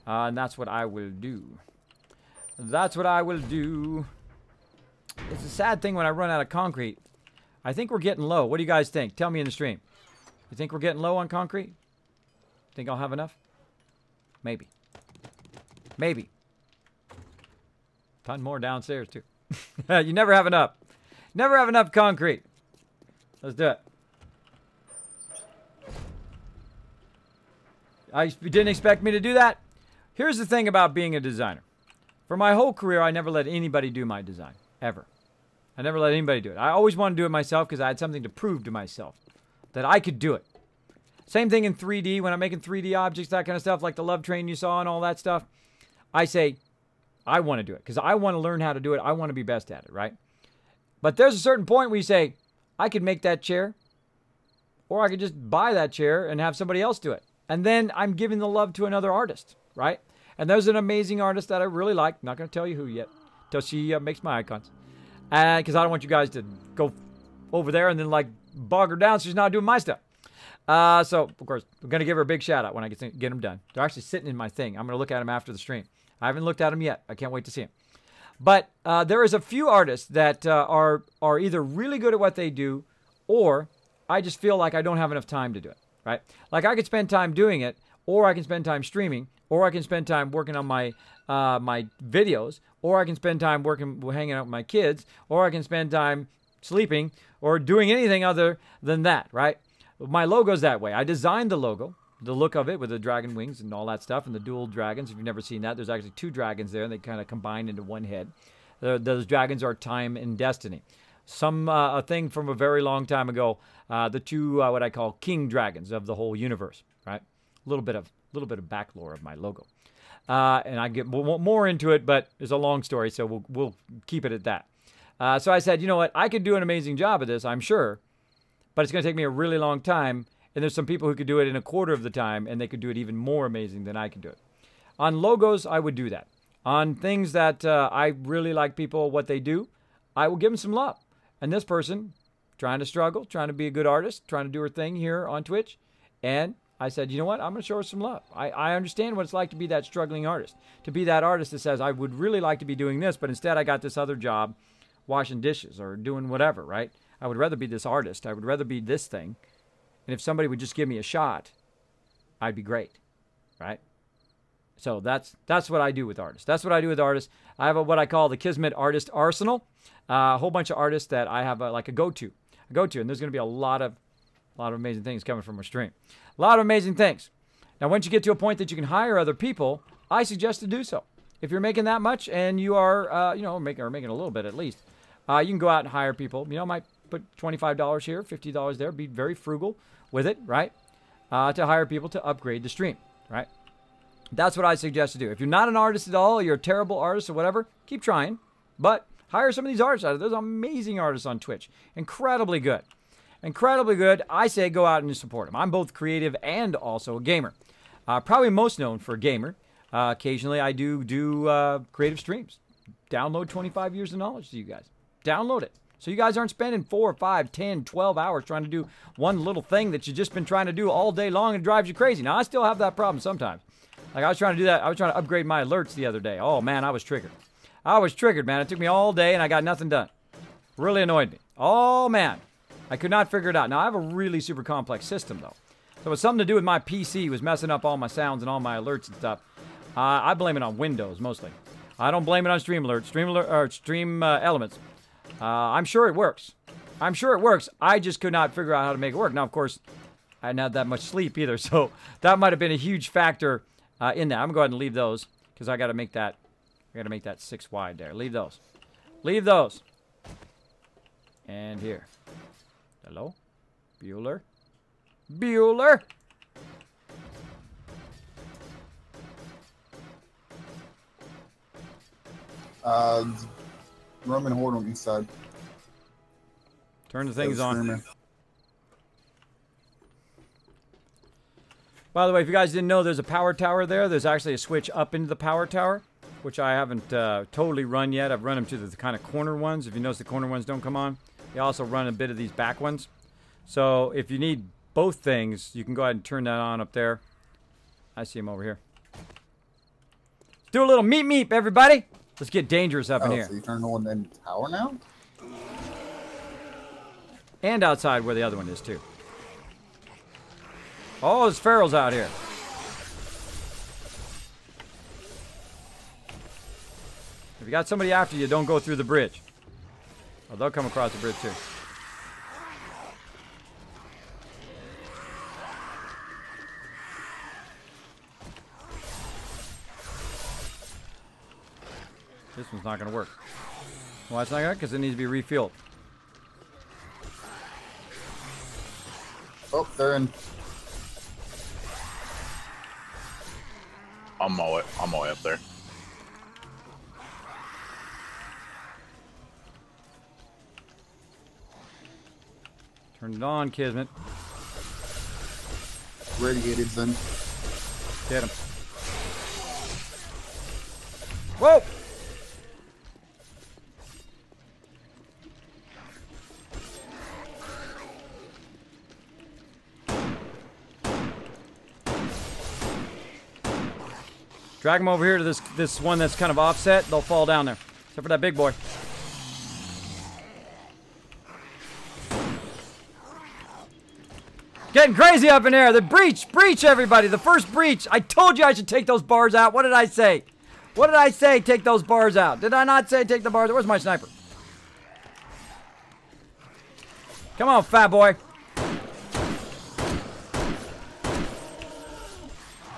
And that's what I will do. That's what I will do. It's a sad thing when I run out of concrete. I think we're getting low. What do you guys think? Tell me in the stream. You think we're getting low on concrete? Think I'll have enough? Maybe. Maybe. Ton more downstairs, too. You never have enough. Never have enough concrete. Let's do it. You didn't expect me to do that? Here's the thing about being a designer. For my whole career, I never let anybody do my design. Ever. I never let anybody do it. I always wanted to do it myself because I had something to prove to myself. That I could do it. Same thing in 3D. When I'm making 3D objects, that kind of stuff, like the love train you saw and all that stuff. I say, I want to do it. Because I want to learn how to do it. I want to be best at it, right? But there's a certain point where you say, I could make that chair. Or I could just buy that chair and have somebody else do it. And then I'm giving the love to another artist, right? And there's an amazing artist that I really like. Not going to tell you who yet. Till she makes my icons. Because I don't want you guys to go over there and then, like, bog her down so she's not doing my stuff. So, of course, I'm going to give her a big shout-out when I get them done. They're actually sitting in my thing. I'm going to look at them after the stream. I haven't looked at them yet. I can't wait to see them. But there is a few artists that are either really good at what they do or I just feel like I don't have enough time to do it, right? Like, I could spend time doing it, or I can spend time streaming, or I can spend time working on my my videos, or I can spend time hanging out with my kids, or I can spend time sleeping, or doing anything other than that, right? My logo's that way. I designed the logo, the look of it with the dragon wings and all that stuff, and the dual dragons. If you've never seen that, there's actually 2 dragons there, and they kind of combine into one head. Those dragons are time and destiny. A thing from a very long time ago, the 2 what I call king dragons of the whole universe, right? A little bit of back lore of my logo, and I get more into it, but it's a long story, so we'll keep it at that. So I said, you know what? I could do an amazing job of this, I'm sure, but it's going to take me a really long time. And there's some people who could do it in a quarter of the time, and they could do it even more amazing than I can do it. On logos, I would do that. On things that I really like people, what they do, I will give them some love. And this person, trying to struggle, trying to be a good artist, trying to do her thing here on Twitch. And I said, you know what? I'm going to show her some love. I understand what it's like to be that struggling artist. To be that artist that says, I would really like to be doing this, but instead I got this other job washing dishes or doing whatever, right? I would rather be this artist. I would rather be this thing. And if somebody would just give me a shot, I'd be great, right? So that's what I do with artists. That's what I do with artists. I have what I call the Kismet Artist Arsenal. A whole bunch of artists that I have like a go-to. go to, and there's going to be a lot of amazing things coming from our stream. A lot of amazing things. Now, once you get to a point that you can hire other people, I suggest to do so. If you're making that much and you are, making a little bit at least, you can go out and hire people. Might put $25 here, $50 there. Be very frugal with it, right? To hire people to upgrade the stream, right? That's what I suggest to do. If you're not an artist at all, you're a terrible artist or whatever, keep trying. But hire some of these artists out there. There's amazing artists on Twitch. Incredibly good. Incredibly good. I say go out and support them. I'm both creative and also a gamer. Probably most known for a gamer. Occasionally, I do creative streams. Download 25 years of knowledge to you guys. Download it. So you guys aren't spending 4, 5, 10, 12 hours trying to do one little thing that you've just been trying to do all day long and it drives you crazy. Now, I still have that problem sometimes. Like, I was trying to do that. I was trying to upgrade my alerts the other day. Oh, man, I was triggered. I was triggered, man. It took me all day and I got nothing done. Really annoyed me. Oh, man. I could not figure it out. Now, I have a really super complex system, though. So it was something to do with my PC. Was messing up all my sounds and all my alerts and stuff. I blame it on Windows, mostly. I don't blame it on Stream Elements. I'm sure it works. I'm sure it works. I just could not figure out how to make it work. Now, of course, I didn't have that much sleep either, so that might have been a huge factor in that. I'm going to go ahead and leave those because I got to make that. I got to make that 6 wide there. Leave those. Leave those. And here. Hello, Bueller. Bueller. Roman horde on east side. Turn the things on. By the way, if you guys didn't know, there's a power tower there. There's actually a switch up into the power tower, which I haven't totally run yet. I've run them to the kind of corner ones. If you notice, the corner ones don't come on. They also run a bit of these back ones. So if you need both things, you can go ahead and turn that on up there. I see him over here. Let's do a little meep meep, everybody. Let's get dangerous up in here. So you turn on in tower now? And outside where the other one is, too. Oh, there's ferals out here. If you got somebody after you, don't go through the bridge. Oh, they'll come across the bridge, too. This one's not going to work. Why it's not going to? Because it needs to be refueled. Oh, they're in. I'm all the way up there. Turn it on, Kismet. Radiated then. Get him. Whoa! Drag them over here to this one that's kind of offset. They'll fall down there. Except for that big boy. Getting crazy up in there. The breach. Breach, everybody. The first breach. I told you I should take those bars out. What did I say? What did I say? Take those bars out. Did I not say take the bars out? Where's my sniper? Come on, fat boy.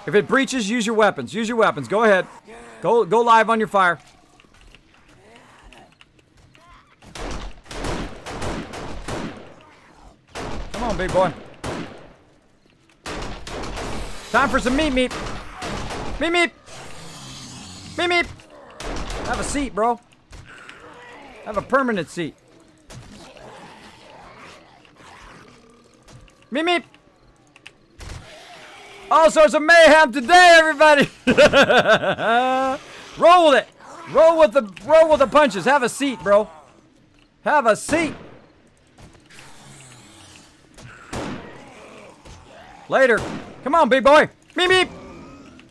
If it breaches, use your weapons. Use your weapons. Go ahead. Go live on your fire. Come on, big boy. Time for some meep meep. Meep meep. Meep meep. Have a seat, bro. Have a permanent seat. Meep meep. All sorts of mayhem today, everybody. Roll with it. Roll with the punches. Have a seat, bro. Have a seat. Later. Come on, big boy. Meep meep.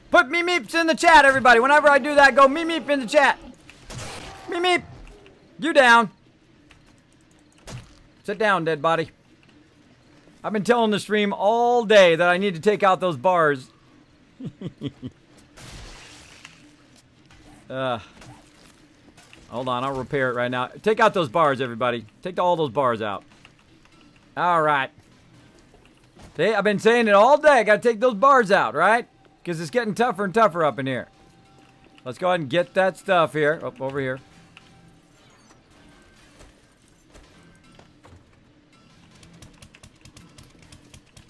Put meep meeps in the chat, everybody. Whenever I do that, go meep meep in the chat. Meep meep. You down. Sit down, dead body. I've been telling the stream all day that I need to take out those bars. Hold on, I'll repair it right now. Take out those bars, everybody. Take all those bars out. All right. See, I've been saying it all day. I got to take those bars out, right? Because it's getting tougher and tougher up in here. Let's go ahead and get that stuff here. Up over here.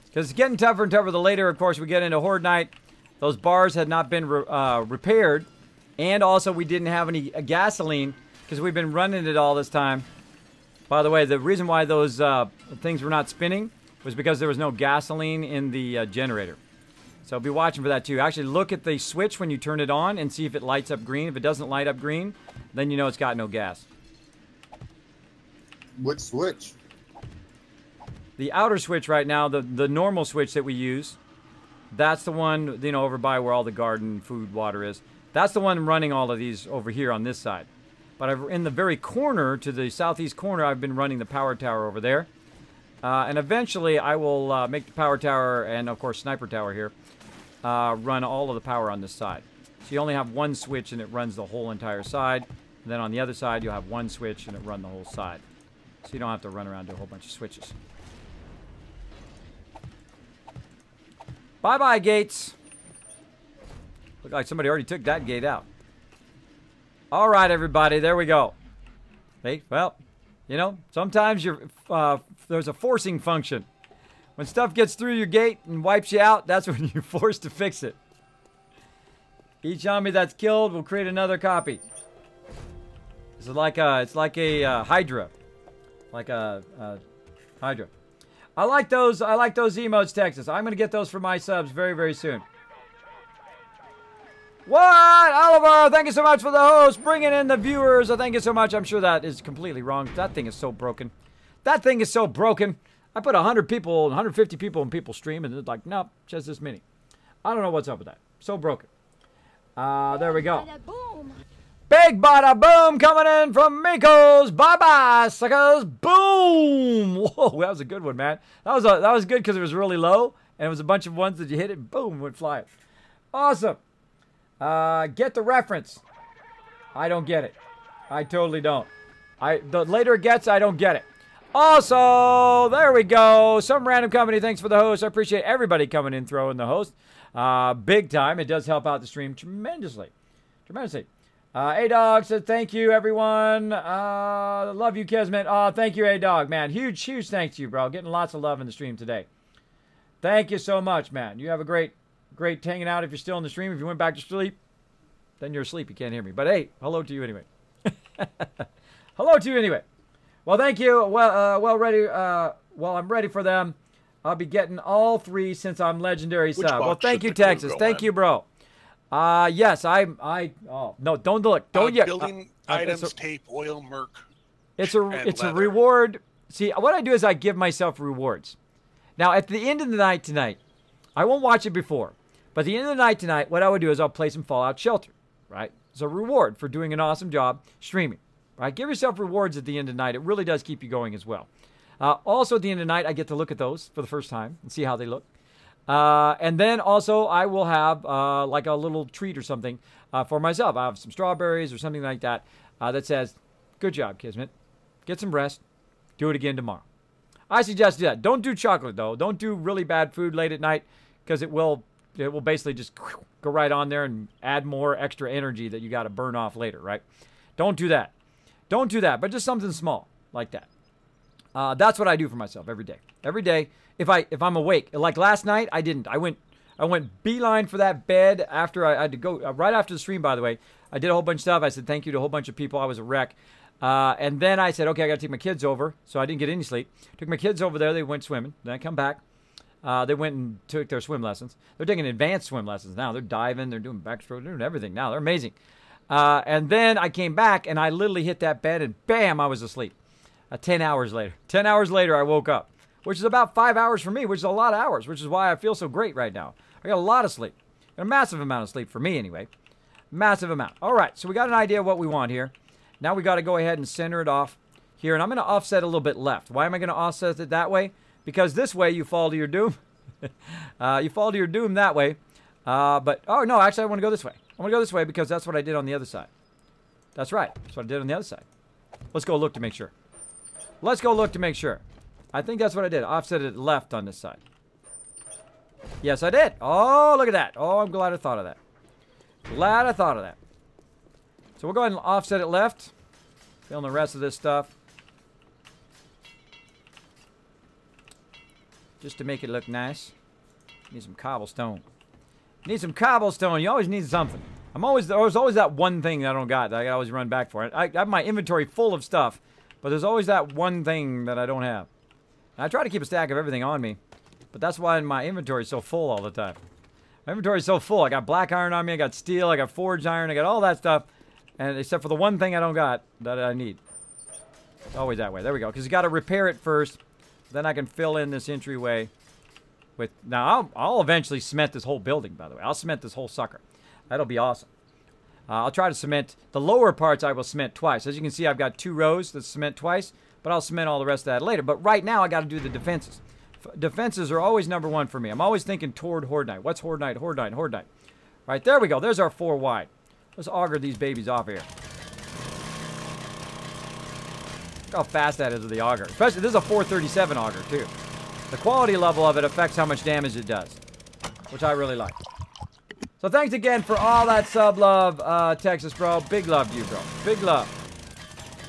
Because it's getting tougher and tougher the later, of course, we get into Horde Night. Those bars had not been repaired. And also, we didn't have any gasoline because we've been running it all this time. By the way, the reason why those things were not spinning was because there was no gasoline in the generator. So be watching for that too. Actually, look at the switch when you turn it on and see if it lights up green. If it doesn't light up green, then you know it's got no gas. Which switch? The outer switch right now, the normal switch that we use, that's the one, you know, over by where all the garden, food, water is. That's the one running all of these over here on this side. But in the very corner, to the southeast corner, I've been running the power tower over there. And eventually, I will make the power tower and, of course, sniper tower here run all of the power on this side. So you only have one switch and it runs the whole entire side. And then on the other side, you'll have one switch and it runs the whole side. So you don't have to run around to a whole bunch of switches. Bye-bye, gates. Look like somebody already took that gate out. All right, everybody, there we go. Hey, well, you know, sometimes there's a forcing function. When stuff gets through your gate and wipes you out, that's when you're forced to fix it. Each army that's killed will create another copy. It's like a Hydra, like a Hydra. I like those emotes, Texas. I'm gonna get those for my subs very, very soon. What? Oliver, thank you so much for the host. Bringing in the viewers. Thank you so much. I'm sure that is completely wrong. That thing is so broken. That thing is so broken. I put 100 people, 150 people in people stream, and it's like, nope, just this many. I don't know what's up with that. So broken. There we go. Bada boom. Big bada boom coming in from Miko's. Bye-bye, suckers. Boom. Whoa, that was a good one, man. That was good because it was really low, and it was a bunch of ones that you hit it, boom, would fly. Awesome. Get the reference. I don't get it. I totally don't. The later it gets, I don't get it. Also, there we go. Some random company. Thanks for the host. I appreciate everybody coming in, throwing the host. Big time. It does help out the stream tremendously. Tremendously. A-Dog said, thank you, everyone. Love you, Kismet. Oh, thank you, A-Dog, man. Huge, huge thanks to you, bro. Getting lots of love in the stream today. Thank you so much, man. You have a great hanging out if you're still in the stream. If you went back to sleep, then you're asleep. You can't hear me. But, hey, hello to you anyway. Hello to you anyway. Well, thank you. Well, I'm ready for them. I'll be getting all three since I'm legendary sub. Well, thank you, Texas. Thank you, bro. Yes, oh, no, don't look. Don't yet. Building items, tape, oil, merc. It's a reward. See, what I do is I give myself rewards. Now, at the end of the night tonight, I won't watch it before, but at the end of the night tonight, what I would do is I'll play some Fallout Shelter, right? It's a reward for doing an awesome job streaming, right? Give yourself rewards at the end of the night. It really does keep you going as well. Also, at the end of the night, I get to look at those for the first time and see how they look. And then also I will have like a little treat or something for myself. I have some strawberries or something like that that says, good job, Kismet. Get some rest. Do it again tomorrow. I suggest that. Don't do chocolate, though. Don't do really bad food late at night because it will basically just go right on there and add more extra energy that you got to burn off later, right? Don't do that. Don't do that, but just something small like that. That's what I do for myself every day. Every day, if I'm awake. Like last night, I didn't. I went beeline for that bed after I had to go right after the stream. By the way, I did a whole bunch of stuff. I said thank you to a whole bunch of people. I was a wreck, and then I said okay, I got to take my kids over. So I didn't get any sleep. Took my kids over there. They went swimming. Then I come back. They went and took their swim lessons. They're taking advanced swim lessons now. They're diving. They're doing backstroke. They're doing everything now. They're amazing. And then I came back and I literally hit that bed and bam, I was asleep. 10 hours later. 10 hours later, I woke up, which is about 5 hours for me, which is a lot of hours, which is why I feel so great right now. I got a lot of sleep. A massive amount of sleep for me anyway. Massive amount. All right, so we got an idea of what we want here. Now we got to go ahead and center it off here, and I'm going to offset a little bit left. Why am I going to offset it that way? Because this way you fall to your doom. You fall to your doom that way. But, oh, no, actually, I want to go this way. I want to go this way because that's what I did on the other side. That's right. That's what I did on the other side. Let's go look to make sure. Let's go look to make sure. I think that's what I did. Offset it left on this side. Yes, I did. Oh, look at that. Oh, I'm glad I thought of that. Glad I thought of that. So we'll go ahead and offset it left. Fill in the rest of this stuff. Just to make it look nice. Need some cobblestone. Need some cobblestone. You always need something. There's always that one thing that I don't got that I can always run back for. I have my inventory full of stuff, but there's always that one thing that I don't have. And I try to keep a stack of everything on me, but that's why my inventory is so full all the time. My inventory is so full. I got black iron on me, I got steel, I got forged iron, I got all that stuff, and except for the one thing I don't got that I need. It's always that way. There we go. Because you got to repair it first, then I can fill in this entryway. Now, I'll eventually cement this whole building, by the way. I'll cement this whole sucker. That'll be awesome. I'll try to cement the lower parts. I will cement twice. As you can see, I've got 2 rows that cement twice, but I'll cement all the rest of that later. But right now, I got to do the defenses. Defenses are always number 1 for me. I'm always thinking toward Horde Night. What's Horde Night? Horde Night, Horde Night. Right, there we go. There's our 4 wide. Let's auger these babies off here. Look how fast that is with the auger. Especially, this is a 437 auger, too. The quality level of it affects how much damage it does, which I really like. So thanks again for all that sub love, Texas bro. Big love to you, bro. Big love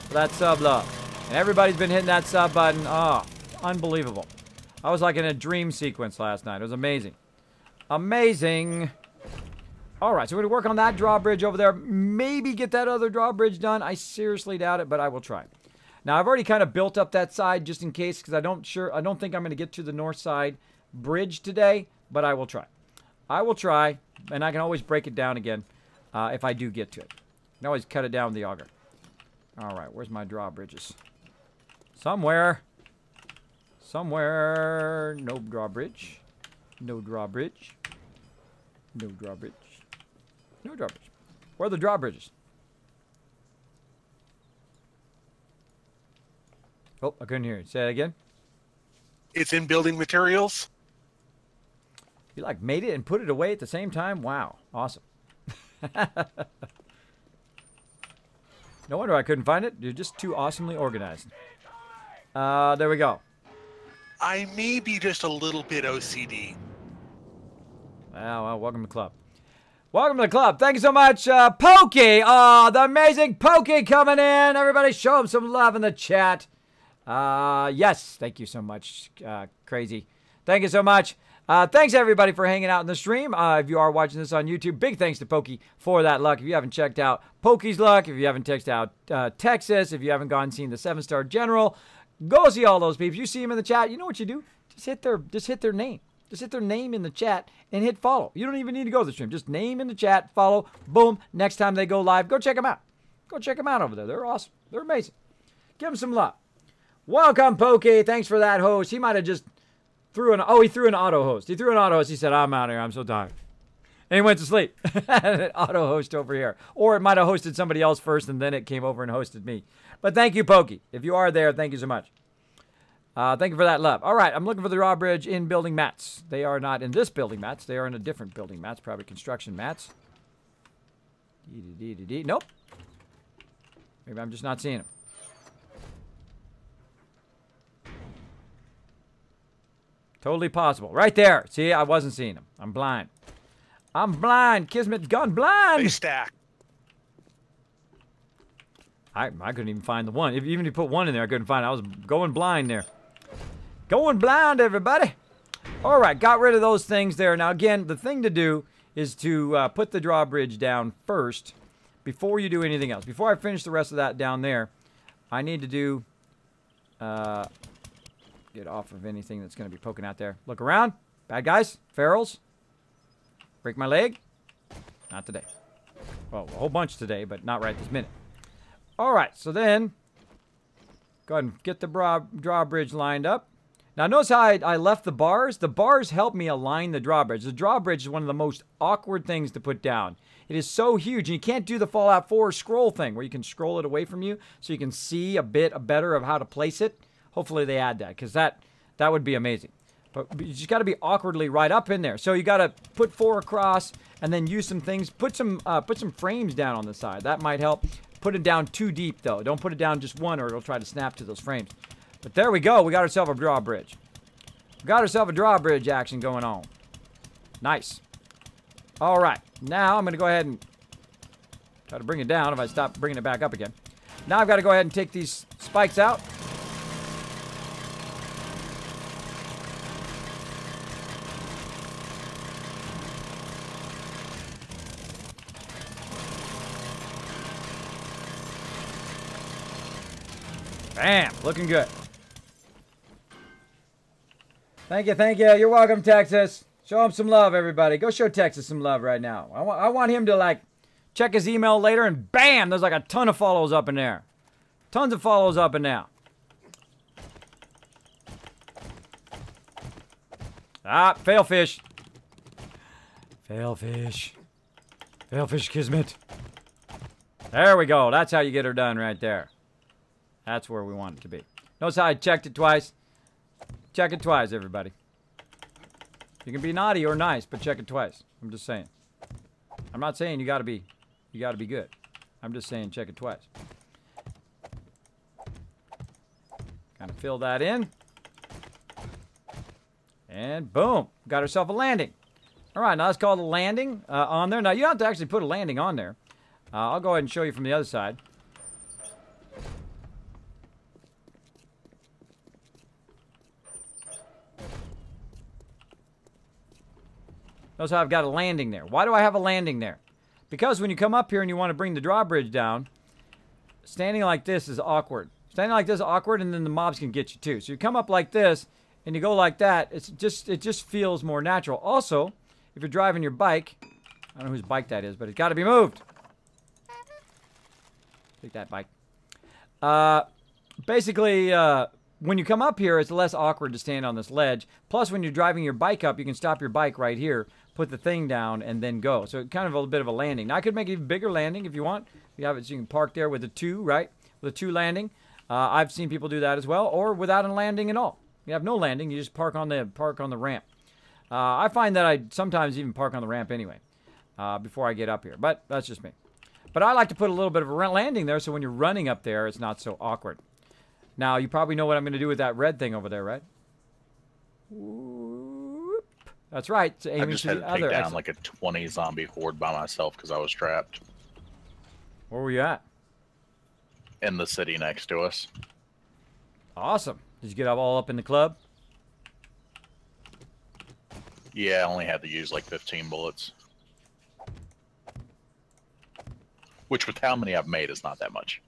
for that sub love. And everybody's been hitting that sub button. Oh, unbelievable. I was like in a dream sequence last night. It was amazing. Amazing. All right, so we're going to work on that drawbridge over there. Maybe get that other drawbridge done. I seriously doubt it, but I will try. Now, I've already kind of built up that side just in case, because I don't think I'm going to get to the north side bridge today, but I will try. I will try, and I can always break it down again if I do get to it. I can always cut it down with the auger. All right, where's my drawbridges? Somewhere. Somewhere. No drawbridge. No drawbridge. No drawbridge. No drawbridge. Where are the drawbridges? Oh, I couldn't hear you. Say that again. It's in building materials. You like made it and put it away at the same time? Wow. Awesome. No wonder I couldn't find it. You're just too awesomely organized. There we go. I may be just a little bit OCD. Well, welcome to the club. Welcome to the club. Thank you so much, Pokey. Oh, the amazing Pokey coming in. Everybody show him some love in the chat. Yes, thank you so much, Crazy. Thank you so much. Thanks, everybody, for hanging out in the stream. If you are watching this on YouTube, big thanks to Pokey for that luck. If you haven't checked out Pokey's luck, if you haven't checked out Texas, if you haven't gone and seen the 7-star general, go see all those people. If you see them in the chat, you know what you do? Just hit their name. Just hit their name in the chat and hit follow. You don't even need to go to the stream. Just name in the chat, follow, boom. Next time they go live, go check them out. Go check them out over there. They're awesome. They're amazing. Give them some love. Welcome, Pokey. Thanks for that host. He might have just he threw an auto host. He threw an auto host. He said, I'm out of here. I'm so tired. And he went to sleep. Auto host over here. Or it might have hosted somebody else first and then it came over and hosted me. But thank you, Pokey. If you are there, thank you so much. Thank you for that love. All right, I'm looking for the drawbridge in building mats. They are not in this building mats. They are in a different building mats, probably construction mats. Nope. Maybe I'm just not seeing them. Totally possible. Right there. See, I wasn't seeing them. I'm blind. I'm blind. Kismet's gone blind. They stack. I couldn't even find the one. Even if you put one in there, I couldn't find it. I was going blind there. Going blind, everybody. All right, got rid of those things there. Now, again, the thing to do is to put the drawbridge down first before you do anything else. Before I finish the rest of that down there, I need to do... get off of anything that's going to be poking out there. Look around. Bad guys. Ferals. Break my leg. Not today. Well, a whole bunch today, but not right this minute. All right, so then go ahead and get the drawbridge lined up. Now, notice how I left the bars. The bars help me align the drawbridge. The drawbridge is one of the most awkward things to put down. It is so huge, and you can't do the Fallout 4 scroll thing where you can scroll it away from you so you can see a bit better of how to place it. Hopefully they add that, because that would be amazing. But you just got to be awkwardly right up in there. So you got to put 4 across and then use some things. Put some frames down on the side. That might help. Put it down too deep, though. Don't put it down just one or it'll try to snap to those frames. But there we go. We got ourselves a drawbridge. We got ourselves a drawbridge action going on. Nice. All right. Now I'm going to go ahead and try to bring it down if I stop bringing it back up again. Now I've got to go ahead and take these spikes out. Bam! Looking good. Thank you, thank you. You're welcome, Texas. Show him some love, everybody. Go show Texas some love right now. I want him to, like, check his email later, and bam! There's like a ton of follows up in there. Tons of follows up in now. Ah, fail fish. Fail fish. Fail fish, Kismet. There we go. That's how you get her done right there. That's where we want it to be. Notice how I checked it twice? Check it twice, everybody. You can be naughty or nice, but check it twice. I'm just saying. I'm not saying you gotta be good. I'm just saying check it twice. Kind of fill that in. And boom. Got ourselves a landing. Alright, now let's call the landing on there. Now you don't have to actually put a landing on there. I'll go ahead and show you from the other side. Notice how I've got a landing there. Why do I have a landing there? Because when you come up here and you want to bring the drawbridge down, standing like this is awkward. Standing like this is awkward, and then the mobs can get you too. So you come up like this, and you go like that. It just feels more natural. Also, if you're driving your bike, I don't know whose bike that is, but it's got to be moved. Take that bike. Basically, when you come up here, it's less awkward to stand on this ledge. Plus, when you're driving your bike up, you can stop your bike right here, put the thing down, and then go. So it's kind of a bit of a landing. Now, I could make an even bigger landing if you want. You have it so you can park there with a 2, right? With a 2 landing. I've seen people do that as well, or without a landing at all. You have no landing, you just park on the ramp. I find that I sometimes even park on the ramp anyway, before I get up here. But that's just me. But I like to put a little bit of a landing there, so when you're running up there, it's not so awkward. Now, you probably know what I'm going to do with that red thing over there, right? Whoop. That's right. It's aiming I just to had the to take other down exit. like a 20 zombie horde by myself because I was trapped Where were you at? in the city next to us. Awesome. Did you get all up in the club? Yeah, I only had to use like 15 bullets. Which, with how many I've made, is not that much.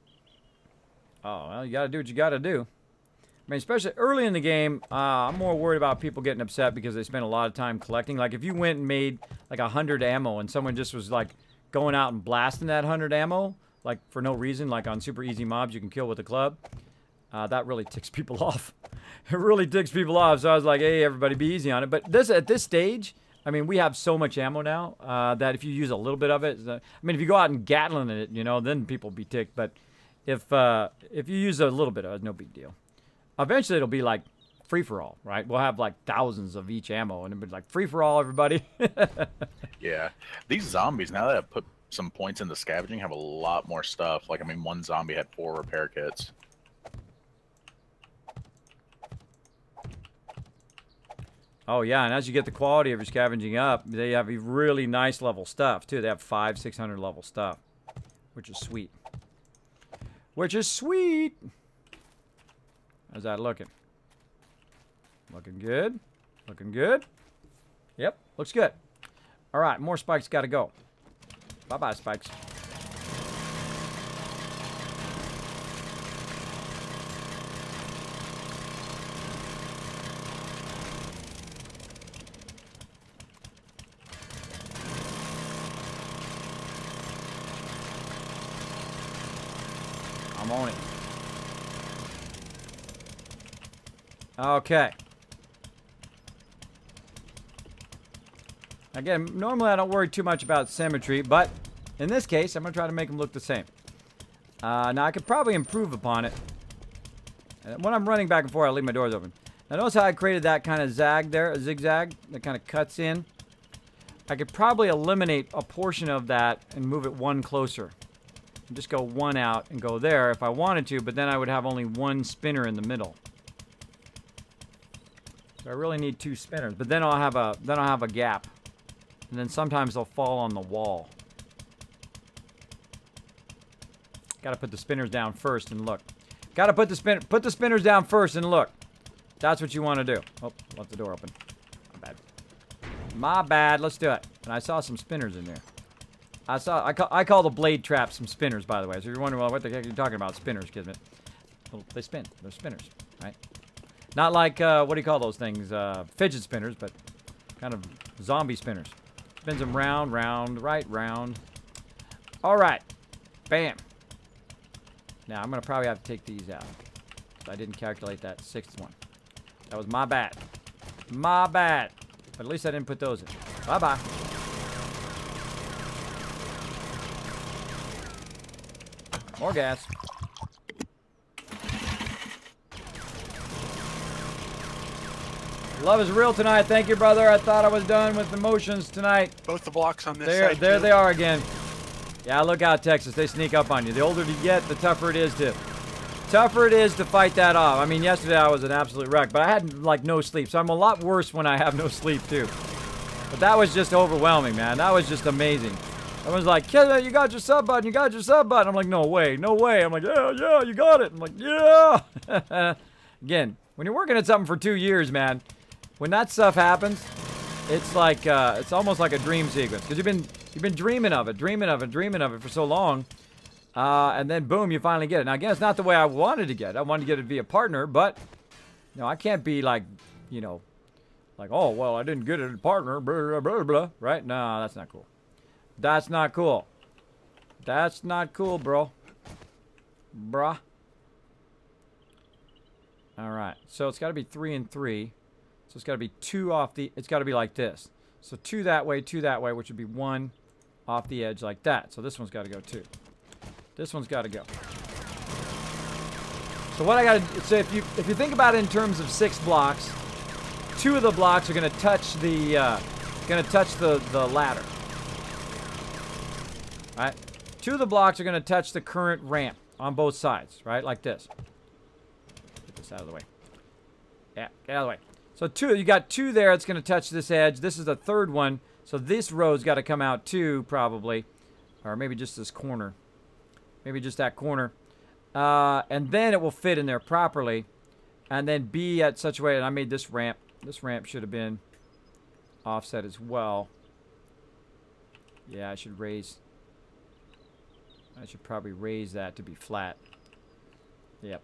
Oh, well, you got to do what you got to do. I mean, especially early in the game, I'm more worried about people getting upset because they spend a lot of time collecting. Like, if you went and made, like, 100 ammo and someone just was, like, going out and blasting that 100 ammo, like, for no reason, like on super easy mobs you can kill with a club, that really ticks people off. It really ticks people off. So I was like, hey, everybody, be easy on it. But at this stage, I mean, we have so much ammo now that if you use a little bit of it, I mean, if you go out and Gatlin it, you know, then people be ticked. But if you use a little bit of it, no big deal. Eventually, it'll be like free-for-all, right? We'll have like thousands of each ammo, and it'll be like free-for-all, everybody. Yeah. These zombies, now that I've put some points into scavenging, have a lot more stuff. Like, I mean, one zombie had 4 repair kits. Oh, yeah, and as you get the quality of your scavenging up, they have really nice level stuff, too. They have 500-600 level stuff, which is sweet. Which is sweet! How's that looking? Looking good? Looking good? Yep, looks good. All right, more spikes got to go. Bye-bye, spikes. I'm on it. Okay. Again, normally I don't worry too much about symmetry, but in this case, I'm going to try to make them look the same. Now, I could probably improve upon it. And when I'm running back and forth, I leave my doors open. Now, notice how I created that kind of zag there, a zigzag that kind of cuts in. I could probably eliminate a portion of that and move it one closer. And just go one out and go there if I wanted to, but then I would have only one spinner in the middle. So I really need 2 spinners, but then I'll have a gap, and then sometimes they'll fall on the wall. Got to put the spinners down first and look. Got to put the spinners down first and look. That's what you want to do. Oh, left the door open. My bad. My bad. Let's do it. And I saw some spinners in there. I call the blade traps some spinners, by the way. So if you're wondering, well, what the heck are you talking about? Spinners, Kismet. Well, they spin. They're spinners, right? Not like, what do you call those things? Fidget spinners, but kind of zombie spinners. Spins them round, round, right, round. All right. Bam. Now, I'm going to probably have to take these out. I didn't calculate that 6th one. That was my bad. My bad. But at least I didn't put those in. Bye-bye. More gas. Love is real tonight. Thank you, brother. I thought I was done with emotions tonight. Both the blocks on this There, side. there too. they are again. Yeah, look out, Texas. They sneak up on you. The older you get, the tougher it is to fight that off. I mean, yesterday I was an absolute wreck, but I had like no sleep, so I'm a lot worse when I have no sleep too. But that was just overwhelming, man. That was just amazing. Everyone's like, "Kid, you got your sub button. You got your sub button." I'm like, "No way, no way." I'm like, "Yeah, yeah, you got it." I'm like, "Yeah." Again, when you're working at something for 2 years, man, when that stuff happens, it's like it's almost like a dream sequence because you've been dreaming of it for so long, and then boom, you finally get it. Now again, it's not the way I wanted to get it. I wanted to get it via partner, but you know, I can't be like, you know, like, oh well, I didn't get it as a partner, blah blah blah blah, right? No, that's not cool. That's not cool. That's not cool, bro. Bruh. All right, so it's got to be 3 and 3. So it's got to be 2 off the, it's got to be like this. So 2 that way, which would be 1 off the edge like that. So this one's got to go too. This one's got to go. So what I got to, so if you think about it in terms of 6 blocks, 2 of the blocks are going to touch the ladder. Right? 2 of the blocks are going to touch the current ramp on both sides, right? Like this. Get this out of the way. Yeah, get out of the way. So 2, you got 2 there. It's going to touch this edge. This is the 3rd one. So this row's got to come out too, probably. Or maybe just this corner. Maybe just that corner. And then it will fit in there properly. And then be at such a way, and I made this ramp. This ramp should have been offset as well. Yeah, I should probably raise that to be flat. Yep.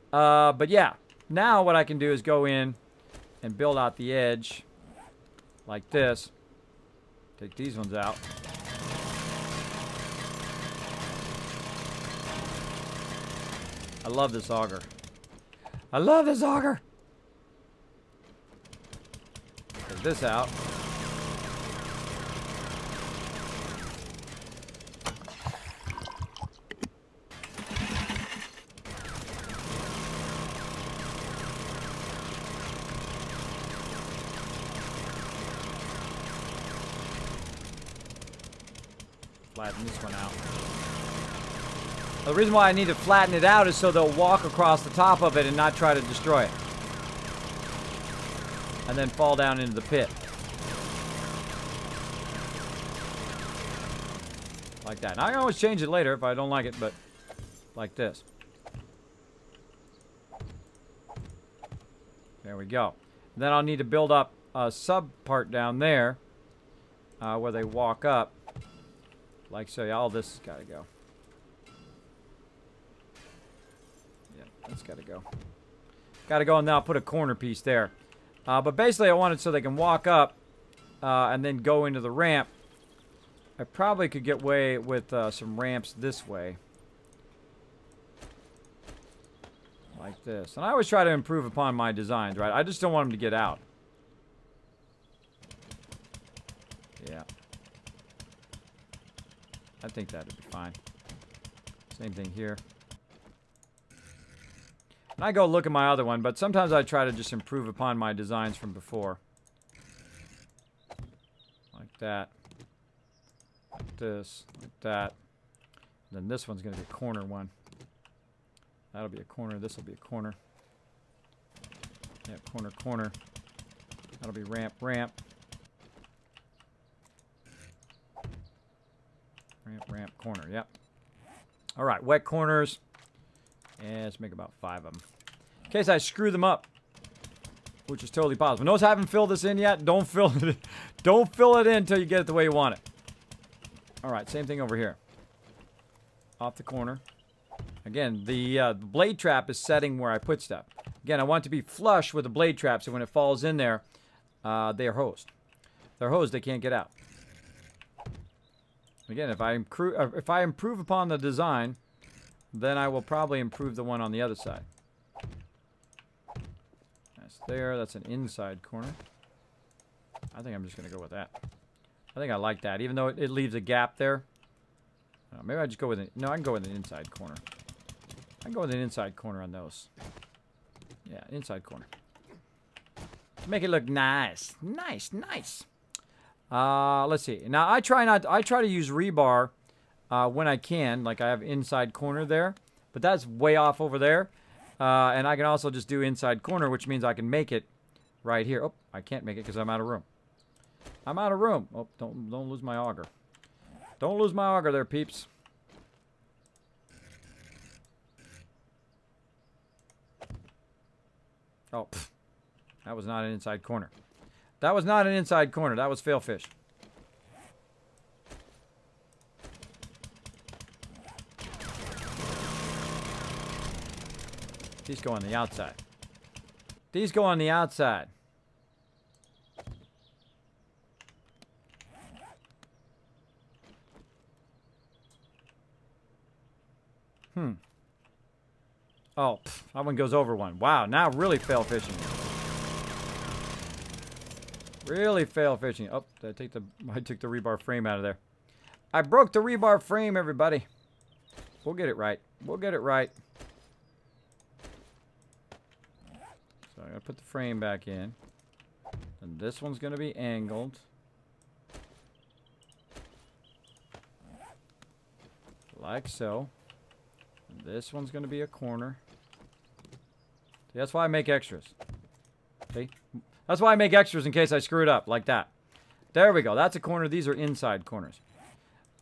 But yeah, now what I can do is go in and build out the edge like this. Take these ones out. I love this auger. I love this auger. Take this out. Flatten this one out. The reason why I need to flatten it out is so they'll walk across the top of it and not try to destroy it. And then fall down into the pit. Like that. Now I can always change it later if I don't like it, but like this. There we go. And then I'll need to build up a sub part down there where they walk up. Like so, yeah, all this has got to go. Yeah, that's got to go. Got to go, and now I'll put a corner piece there. But basically, I want it so they can walk up and then go into the ramp. I probably could get away with some ramps this way. Like this. And I always try to improve upon my designs, right? I just don't want them to get out. Yeah. I think that'd be fine. Same thing here. And I go look at my other one, but sometimes I try to just improve upon my designs from before. Like that. Like this. Like that. And then this one's going to be a corner one. That'll be a corner. This will be a corner. Yeah, corner, corner. That'll be ramp, ramp. Ramp, ramp, corner, yep. All right, wet corners. And let's make about 5 of them. In case I screw them up, which is totally possible. Notice I haven't filled this in yet. Don't fill it. Don't fill it in until you get it the way you want it. All right, same thing over here. Off the corner. Again, the blade trap is setting where I put stuff. Again, I want it to be flush with the blade trap, so when it falls in there, they are hosed. They're hosed. They can't get out. Again, if I improve upon the design, then I will probably improve the one on the other side. That's there. That's an inside corner. I think I'm just going to go with that. I think I like that, even though it leaves a gap there. Maybe I just go with it. No, I can go with an inside corner. I can go with an inside corner on those. Yeah, inside corner. Make it look nice. Nice, nice. Let's see. Now, I try to use rebar when I can. Like, I have inside corner there. But that's way off over there. And I can also just do inside corner, which means I can make it right here. Oh, I can't make it because I'm out of room. I'm out of room. Oh, don't lose my auger. Don't lose my auger there, peeps. Oh, pff. That was not an inside corner. That was not an inside corner. That was fail fish. These go on the outside. These go on the outside. Oh, that one goes over one. Wow, now really fail fishing. Really fail fishing. Oh, I took the rebar frame out of there. I broke the rebar frame, everybody. We'll get it right. We'll get it right. So I'm going to put the frame back in. And this one's going to be angled. Like so. And this one's going to be a corner. See, that's why I make extras. See? That's why I make extras in case I screw it up, like that. There we go. That's a corner. These are inside corners.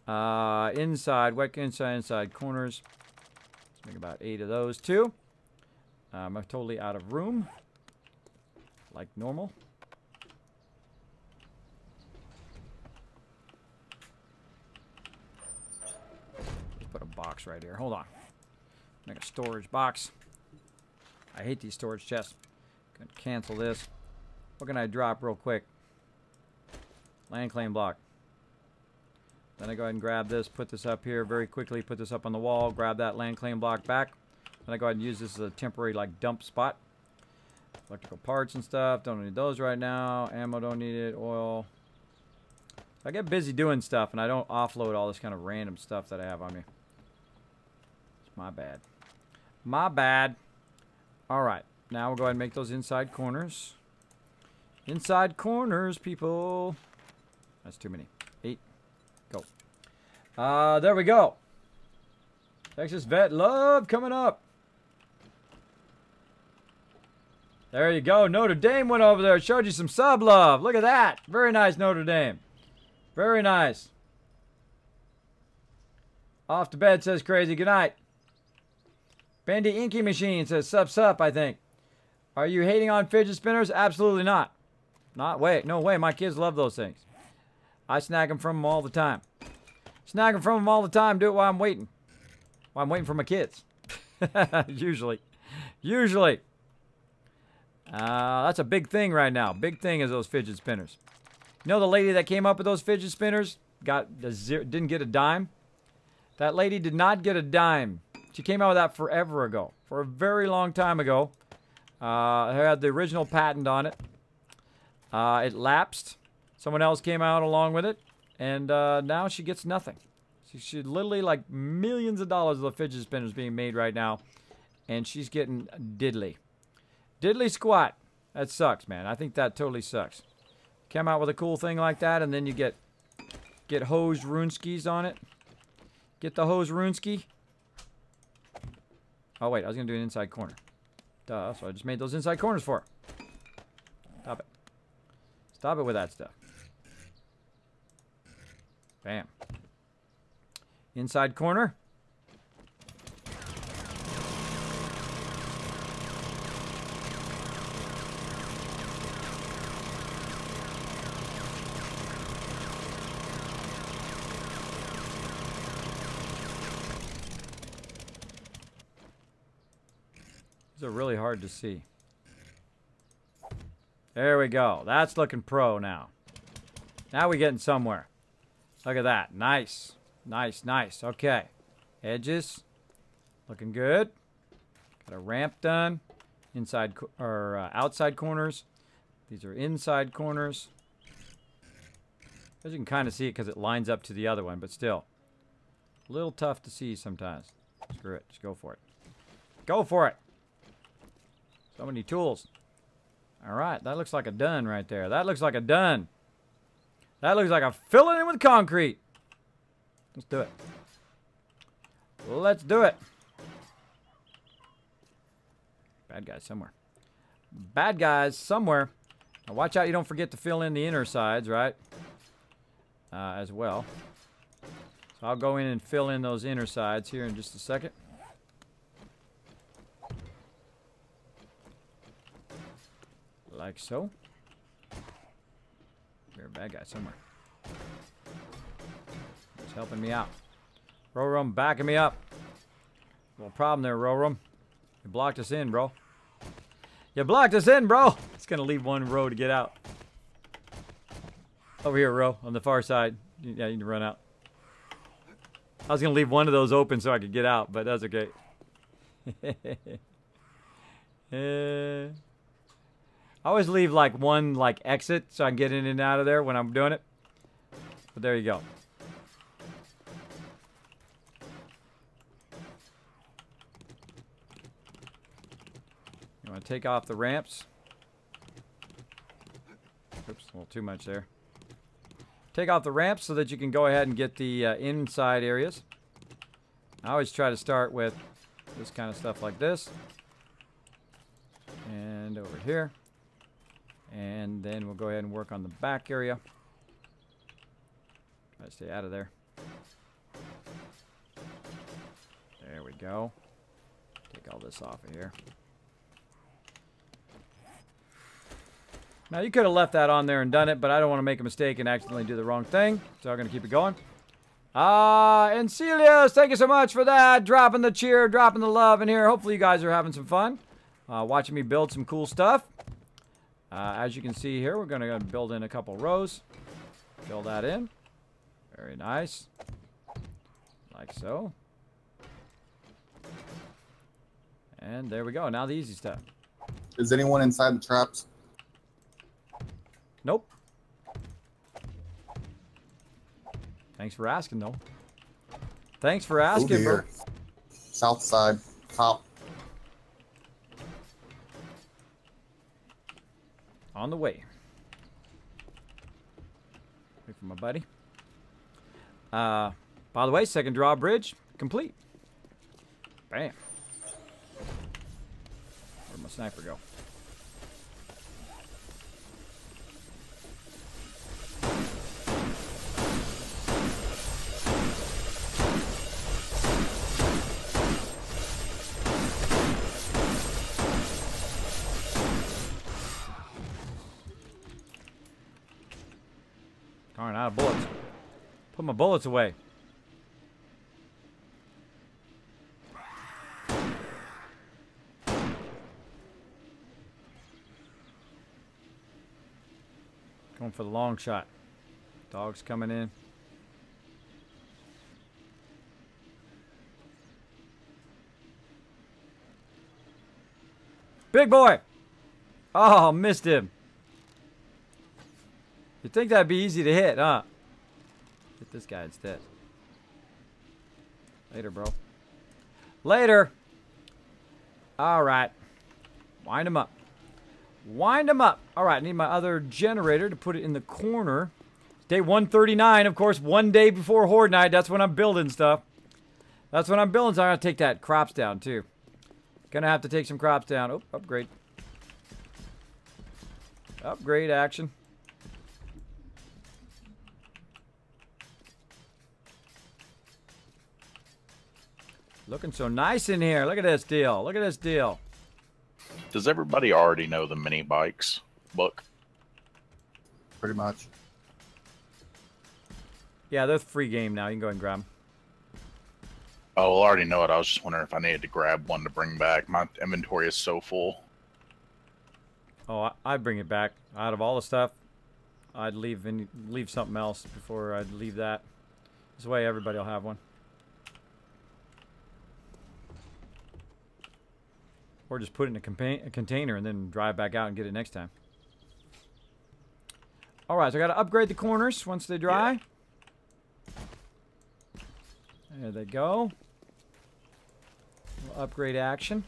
Inside, wet inside corners. Let's make about 8 of those, too. I'm totally out of room. Like normal. Let's put a box right here. Hold on. Make a storage box. I hate these storage chests. Gonna cancel this. What can I drop real quick? Land claim block. Then I go ahead and grab this, put this up here very quickly, put this up on the wall, grab that land claim block back. Then I go ahead and use this as a temporary like dump spot. Electrical parts and stuff, don't need those right now. Ammo, don't need it. Oil. I get busy doing stuff and I don't offload all this kind of random stuff that I have on me. It's my bad. My bad. Alright, now we'll go ahead and make those inside corners. Inside corners, people. That's too many. 8. Go. There we go. Texas Vet Love coming up. There you go. Notre Dame went over there. Showed you some sub love. Look at that. Very nice, Notre Dame. Very nice. Off to bed says crazy. Good night. Bendy Inky Machine says sup, I think. Are you hating on fidget spinners? Absolutely not. No way. My kids love those things. I snag them from them all the time. Snag them from them all the time. Do it while I'm waiting. While I'm waiting for my kids. Usually. That's a big thing right now. Big thing is those fidget spinners. You know the lady that came up with those fidget spinners didn't get a dime? That lady did not get a dime. She came out with that forever ago. For a very long time ago. Had the original patent on it. It lapsed. Someone else came out along with it. And now she gets nothing. She literally like millions of dollars of the fidget spinners being made right now. And she's getting diddly. Diddly squat. That sucks, man. I think that totally sucks. Come out with a cool thing like that and then you get hosed runeskis on it. Get the hose runeski. Oh, wait. I was going to do an inside corner. Duh. So I just made those inside corners for her. Stop it. Stop it with that stuff. Bam. Inside corner. These are really hard to see. There we go. That's looking pro now. Now we're getting somewhere. Look at that. Nice. Nice, nice. Okay. Edges. Looking good. Got a ramp done. Inside or outside corners. These are inside corners. As you can kind of see it because it lines up to the other one, but still. A little tough to see sometimes. Screw it. Just go for it. Go for it. So many tools. All right. That looks like a done right there. That looks like a done. That looks like a filling in with concrete. Let's do it. Let's do it. Bad guys somewhere. Bad guys somewhere. Now watch out you don't forget to fill in the inner sides, right? As well. So I'll go in and fill in those inner sides here in just a second. Like so. You're a bad guy somewhere. He's helping me out. Rorum backing me up. Little problem there, Rorum. You blocked us in, bro. You blocked us in, bro. It's gonna leave one row to get out. Over here, row, on the far side. Yeah, you can run out. I was gonna leave one of those open so I could get out, but that's okay. I always leave like one like exit so I can get in and out of there when I'm doing it. But there you go. You want to take off the ramps. Oops, a little too much there. Take off the ramps so that you can go ahead and get the inside areas. I always try to start with this kind of stuff like this. And over here. And then we'll go ahead and work on the back area. Try to stay out of there. There we go. Take all this off of here. Now you could have left that on there and done it, but I don't want to make a mistake and accidentally do the wrong thing. So I'm going to keep it going. And Celius, thank you so much for that. Dropping the cheer, dropping the love in here. Hopefully you guys are having some fun. Watching me build some cool stuff. As you can see here, we're going to build in a couple rows. Fill that in. Very nice. Like so. And there we go. Now the easy stuff. Is anyone inside the traps? Nope. Thanks for asking, though. Thanks for asking, bro. South side, top. On the way. Wait for my buddy. By the way, second drawbridge complete. Bam. Where'd my sniper go? Darn, out of bullets. Put my bullets away. Going for the long shot. Dogs coming in. Big boy! Oh, missed him. You'd think that'd be easy to hit, huh? Hit this guy instead. Later, bro. Later. All right. Wind him up. Wind him up. All right, I need my other generator to put it in the corner. Day 139, of course, one day before Horde Night. That's when I'm building stuff. That's when I'm building, so I'm going to take that crops down, too. Gonna have to take some crops down. Oh, upgrade. Upgrade action. Looking so nice in here. Look at this deal. Look at this deal. Does everybody already know the mini bikes book? Pretty much. Yeah, they're free game now. You can go ahead and grab them. Oh, well, I already know it. I was just wondering if I needed to grab one to bring back. My inventory is so full. Oh, I'd bring it back. Out of all the stuff, I'd leave something else before I'd leave that. This way everybody will have one. Or just put it in a container and then drive back out and get it next time. Alright, so I got to upgrade the corners once they dry. Yeah. There they go. Little upgrade action.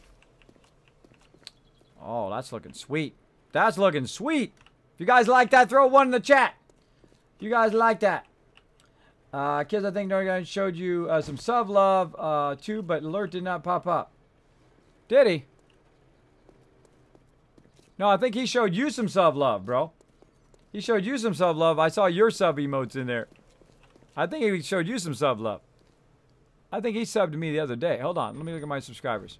Oh, that's looking sweet. That's looking sweet. If you guys like that, throw one in the chat. If you guys like that. Kids, I think Norgan showed you some sub love too, but alert did not pop up. Did he? No, I think he showed you some sub love, bro. He showed you some sub love. I saw your sub emotes in there. I think he showed you some sub love. I think he subbed to me the other day. Hold on. Let me look at my subscribers.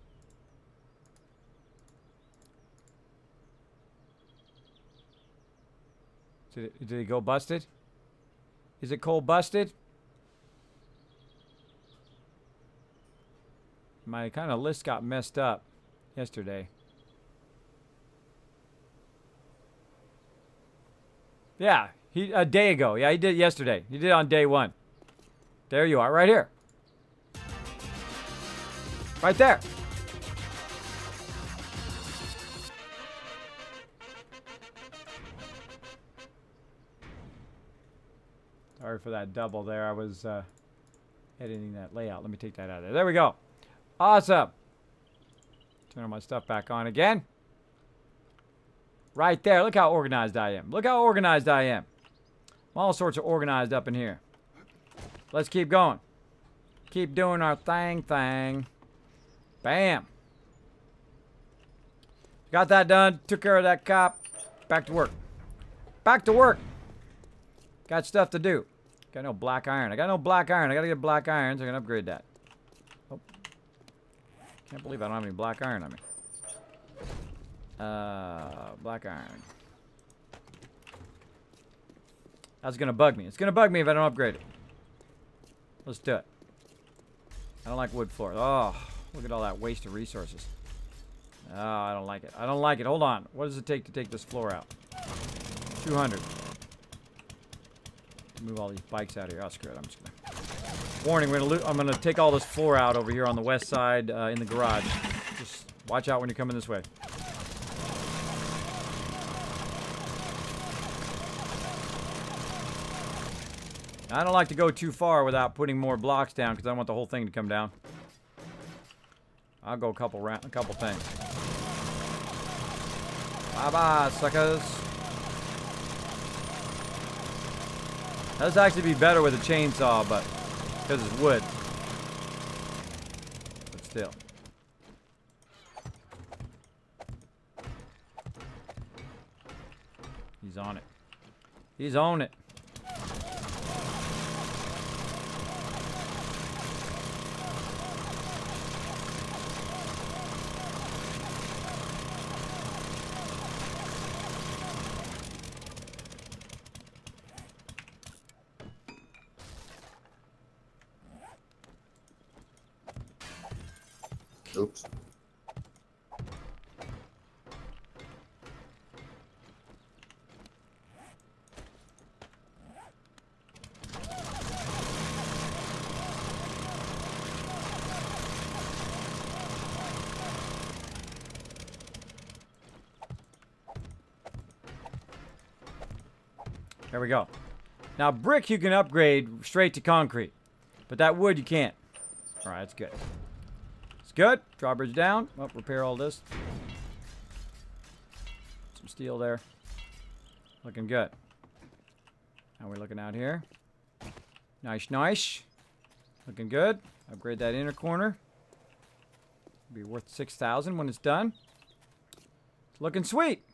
Did he go busted? Is it cold busted? My kind of list got messed up yesterday. Yeah, a day ago. Yeah, he did it yesterday. He did it on day 1. There you are, right here. Right there. Sorry for that double there. I was editing that layout. Let me take that out of there. There we go. Awesome. Turn my stuff back on again. Right there. Look how organized I am. Look how organized I am. I'm all sorts of organized up in here. Let's keep going. Keep doing our thing. Bam. Got that done. Took care of that cop. Back to work. Back to work. Got stuff to do. Got no black iron. I got no black iron. I got to get black iron so I can upgrade that. Oh. Can't believe I don't have any black iron on me. Black iron. That's going to bug me. It's going to bug me if I don't upgrade it. Let's do it. I don't like wood floor. Oh, look at all that waste of resources. Oh, I don't like it. I don't like it. Hold on. What does it take to take this floor out? 200. Move all these bikes out of here. Oh, screw it. I'm just gonna... Warning, I'm gonna take all this floor out over here on the west side in the garage. Just watch out when you're coming this way. I don't like to go too far without putting more blocks down because I don't want the whole thing to come down. I'll go a couple things. Bye-bye, suckers. That'd actually be better with a chainsaw, but because it's wood. But still. He's on it. He's on it. Oops. There we go. Now brick you can upgrade straight to concrete, but that wood you can't. All right, that's good. It's good. Drawbridge down. Oh, repair all this. Some steel there. Looking good. How are we looking out here? Nice, nice. Looking good. Upgrade that inner corner. Be worth 6,000 when it's done. It's looking sweet.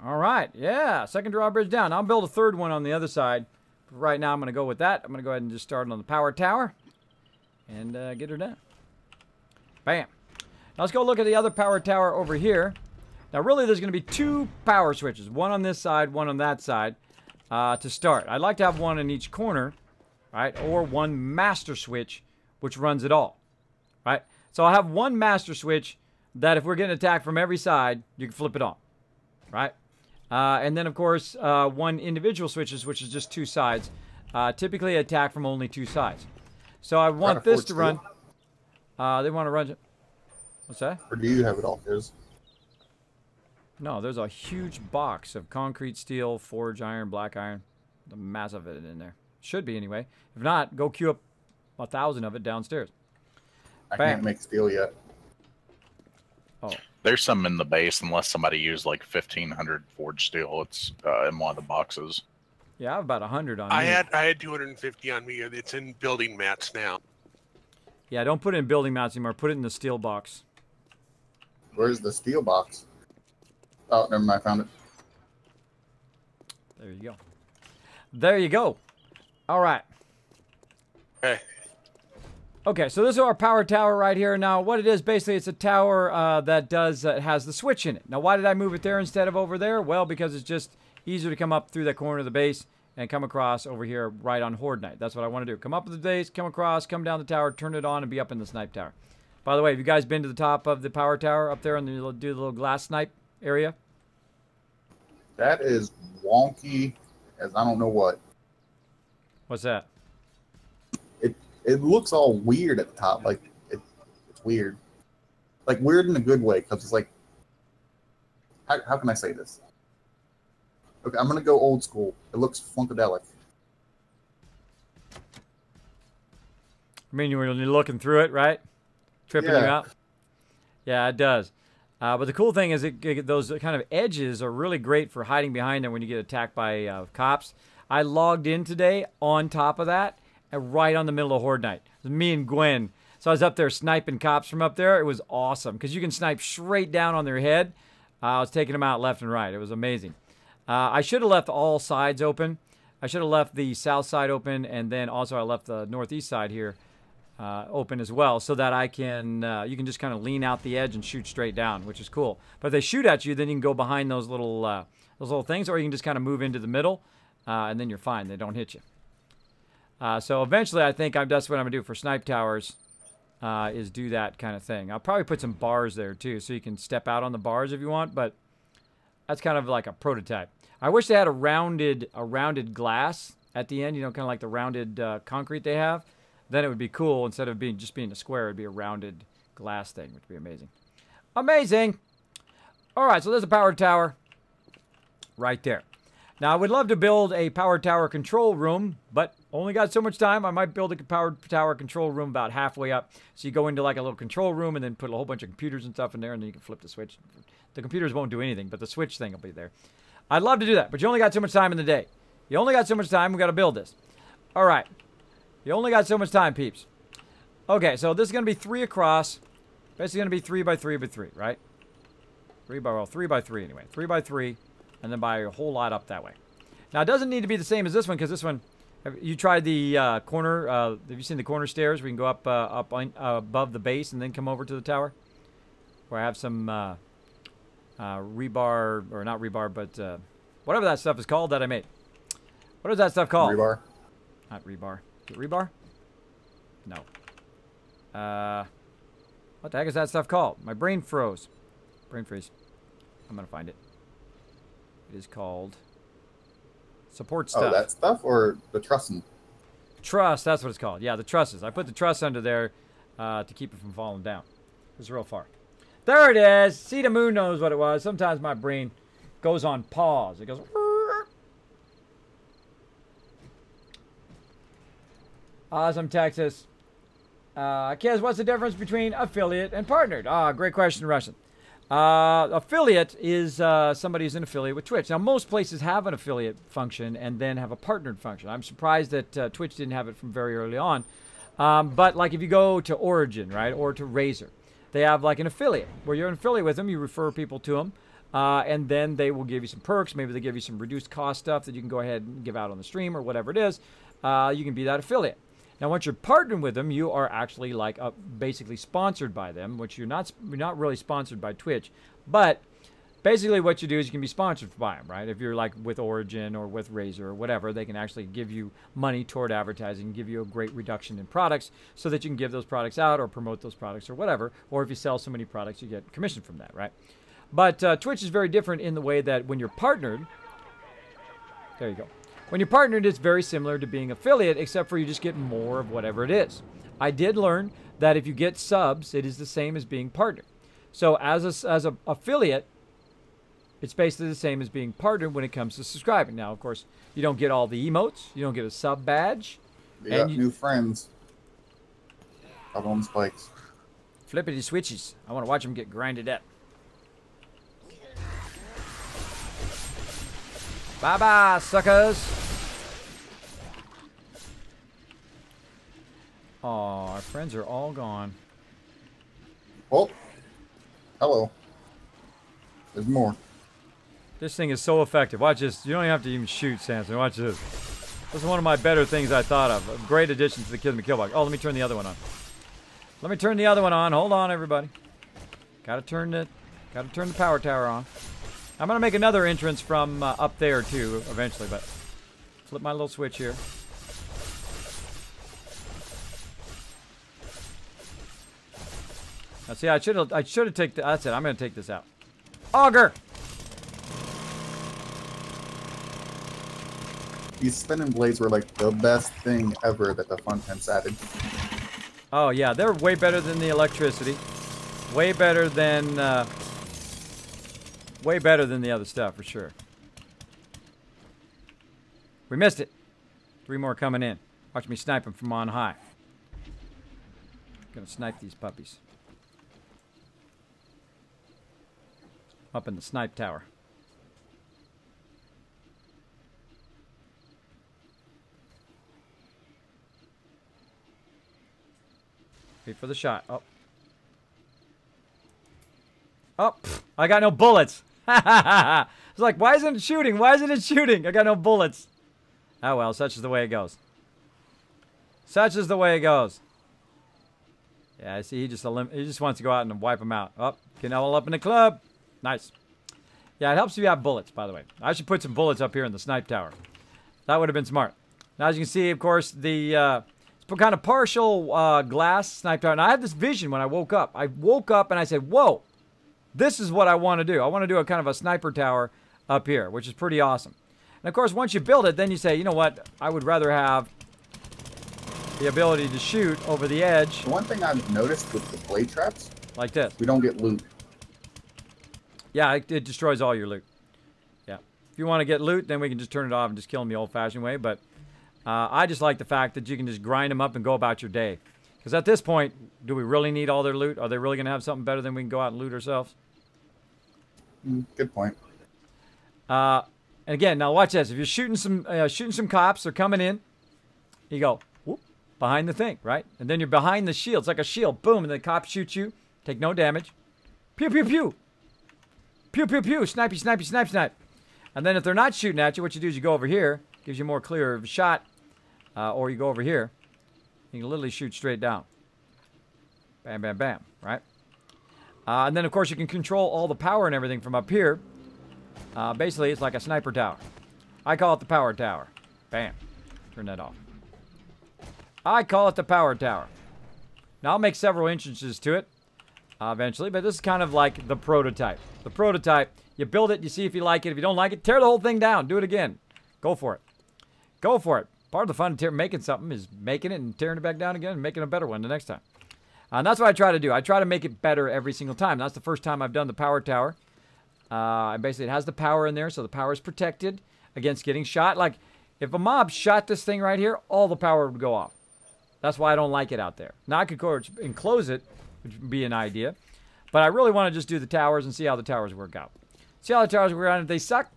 All right, yeah. Second drawbridge down. I'll build a third one on the other side. But right now, I'm going to go with that. I'm going to go ahead and just start on the power tower. and get her done. Bam. Now let's go look at the other power tower over here. Now really there's going to be 2 power switches. One on this side, one on that side to start. I'd like to have one in each corner, right? Or one master switch which runs it all, right? So I'll have one master switch that if we're getting attacked from every side, you can flip it on, right? And then of course one individual switches, which is just 2 sides. Typically attack from only 2 sides. So I want this to run. They want to run it. What's that? Or do you have it all, Fizz? No, there's a huge box of concrete, steel, forge iron, black iron. The massive of it in there. Should be anyway. If not, go queue up 1,000 of it downstairs. I Bam. can't make steel yet. Oh, There's some in the base, unless somebody used like 1,500 forged steel. It's in one of the boxes. yeah, I have about 100 on I me. had 250 on me. It's in building mats now. Yeah, don't put it in building mats anymore. Put it in the steel box. Where's the steel box? Oh, never mind. I found it. There you go. There you go. All right. Okay. Okay, so this is our power tower right here. Now, what it is, basically, it's a tower that has the switch in it. Now, why did I move it there instead of over there? Well, because it's just easier to come up through that corner of the base and come across over here right on Horde Night. That's what I want to do. Come up to the base, come across, come down the tower, turn it on, and be up in the snipe tower. By the way, have you guys been to the top of the power tower up there and do the little glass snipe area? That is wonky as I don't know what. What's that? It looks all weird at the top. Like, it's weird. Like, weird in a good way, because it's like... How can I say this? Okay, I'm going to go old school. It looks funkadelic. I mean, when you're looking through it, right? Tripping you out? Yeah, it does. But the cool thing is those kind of edges are really great for hiding behind them when you get attacked by cops. I logged in today on top of that, and right on the middle of Horde Night. It was me and Gwen. So I was up there sniping cops from up there. It was awesome, because you can snipe straight down on their head. I was taking them out left and right. It was amazing. I should have left all sides open. I should have left the south side open, and then also I left the northeast side here open as well, so that I can you can just kind of lean out the edge and shoot straight down, which is cool. But if they shoot at you, then you can go behind those little things, or you can just kind of move into the middle, and then you're fine. They don't hit you. So eventually, I think that's what I'm gonna do for snipe towers, is do that kind of thing. I'll probably put some bars there too, so you can step out on the bars if you want. But that's kind of like a prototype. I wish they had a rounded glass at the end. You know, kind of like the rounded concrete they have. Then it would be cool. Instead of just being a square, it'd be a rounded glass thing, which would be amazing. Amazing. All right, so there's a power tower right there. Now, I would love to build a power tower control room, but only got so much time. I might build a power tower control room about halfway up. So you go into like a little control room and then put a whole bunch of computers and stuff in there, and then you can flip the switch. The computers won't do anything, but the switch thing will be there. I'd love to do that, but you only got so much time in the day. You only got so much time. We got to build this. All right. You only got so much time, peeps. Okay, so this is going to be 3 across. Basically going to be 3 by 3 by 3, right? 3 by 3 anyway. 3 by 3. And then by a whole lot up that way. Now, it doesn't need to be the same as this one, because this one, you tried the corner, have you seen the corner stairs where you can go up above the base and then come over to the tower? Where I have some rebar, or not rebar, but whatever that stuff is called that I made. What is that stuff called? Rebar. Not rebar. Is it rebar? No. What the heck is that stuff called? My brain froze. Brain freeze. I'm going to find it. It is called support stuff. Oh, that stuff or the trussing? Truss, that's what it's called. Yeah, the trusses. I put the truss under there to keep it from falling down. It's real far. There it is. See, the moon knows what it was. Sometimes my brain goes on pause. It goes... Awesome, Texas. Kiz, what's the difference between affiliate and partnered? Great question, Russian. Affiliate is somebody who's an affiliate with Twitch. Now, most places have an affiliate function and then have a partnered function. I'm surprised that Twitch didn't have it from very early on. But like if you go to Origin, right, or to Razer, they have like an affiliate where you're an affiliate with them. You refer people to them, and then they will give you some perks. Maybe they give you some reduced cost stuff that you can go ahead and give out on the stream or whatever it is. You can be that affiliate. Now, once you're partnered with them, you are actually like basically sponsored by them, which you're not really sponsored by Twitch. But basically what you do is you can be sponsored by them, right? If you're like with Origin or with Razer or whatever, they can actually give you money toward advertising, give you a great reduction in products so that you can give those products out or promote those products or whatever. Or if you sell so many products, you get commission from that, right? But Twitch is very different in the way that when you're partnered, there you go. When you're partnered, it's very similar to being affiliate, except for you just get more of whatever it is. I did learn that if you get subs, it is the same as being partnered. So as a affiliate, it's basically the same as being partnered when it comes to subscribing. Now, of course, you don't get all the emotes. You don't get a sub badge. You got new friends. Up on spikes. Flippity switches. I want to watch them get grinded up. Bye-bye, suckers. Oh, our friends are all gone. Oh. Hello. There's more. This thing is so effective. Watch this. You don't even have to even shoot, Samson. Watch this. This is one of my better things I thought of. A great addition to the Kismet kill box. Oh, let me turn the other one on. Let me turn the other one on. Hold on, everybody. Gotta turn the power tower on. I'm gonna make another entrance from up there too, eventually. But flip my little switch here. Now, see, I should have taken. That's it. I'm gonna take this out. Auger. These spinning blades were like the best thing ever that the Fun Tents added. Oh yeah, they're way better than the electricity. Way better than the other stuff for sure. We missed it. 3 more coming in. Watch me snipe them from on high. Gonna snipe these puppies. Up in the snipe tower. Wait for the shot. Oh. Oh, I got no bullets. It's like, why isn't it shooting? Why isn't it shooting? I got no bullets. Oh well, such is the way it goes. Such is the way it goes. Yeah, I see. He just wants to go out and wipe them out. Oh, getting all up in the club. Nice. Yeah, it helps if you have bullets, by the way. I should put some bullets up here in the snipe tower. That would have been smart. Now, as you can see, of course, the it's kind of partial glass snipe tower. And I had this vision when I woke up. I woke up and I said, whoa, this is what I want to do. I want to do a kind of a sniper tower up here, which is pretty awesome. And, of course, once you build it, then you say, you know what, I would rather have the ability to shoot over the edge. The one thing I've noticed with the blade traps, like this. We don't get loot. Yeah, it destroys all your loot. Yeah. If you want to get loot, then we can just turn it off and just kill them the old-fashioned way. But I just like the fact that you can just grind them up and go about your day. Because at this point, do we really need all their loot? Are they really going to have something better than we can go out and loot ourselves? Good point. And again, now watch this. If you're shooting some cops, they're coming in. You go whoop, behind the thing, right? And then you're behind the shield. It's like a shield. Boom, and the cop shoots you. Take no damage. Pew, pew, pew. Pew, pew, pew. Snipey, snipey, snipe, snipe. And then if they're not shooting at you, what you do is you go over here. Gives you more clear of a shot. Or you go over here. You can literally shoot straight down. Bam, bam, bam, right? And then, of course, you can control all the power and everything from up here. Basically, it's like a sniper tower. I call it the power tower. Bam. Turn that off. I call it the power tower. Now, I'll make several entrances to it eventually, but this is kind of like the prototype. The prototype, you build it, you see if you like it. If you don't like it, tear the whole thing down. Do it again. Go for it. Go for it. Part of the fun of making something is making it and tearing it back down again and making a better one the next time. And that's what I try to do. I try to make it better every single time. That's the first time I've done the power tower. And basically, it has the power in there, so the power is protected against getting shot. Like, if a mob shot this thing right here, all the power would go off. That's why I don't like it out there. Now, I could go enclose it, which would be an idea. But I really want to just do the towers and see how the towers work out. See how the towers work out. If they suck,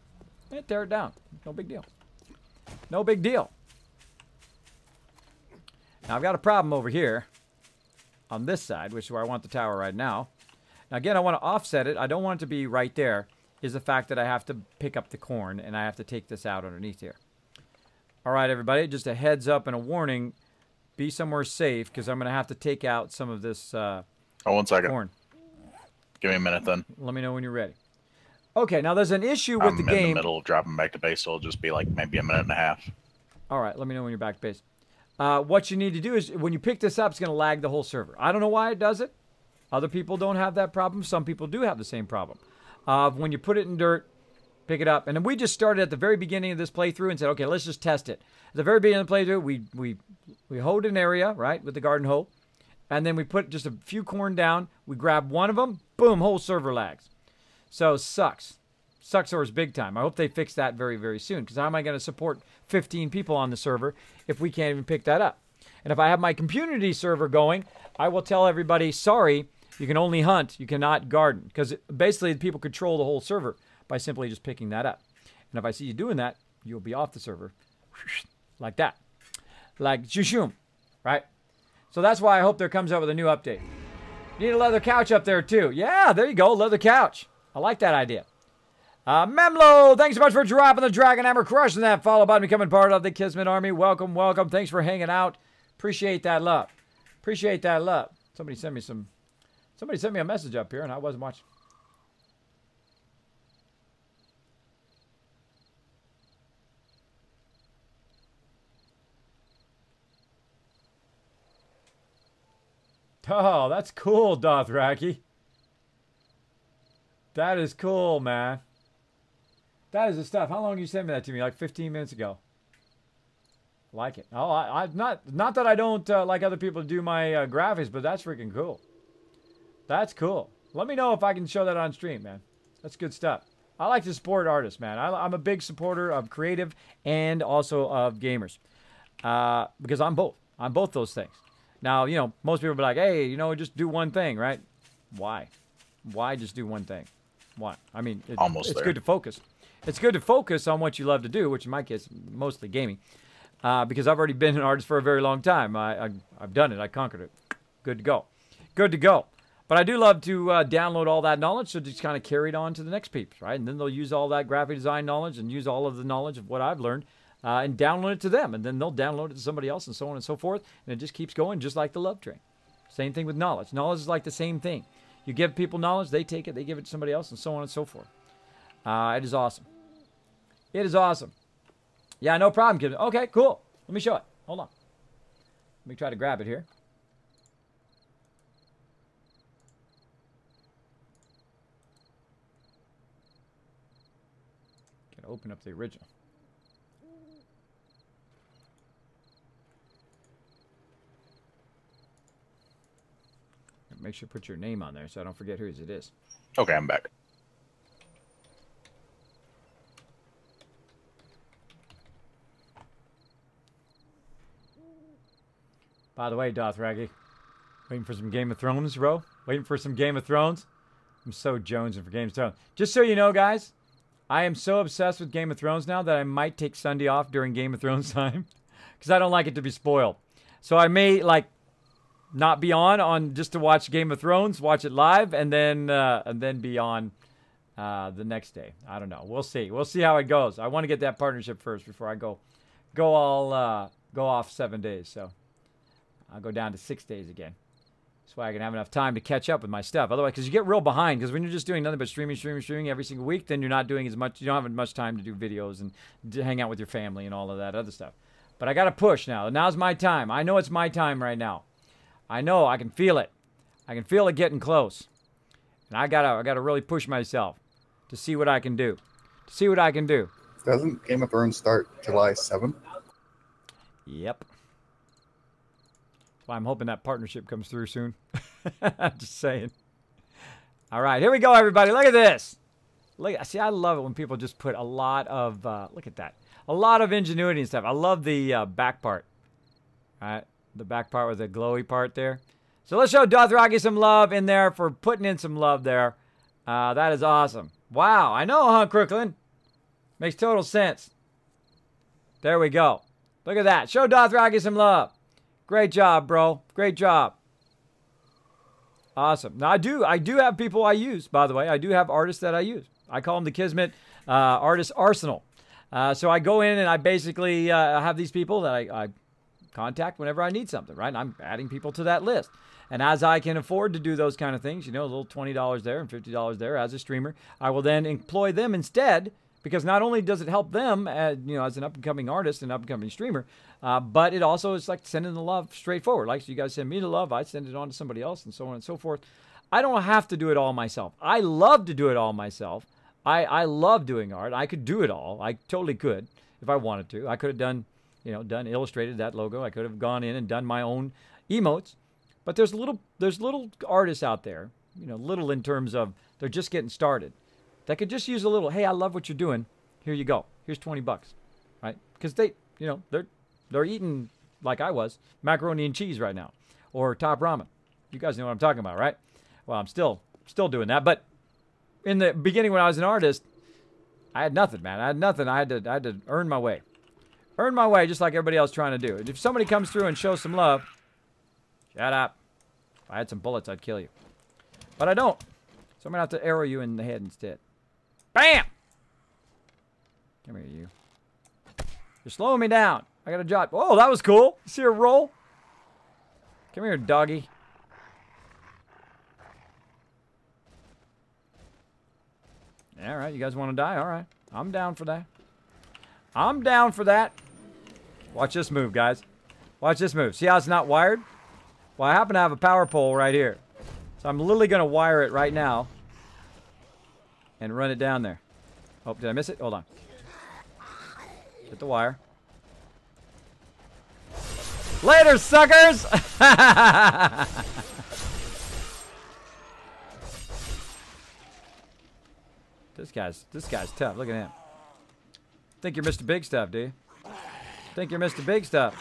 tear it down. No big deal. No big deal. Now, I've got a problem over here on this side, which is where I want the tower right now. Now, again, I want to offset it. I don't want it to be right there, is the fact that I have to pick up the corn, and I have to take this out underneath here. All right, everybody, just a heads up and a warning. be somewhere safe because I'm going to have to take out some of this Oh, 1 second. corn. Give me a minute then. Let me know when you're ready. Okay, now there's an issue with I'm the in game. the middle of dropping back to base, so it'll just be like maybe a minute and a half. All right, let me know when you're back to base. What you need to do is when you pick this up, it's going to lag the whole server. I don't know why it does it. Other people don't have that problem. Some people do have the same problem. When you put it in dirt, pick it up. And then we just started at the very beginning of this playthrough and said, okay, let's just test it. At the very beginning of the playthrough, we hoed an area, right, with the garden hoe. And then we put just a few corn down. We grab one of them. Boom, whole server lags. So sucks. Sucksaurus big time. I hope they fix that very, very soon. Because how am I going to support 15 people on the server if we can't even pick that up? And if I have my community server going, I will tell everybody, sorry, you can only hunt. You cannot garden. Because basically people control the whole server by simply just picking that up. And if I see you doing that, you'll be off the server. Like that. Like shushoom. Right? So that's why I hope there comes out with a new update. Need a leather couch up there too. Yeah, there you go. Leather couch. I like that idea. Memlo, thanks so much for dropping the Dragon Hammer, crushing that follow button, becoming part of the Kismet Army. Welcome, welcome. Thanks for hanging out. Appreciate that love. Appreciate that love. Somebody sent me a message up here and I wasn't watching. Oh, that's cool, Dothraki. That is cool, man. That is the stuff. How long you sent me that to me? Like 15 minutes ago. Like it. Oh, I not that I don't like other people to do my graphics, but that's freaking cool. That's cool. Let me know if I can show that on stream, man. That's good stuff. I like to support artists, man. I'm a big supporter of creative and also of gamers. Because I'm both. I'm both those things. Now, you know, most people be like, hey, you know, just do one thing, right? Why? Why just do one thing? Why? I mean, it's good to focus. It's good to focus on what you love to do, which in my case, mostly gaming. Because I've already been an artist for a very long time. I've done it. I conquered it. Good to go. Good to go. But I do love to download all that knowledge, so just kind of carry it on to the next peeps, right? And then they'll use all that graphic design knowledge and use all of the knowledge of what I've learned and download it to them. And then they'll download it to somebody else and so on and so forth. And it just keeps going just like the love train. Same thing with knowledge. Knowledge is like the same thing. You give people knowledge, they take it, they give it to somebody else, and so on and so forth. It is awesome. It is awesome. Yeah, no problem, kid. Okay, cool. Let me show it. Hold on. Let me try to grab it here. Gotta open up the original. Make sure to put your name on there so I don't forget whose it is. Okay, I'm back. By the way, Dothraki, waiting for some Game of Thrones, bro? Waiting for some Game of Thrones? I'm so jonesing for Game of Thrones. Just so you know, guys, I am so obsessed with Game of Thrones now that I might take Sunday off during Game of Thrones time because I don't like it to be spoiled. So I may, like, not be on just to watch Game of Thrones, watch it live, and then be on the next day. I don't know. We'll see. We'll see how it goes. I want to get that partnership first before I go off 7 days. So I'll go down to 6 days again. That's why I can have enough time to catch up with my stuff. Otherwise, because you get real behind. Because when you're just doing nothing but streaming every single week, then you're not doing as much. You don't have much time to do videos and to hang out with your family and all of that other stuff. But I got to push now. Now's my time. I know it's my time right now. I know. I can feel it. I can feel it getting close. And I gotta really push myself to see what I can do. To see what I can do. Doesn't Game of Thrones start July 7th? Yep. Well, I'm hoping that partnership comes through soon. Just saying. All right, here we go, everybody. Look at this. See, I love it when people just put a lot of, look at that. A lot of ingenuity and stuff. I love the back part. All right, the back part with the glowy part there. So let's show Dothraki some love in there for putting in some love there. That is awesome. Wow, I know, huh, Crooklyn? Makes total sense. There we go. Look at that. Show Dothraki some love. Great job, bro. Great job. Awesome. Now, I do have people I use, by the way. I do have artists that I use. I call them the Kismet Artist Arsenal. So I go in and I basically have these people that I contact whenever I need something, right? And I'm adding people to that list. And as I can afford to do those kind of things, you know, a little $20 there and $50 there as a streamer, I will then employ them instead, because not only does it help them, as, you know, as an up-and-coming artist and up-and-coming streamer, but it also is like sending the love straightforward. Like, so you guys send me the love, I send it on to somebody else, and so on and so forth. I don't have to do it all myself. I love to do it all myself. I love doing art. I could do it all. I totally could if I wanted to. I could have done, you know, illustrated that logo. I could have gone in and done my own emotes. But there's little artists out there, you know, little in terms of they're just getting started, that could just use a little, hey, I love what you're doing. Here you go. Here's $20, right? Because they, you know, they're eating like I was, macaroni and cheese right now, or top ramen. You guys know what I'm talking about, right? Well, I'm still doing that. But in the beginning, when I was an artist, I had nothing, man. I had nothing. I had to earn my way. Earn my way, just like everybody else trying to do. If somebody comes through and shows some love, shut up. If I had some bullets, I'd kill you. But I don't. So I'm going to have to arrow you in the head instead. Bam! Come here, you. You're slowing me down. I got to jot. Oh, that was cool. See her roll? Come here, doggy. All right, you guys want to die? All right. I'm down for that. I'm down for that. Watch this move, guys. Watch this move. See how it's not wired? Well, I happen to have a power pole right here. So I'm literally going to wire it right now and run it down there. Oh, did I miss it? Hold on. Get the wire. Later, suckers! This guy's tough. Look at him. Think you're Mr. Big Stuff, do you? Think you're Mr. Big Stuff.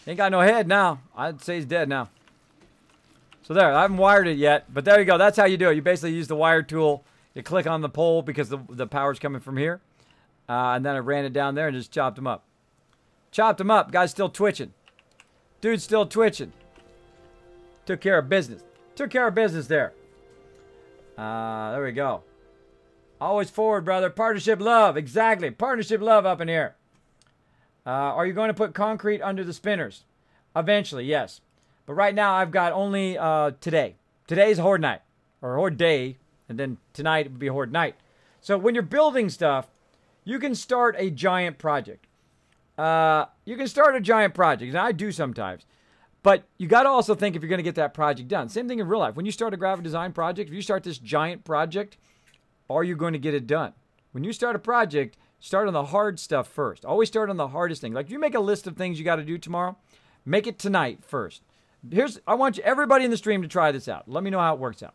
Ain't got no head now. I'd say he's dead now. So there, I haven't wired it yet, but there you go. That's how you do it. You basically use the wire tool. You click on the pole because the power's coming from here. And then I ran it down there and just chopped him up. Chopped him up. Guy's still twitching. Dude's still twitching. Took care of business. Took care of business there. There we go. Always forward, brother. Partnership love. Exactly. Partnership love up in here. Are you going to put concrete under the spinners? Eventually, yes. But right now, I've got only today. Today's horde night. Or horde day. And then tonight would be horde night. So when you're building stuff, you can start a giant project. You can start a giant project. And I do sometimes. But you got to also think if you're going to get that project done. Same thing in real life. When you start a graphic design project, if you start this giant project, are you going to get it done? When you start a project, start on the hard stuff first. Always start on the hardest thing. Like if you make a list of things you got to do tomorrow, make it tonight first. I want everybody in the stream to try this out. Let me know how it works out.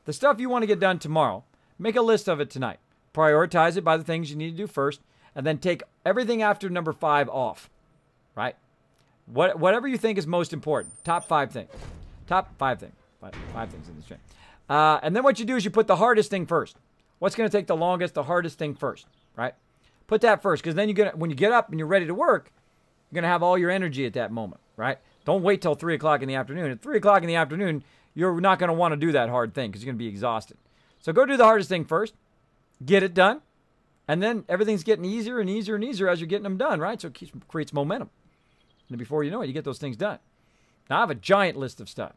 The stuff you want to get done tomorrow, make a list of it tonight. Prioritize it by the things you need to do first, and then take everything after number 5 off, right? Whatever you think is most important. Top 5 things. Top 5 things. Five things in the stream. And then what you do is you put the hardest thing first. What's going to take the longest, the hardest thing first, right? Put that first, because then when you get up and you're ready to work, you're going to have all your energy at that moment, right? Don't wait till 3 o'clock in the afternoon. At 3 o'clock in the afternoon, you're not going to want to do that hard thing because you're going to be exhausted. So go do the hardest thing first. Get it done. And then everything's getting easier and easier and easier as you're getting them done, right? So it creates momentum. And before you know it, you get those things done. Now, I have a giant list of stuff.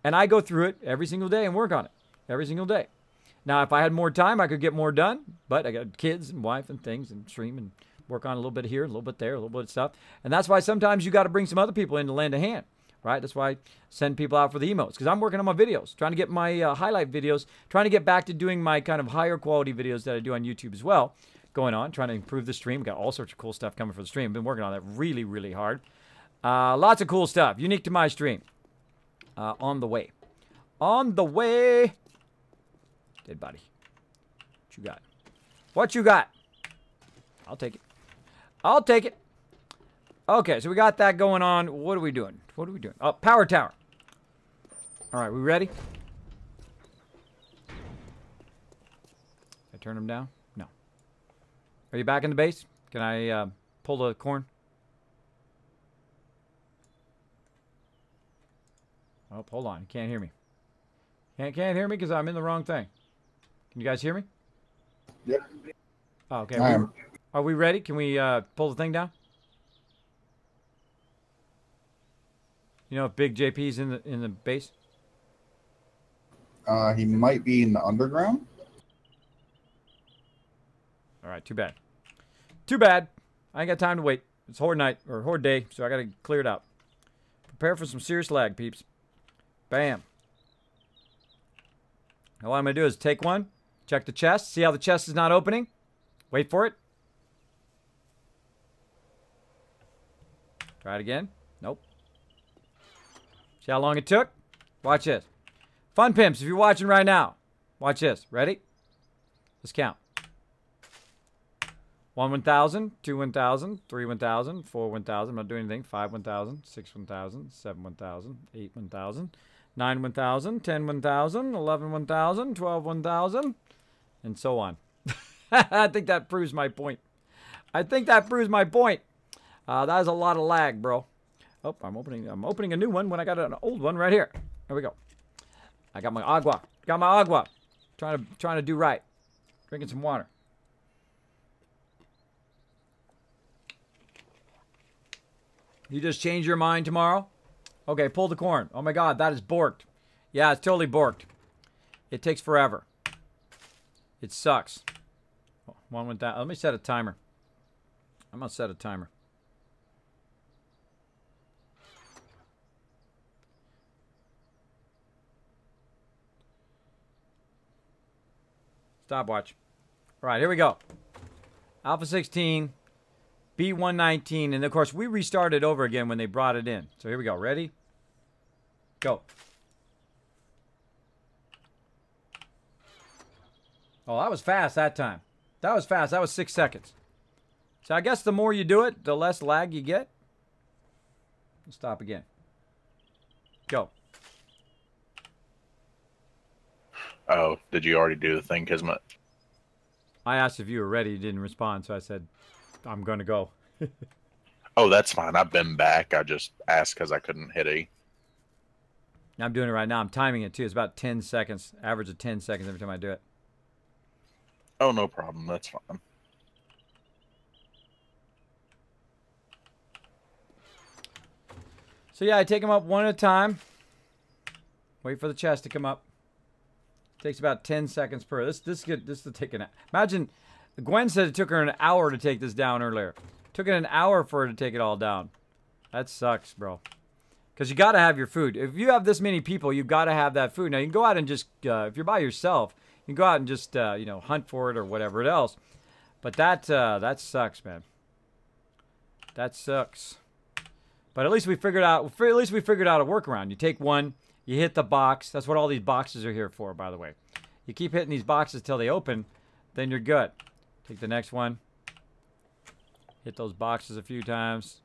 And I go through it every single day and work on it. Every single day. Now, if I had more time, I could get more done. But I got kids and wife and things and stream and work on a little bit here, a little bit there, a little bit of stuff. And that's why sometimes you got to bring some other people in to lend a hand, right? That's why I send people out for the emotes. Because I'm working on my videos, trying to get my highlight videos, trying to get back to doing my kind of higher quality videos that I do on YouTube as well. Going on, trying to improve the stream. Got all sorts of cool stuff coming for the stream. Been working on that really, really hard. Lots of cool stuff. Unique to my stream. On the way. On the way. Dead body. What you got? What you got? I'll take it. I'll take it. Okay, so we got that going on. What are we doing? What are we doing? Oh, power tower. All right, we ready? I turn them down? No. Are you back in the base? Can I pull the corn? Oh, hold on. You can't hear me. Can't hear me because I'm in the wrong thing. Can you guys hear me? Yep. Oh, okay. I am. Are we ready? Can we pull the thing down? You know if Big JP's in the base? He might be in the underground. All right, too bad. Too bad. I ain't got time to wait. It's horde night, or horde day, so I gotta clear it out. Prepare for some serious lag, peeps. Bam. Now what I'm gonna do is take one, check the chest, see how the chest is not opening. Wait for it. Try it again. Nope. See how long it took? Watch this. Fun pimps, if you're watching right now, watch this. Ready? Let's count. 1 1000, 2 1000, 3 1000, 4 1000. I'm not doing anything. 5 1000, 6 1000, 7 1000, 8 1000, 9 1000, 10 1000, 11 1000, 12 1000, and so on. I think that proves my point. I think that proves my point. That is a lot of lag, bro. Oh, I'm opening a new one when I got an old one right here. There we go. I got my agua. Got my agua. Trying to do right. Drinking some water. You just change your mind tomorrow? Okay, pull the corn. Oh my god, that is borked. Yeah, it's totally borked. It takes forever. It sucks. One went down. Let me set a timer. I'm gonna set a timer. Stopwatch. All right, here we go. Alpha 16, B119, and of course we restarted over again when they brought it in. So here we go. Ready? Go. Oh, that was fast that time. That was fast. That was 6 seconds. So I guess the more you do it, the less lag you get. Stop again. Go. Oh, did you already do the thing, Kismet? I asked if you were ready. You didn't respond, so I said, I'm going to go. Oh, that's fine. I've been back. I just asked because I couldn't hit E. I'm doing it right now. I'm timing it, too. It's about 10 seconds. Average of 10 seconds every time I do it. Oh, no problem. That's fine. So, yeah, I take them up one at a time. Wait for the chest to come up. Takes about 10 seconds per. This to take an. Imagine, Gwen said it took her an hour to take this down earlier. Took it an hour for her to take it all down. That sucks, bro. Because you got to have your food. If you have this many people, you've got to have that food. Now you can go out and just, if you're by yourself, you can go out and just, you know, hunt for it or whatever else. But that sucks, man. That sucks. But at least we figured out. At least we figured out a workaround. You take one. You hit the box. That's what all these boxes are here for, by the way. You keep hitting these boxes till they open, then you're good. Take the next one. Hit those boxes a few times.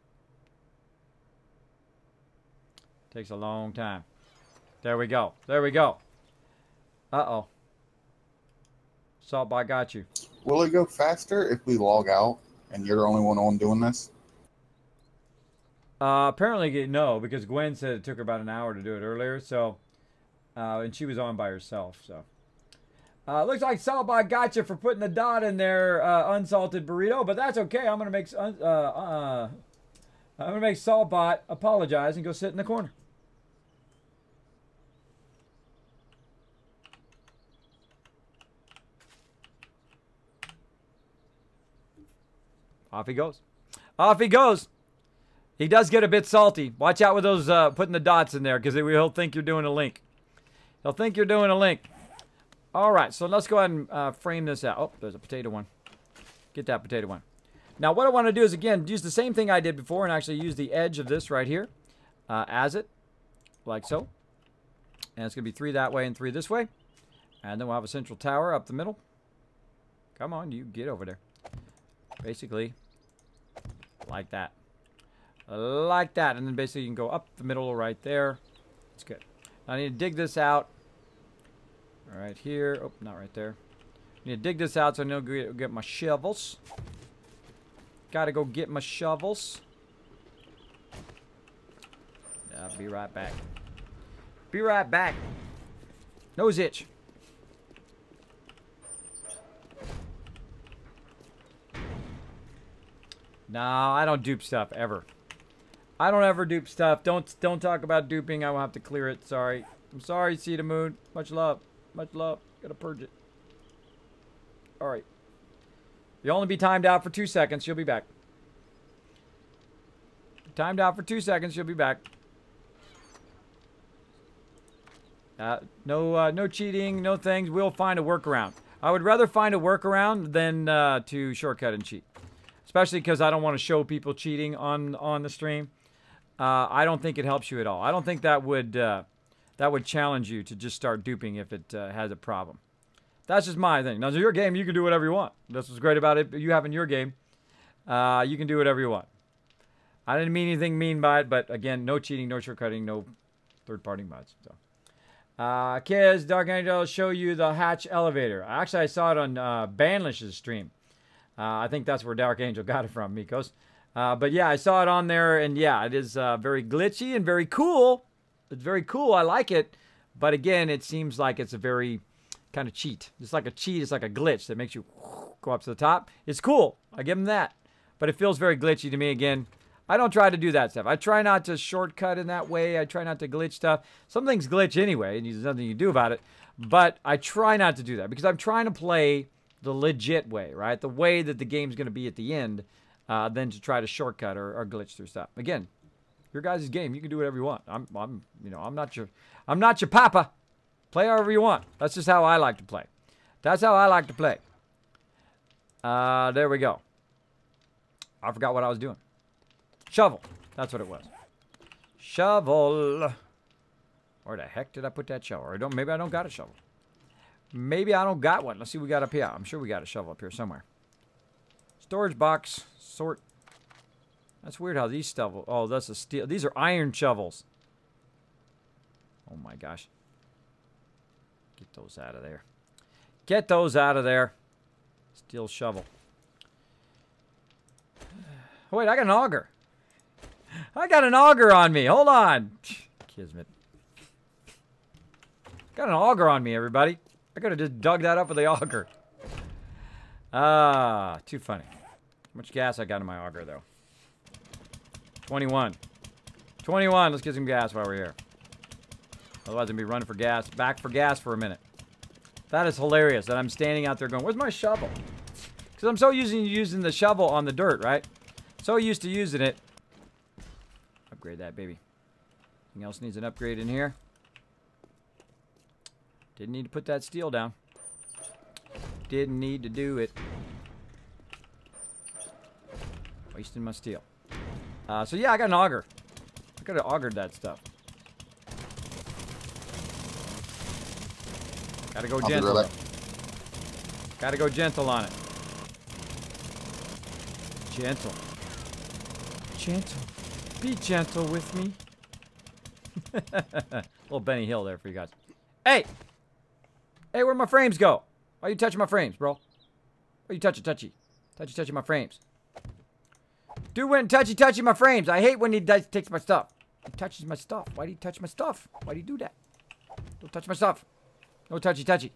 Takes a long time. There we go. There we go. Uh-oh. Saltbot got you. Will it go faster if we log out and you're the only one on doing this? Apparently, no, because Gwen said it took her about an hour to do it earlier, so, and she was on by herself, so. Looks like Saltbot got you for putting the dot in there, unsalted burrito, but that's okay. I'm gonna make Saltbot apologize and go sit in the corner. Off he goes. Off he goes. He does get a bit salty. Watch out with those putting the dots in there, because he'll think you're doing a link. He'll think you're doing a link. All right, so let's go ahead and frame this out. Oh, there's a potato one. Get that potato one. Now, what I want to do is, again, use the same thing I did before and actually use the edge of this right here as it, like so. And it's going to be 3 that way and 3 this way. And then we'll have a central tower up the middle. Come on, you get over there. Basically, like that. Like that, and then basically you can go up the middle right there. That's good. Now I need to dig this out. Right here. Oh, not right there. I need to dig this out so I know get my shovels. Gotta go get my shovels. I'll be right back. Be right back. Nose itch. No, I don't dupe stuff ever. I don't ever dupe stuff. Don't talk about duping. I will have to clear it. Sorry. I'm sorry, Sea to Moon. Much love. Much love. Gotta purge it. Alright. You'll only be timed out for 2 seconds. She'll be back. Timed out for 2 seconds. She'll be back. No cheating. No things. We'll find a workaround. I would rather find a workaround than to shortcut and cheat. Especially because I don't want to show people cheating on the stream. I don't think it helps you at all. I don't think that would challenge you to just start duping if it has a problem. That's just my thing. Now, it's your game. You can do whatever you want. That's what's great about it. You have in your game. You can do whatever you want. I didn't mean anything mean by it, but again, no cheating, no shortcutting, no third-party mods. So, kids, Dark Angel will show you the hatch elevator. Actually, I saw it on Banlish's stream. I think that's where Dark Angel got it from, Mikos. But yeah, I saw it on there, and yeah, it is very glitchy and very cool. It's very cool. I like it. But again, it seems like it's a very kind of cheat. It's like a cheat. It's like a glitch that makes you go up to the top. It's cool. I give them that. But it feels very glitchy to me again. I don't try to do that stuff. I try not to shortcut in that way. I try not to glitch stuff. Some things glitch anyway, and there's nothing you can do about it. But I try not to do that because I'm trying to play the legit way, right? The way that the game's going to be at the end, than to try to shortcut or glitch through stuff. Again, your guys' game. You can do whatever you want. I'm not your papa. Play however you want. That's just how I like to play. That's how I like to play. There we go. I forgot what I was doing. Shovel. That's what it was. Shovel. Where the heck did I put that shovel? Or maybe I don't got a shovel. Maybe I don't got one. Let's see what we got up here. I'm sure we got a shovel up here somewhere. Storage box. Sort. That's weird how these shovel. Oh, that's a steel. These are iron shovels. Oh my gosh. Get those out of there. Get those out of there. Steel shovel. Oh, wait, I got an auger. I got an auger on me. Hold on. Kismet. Got an auger on me, everybody. I could have just dug that up with the auger. Too funny. How much gas I got in my auger, though? 21. 21. Let's get some gas while we're here. Otherwise, I'm going to be running for gas. Back for gas for a minute. That is hilarious that I'm standing out there going, where's my shovel? Because I'm so using the shovel on the dirt, right? So used to using it. Upgrade that, baby. Anything else needs an upgrade in here? Didn't need to put that steel down. Didn't need to do it. Wasting my steel. So yeah, I got an auger. I could have augered that stuff. Gotta go gentle. Gotta go gentle on it. Gentle. Gentle. Be gentle with me. Little Benny Hill there for you guys. Hey! Hey, where'd my frames go? Why are you touching my frames, bro? Why are you touchy? Touchy my frames. Dude went touchy my frames. I hate when he takes my stuff. He touches my stuff. Why do you touch my stuff? Why do you do that? Don't touch my stuff. No touchy. Trying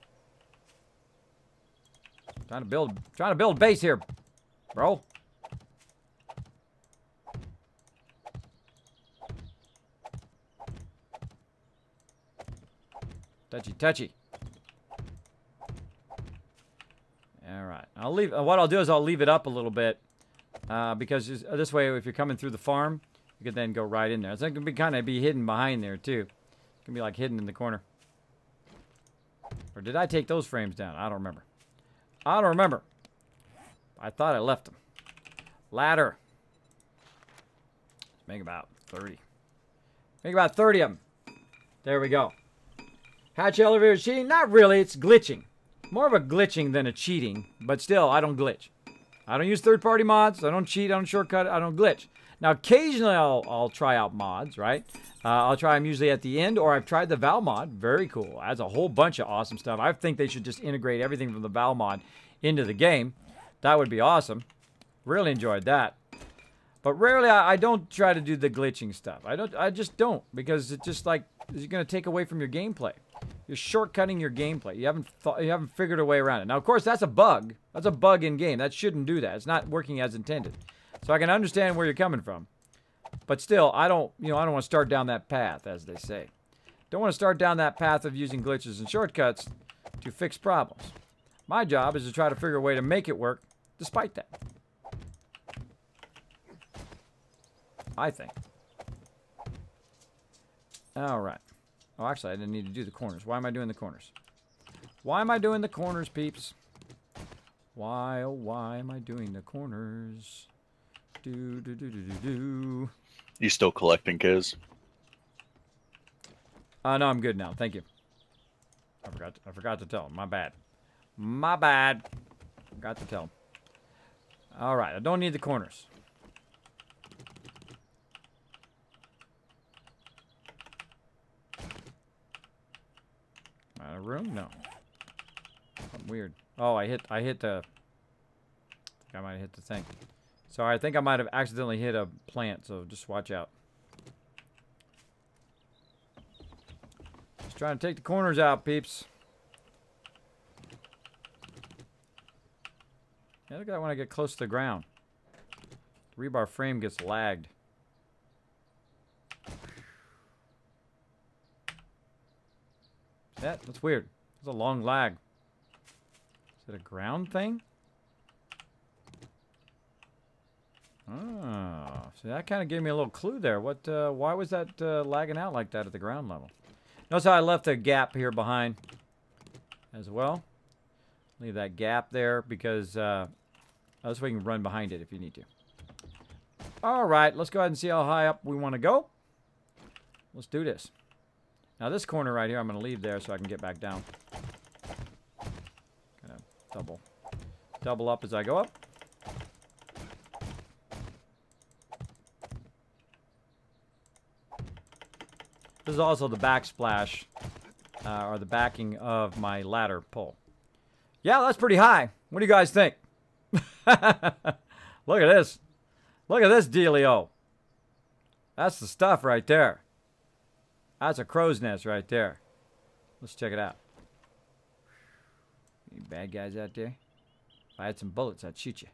to build base here, bro. Touchy. All right. I'll leave. What I'll do is I'll leave it up a little bit, because this way, if you're coming through the farm, you can then go right in there. It's going to kind of be hidden behind there too. It's going to be like hidden in the corner. Or did I take those frames down? I don't remember. I thought I left them. Ladder. Let's make about 30. Make about 30 of them. There we go. Hatch elevator cheating? Not really. It's glitching. More of a glitching than a cheating. But still, I don't glitch. I don't use third-party mods. I don't cheat. I don't shortcut. I don't glitch. Now, occasionally, I'll try out mods, right? I'll try them usually at the end, or I've tried the Val mod. Very cool. It has a whole bunch of awesome stuff. I think they should just integrate everything from the Val mod into the game. That would be awesome. Really enjoyed that. But rarely, I don't try to do the glitching stuff. I just don't, because it's just like, it's going to take away from your gameplay. You're shortcutting your gameplay. You haven't figured a way around it. Now, of course, that's a bug. That's a bug in game. That shouldn't do that. It's not working as intended. So I can understand where you're coming from. But still, I don't want to start down that path, as they say. Don't want to start down that path of using glitches and shortcuts to fix problems. My job is to try to figure a way to make it work despite that. I think. All right. Oh, actually, I didn't need to do the corners. Why am I doing the corners? Why am I doing the corners, peeps? Why, oh, why am I doing the corners? Do, do, do, do, do, do. You still collecting, Kiz? No, I'm good now. Thank you. I forgot to tell him. My bad. My bad. Forgot to tell him. All right. I don't need the corners. Out of room? No. Something weird. Oh, I hit the... I think I might have hit the thing. Sorry, I think I might have accidentally hit a plant, so just watch out. Just trying to take the corners out, peeps. Yeah, look at that when I get close to the ground. The rebar frame gets lagged. That's weird. It's a long lag. Is it a ground thing? Oh, so that kind of gave me a little clue there. What? Why was that lagging out like that at the ground level? Notice how I left a gap here behind as well. Leave that gap there because this way you can run behind it if you need to. All right, let's go ahead and see how high up we want to go. Let's do this. Now this corner right here, I'm going to leave there so I can get back down. Gonna double up as I go up. This is also the backsplash, or the backing of my ladder pole. Yeah, that's pretty high. What do you guys think? Look at this. Look at this dealio. That's the stuff right there. That's a crow's nest right there. Let's check it out. Any bad guys out there? If I had some bullets, I'd shoot you.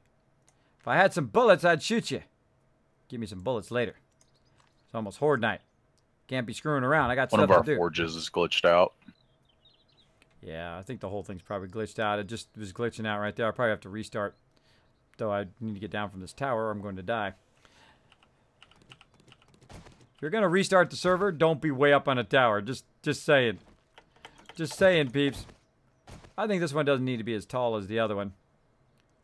If I had some bullets, I'd shoot you. Give me some bullets later. It's almost horde night. Can't be screwing around. I got stuff to do. One of our forges is glitched out. Yeah, I think the whole thing's probably glitched out. It just was glitching out right there. I'll probably have to restart. Though I need to get down from this tower or I'm going to die. If you're going to restart the server, don't be way up on a tower. Just saying. Just saying, peeps. I think this one doesn't need to be as tall as the other one.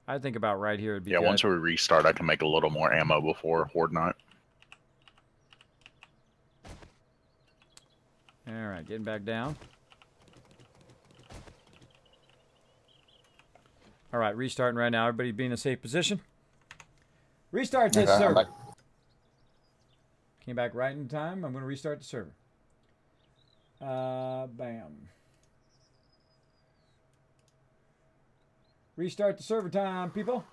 I think about right here would be good. Once we restart, I can make a little more ammo before horde night. Alright, getting back down. Alright, restarting right now. Everybody be in a safe position. Restart this server. Came back right in time. I'm going to restart the server. Bam. Restart the server time, people.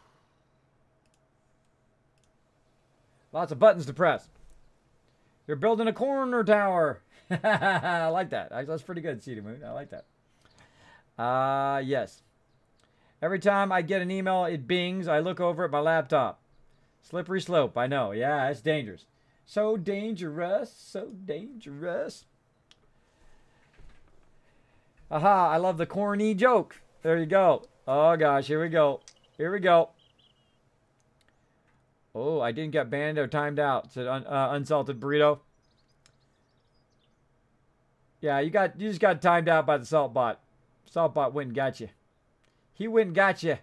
Lots of buttons to press. You're building a corner tower. I like that. That's pretty good, Cedar Moon. I like that. Yes. Every time I get an email, it bings. I look over at my laptop. Slippery slope, I know. Yeah, it's dangerous. So dangerous. So dangerous. Aha, I love the corny joke. There you go. Oh, gosh. Here we go. Here we go. Oh, I didn't get banned or timed out. Said unsalted burrito. Yeah, you just got timed out by the salt bot. Salt bot went and got you. He went and got you.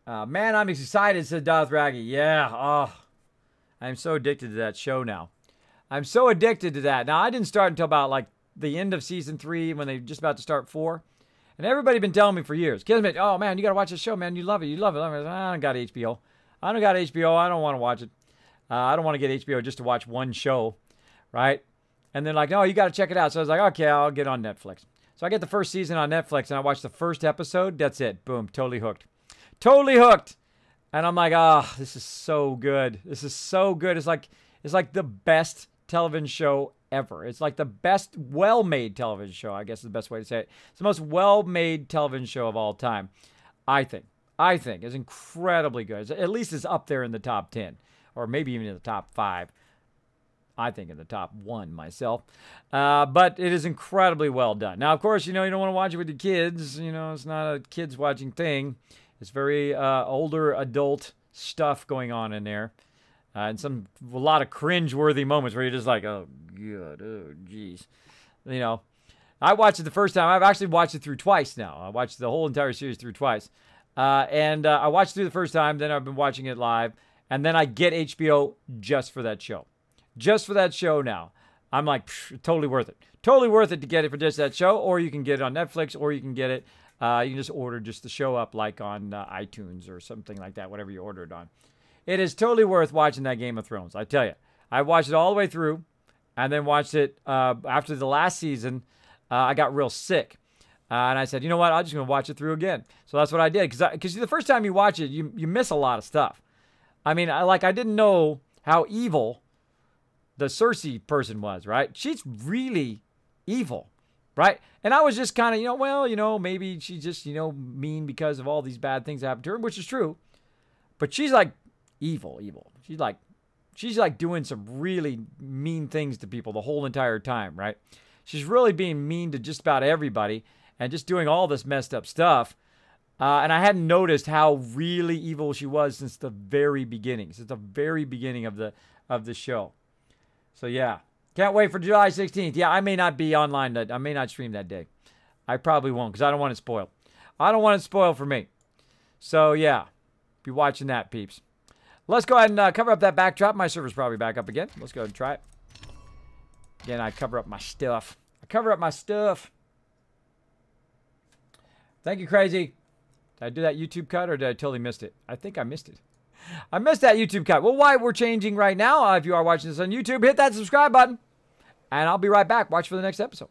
Man, I'm excited, said Dothraggy. Yeah, oh. I'm so addicted to that show now. I'm so addicted to that. Now, I didn't start until about, like, the end of Season 3 when they're just about to start 4. And everybody been telling me for years. Kismet, oh, man, you got to watch this show, man. You love it. You love it. I don't got HBO. I don't got HBO. I don't want to watch it. I don't want to get HBO just to watch one show, right? And then like, no, you got to check it out. So I was like, okay, I'll get on Netflix. So I get the first season on Netflix, and I watch the first episode. That's it. Boom. Totally hooked. Totally hooked. And I'm like, ah, this is so good. This is so good. It's like the best television show ever. It's like the best well-made television show, I guess is the best way to say it. It's the most well-made television show of all time, I think. I think, is incredibly good. At least it's up there in the top 10, or maybe even in the top 5. I think in the top 1 myself. But it is incredibly well done. Now, of course, you don't want to watch it with your kids. It's not a kids watching thing. It's very older adult stuff going on in there. And a lot of cringe-worthy moments where you're just like, oh, God, oh, jeez. I watched it the first time. I've actually watched it through twice now. I watched the whole entire series through twice. And I watched it through the first time. Then I've been watching it live. And then I get HBO just for that show. Just for that show now. I'm like, totally worth it. Totally worth it to get it for just that show. Or you can get it on Netflix, or you can get it, you can just order just the show up like on iTunes or something like that, whatever you order it on. It is totally worth watching that Game of Thrones, I tell you. I watched it all the way through, and then watched it after the last season. I got real sick. And I said, you know what, I'm just going to watch it through again. So that's what I did. Because the first time you watch it, you miss a lot of stuff. I mean, I didn't know how evil the Cersei person was, right? She's really evil, right? And I was just kind of, maybe she's just, mean because of all these bad things that happened to her, which is true. But she's like evil. She's like doing some really mean things to people the whole entire time, right? She's really being mean to just about everybody and just doing all this messed up stuff. And I hadn't noticed how really evil she was since the very beginning, of the show. So yeah, can't wait for July 16th. Yeah, I may not be online. I may not stream that day. I probably won't because I don't want it spoiled. I don't want it spoiled for me. So yeah, be watching that, peeps. Let's go ahead and cover up that backdrop. My server's probably back up again. Let's go ahead and try it. Again, I cover up my stuff. Thank you, Crazy. Did I do that YouTube cut or did I totally missed it? I think I missed it. I missed that YouTube cut. Well, why we're changing right now, if you are watching this on YouTube, hit that subscribe button. And I'll be right back. Watch for the next episode.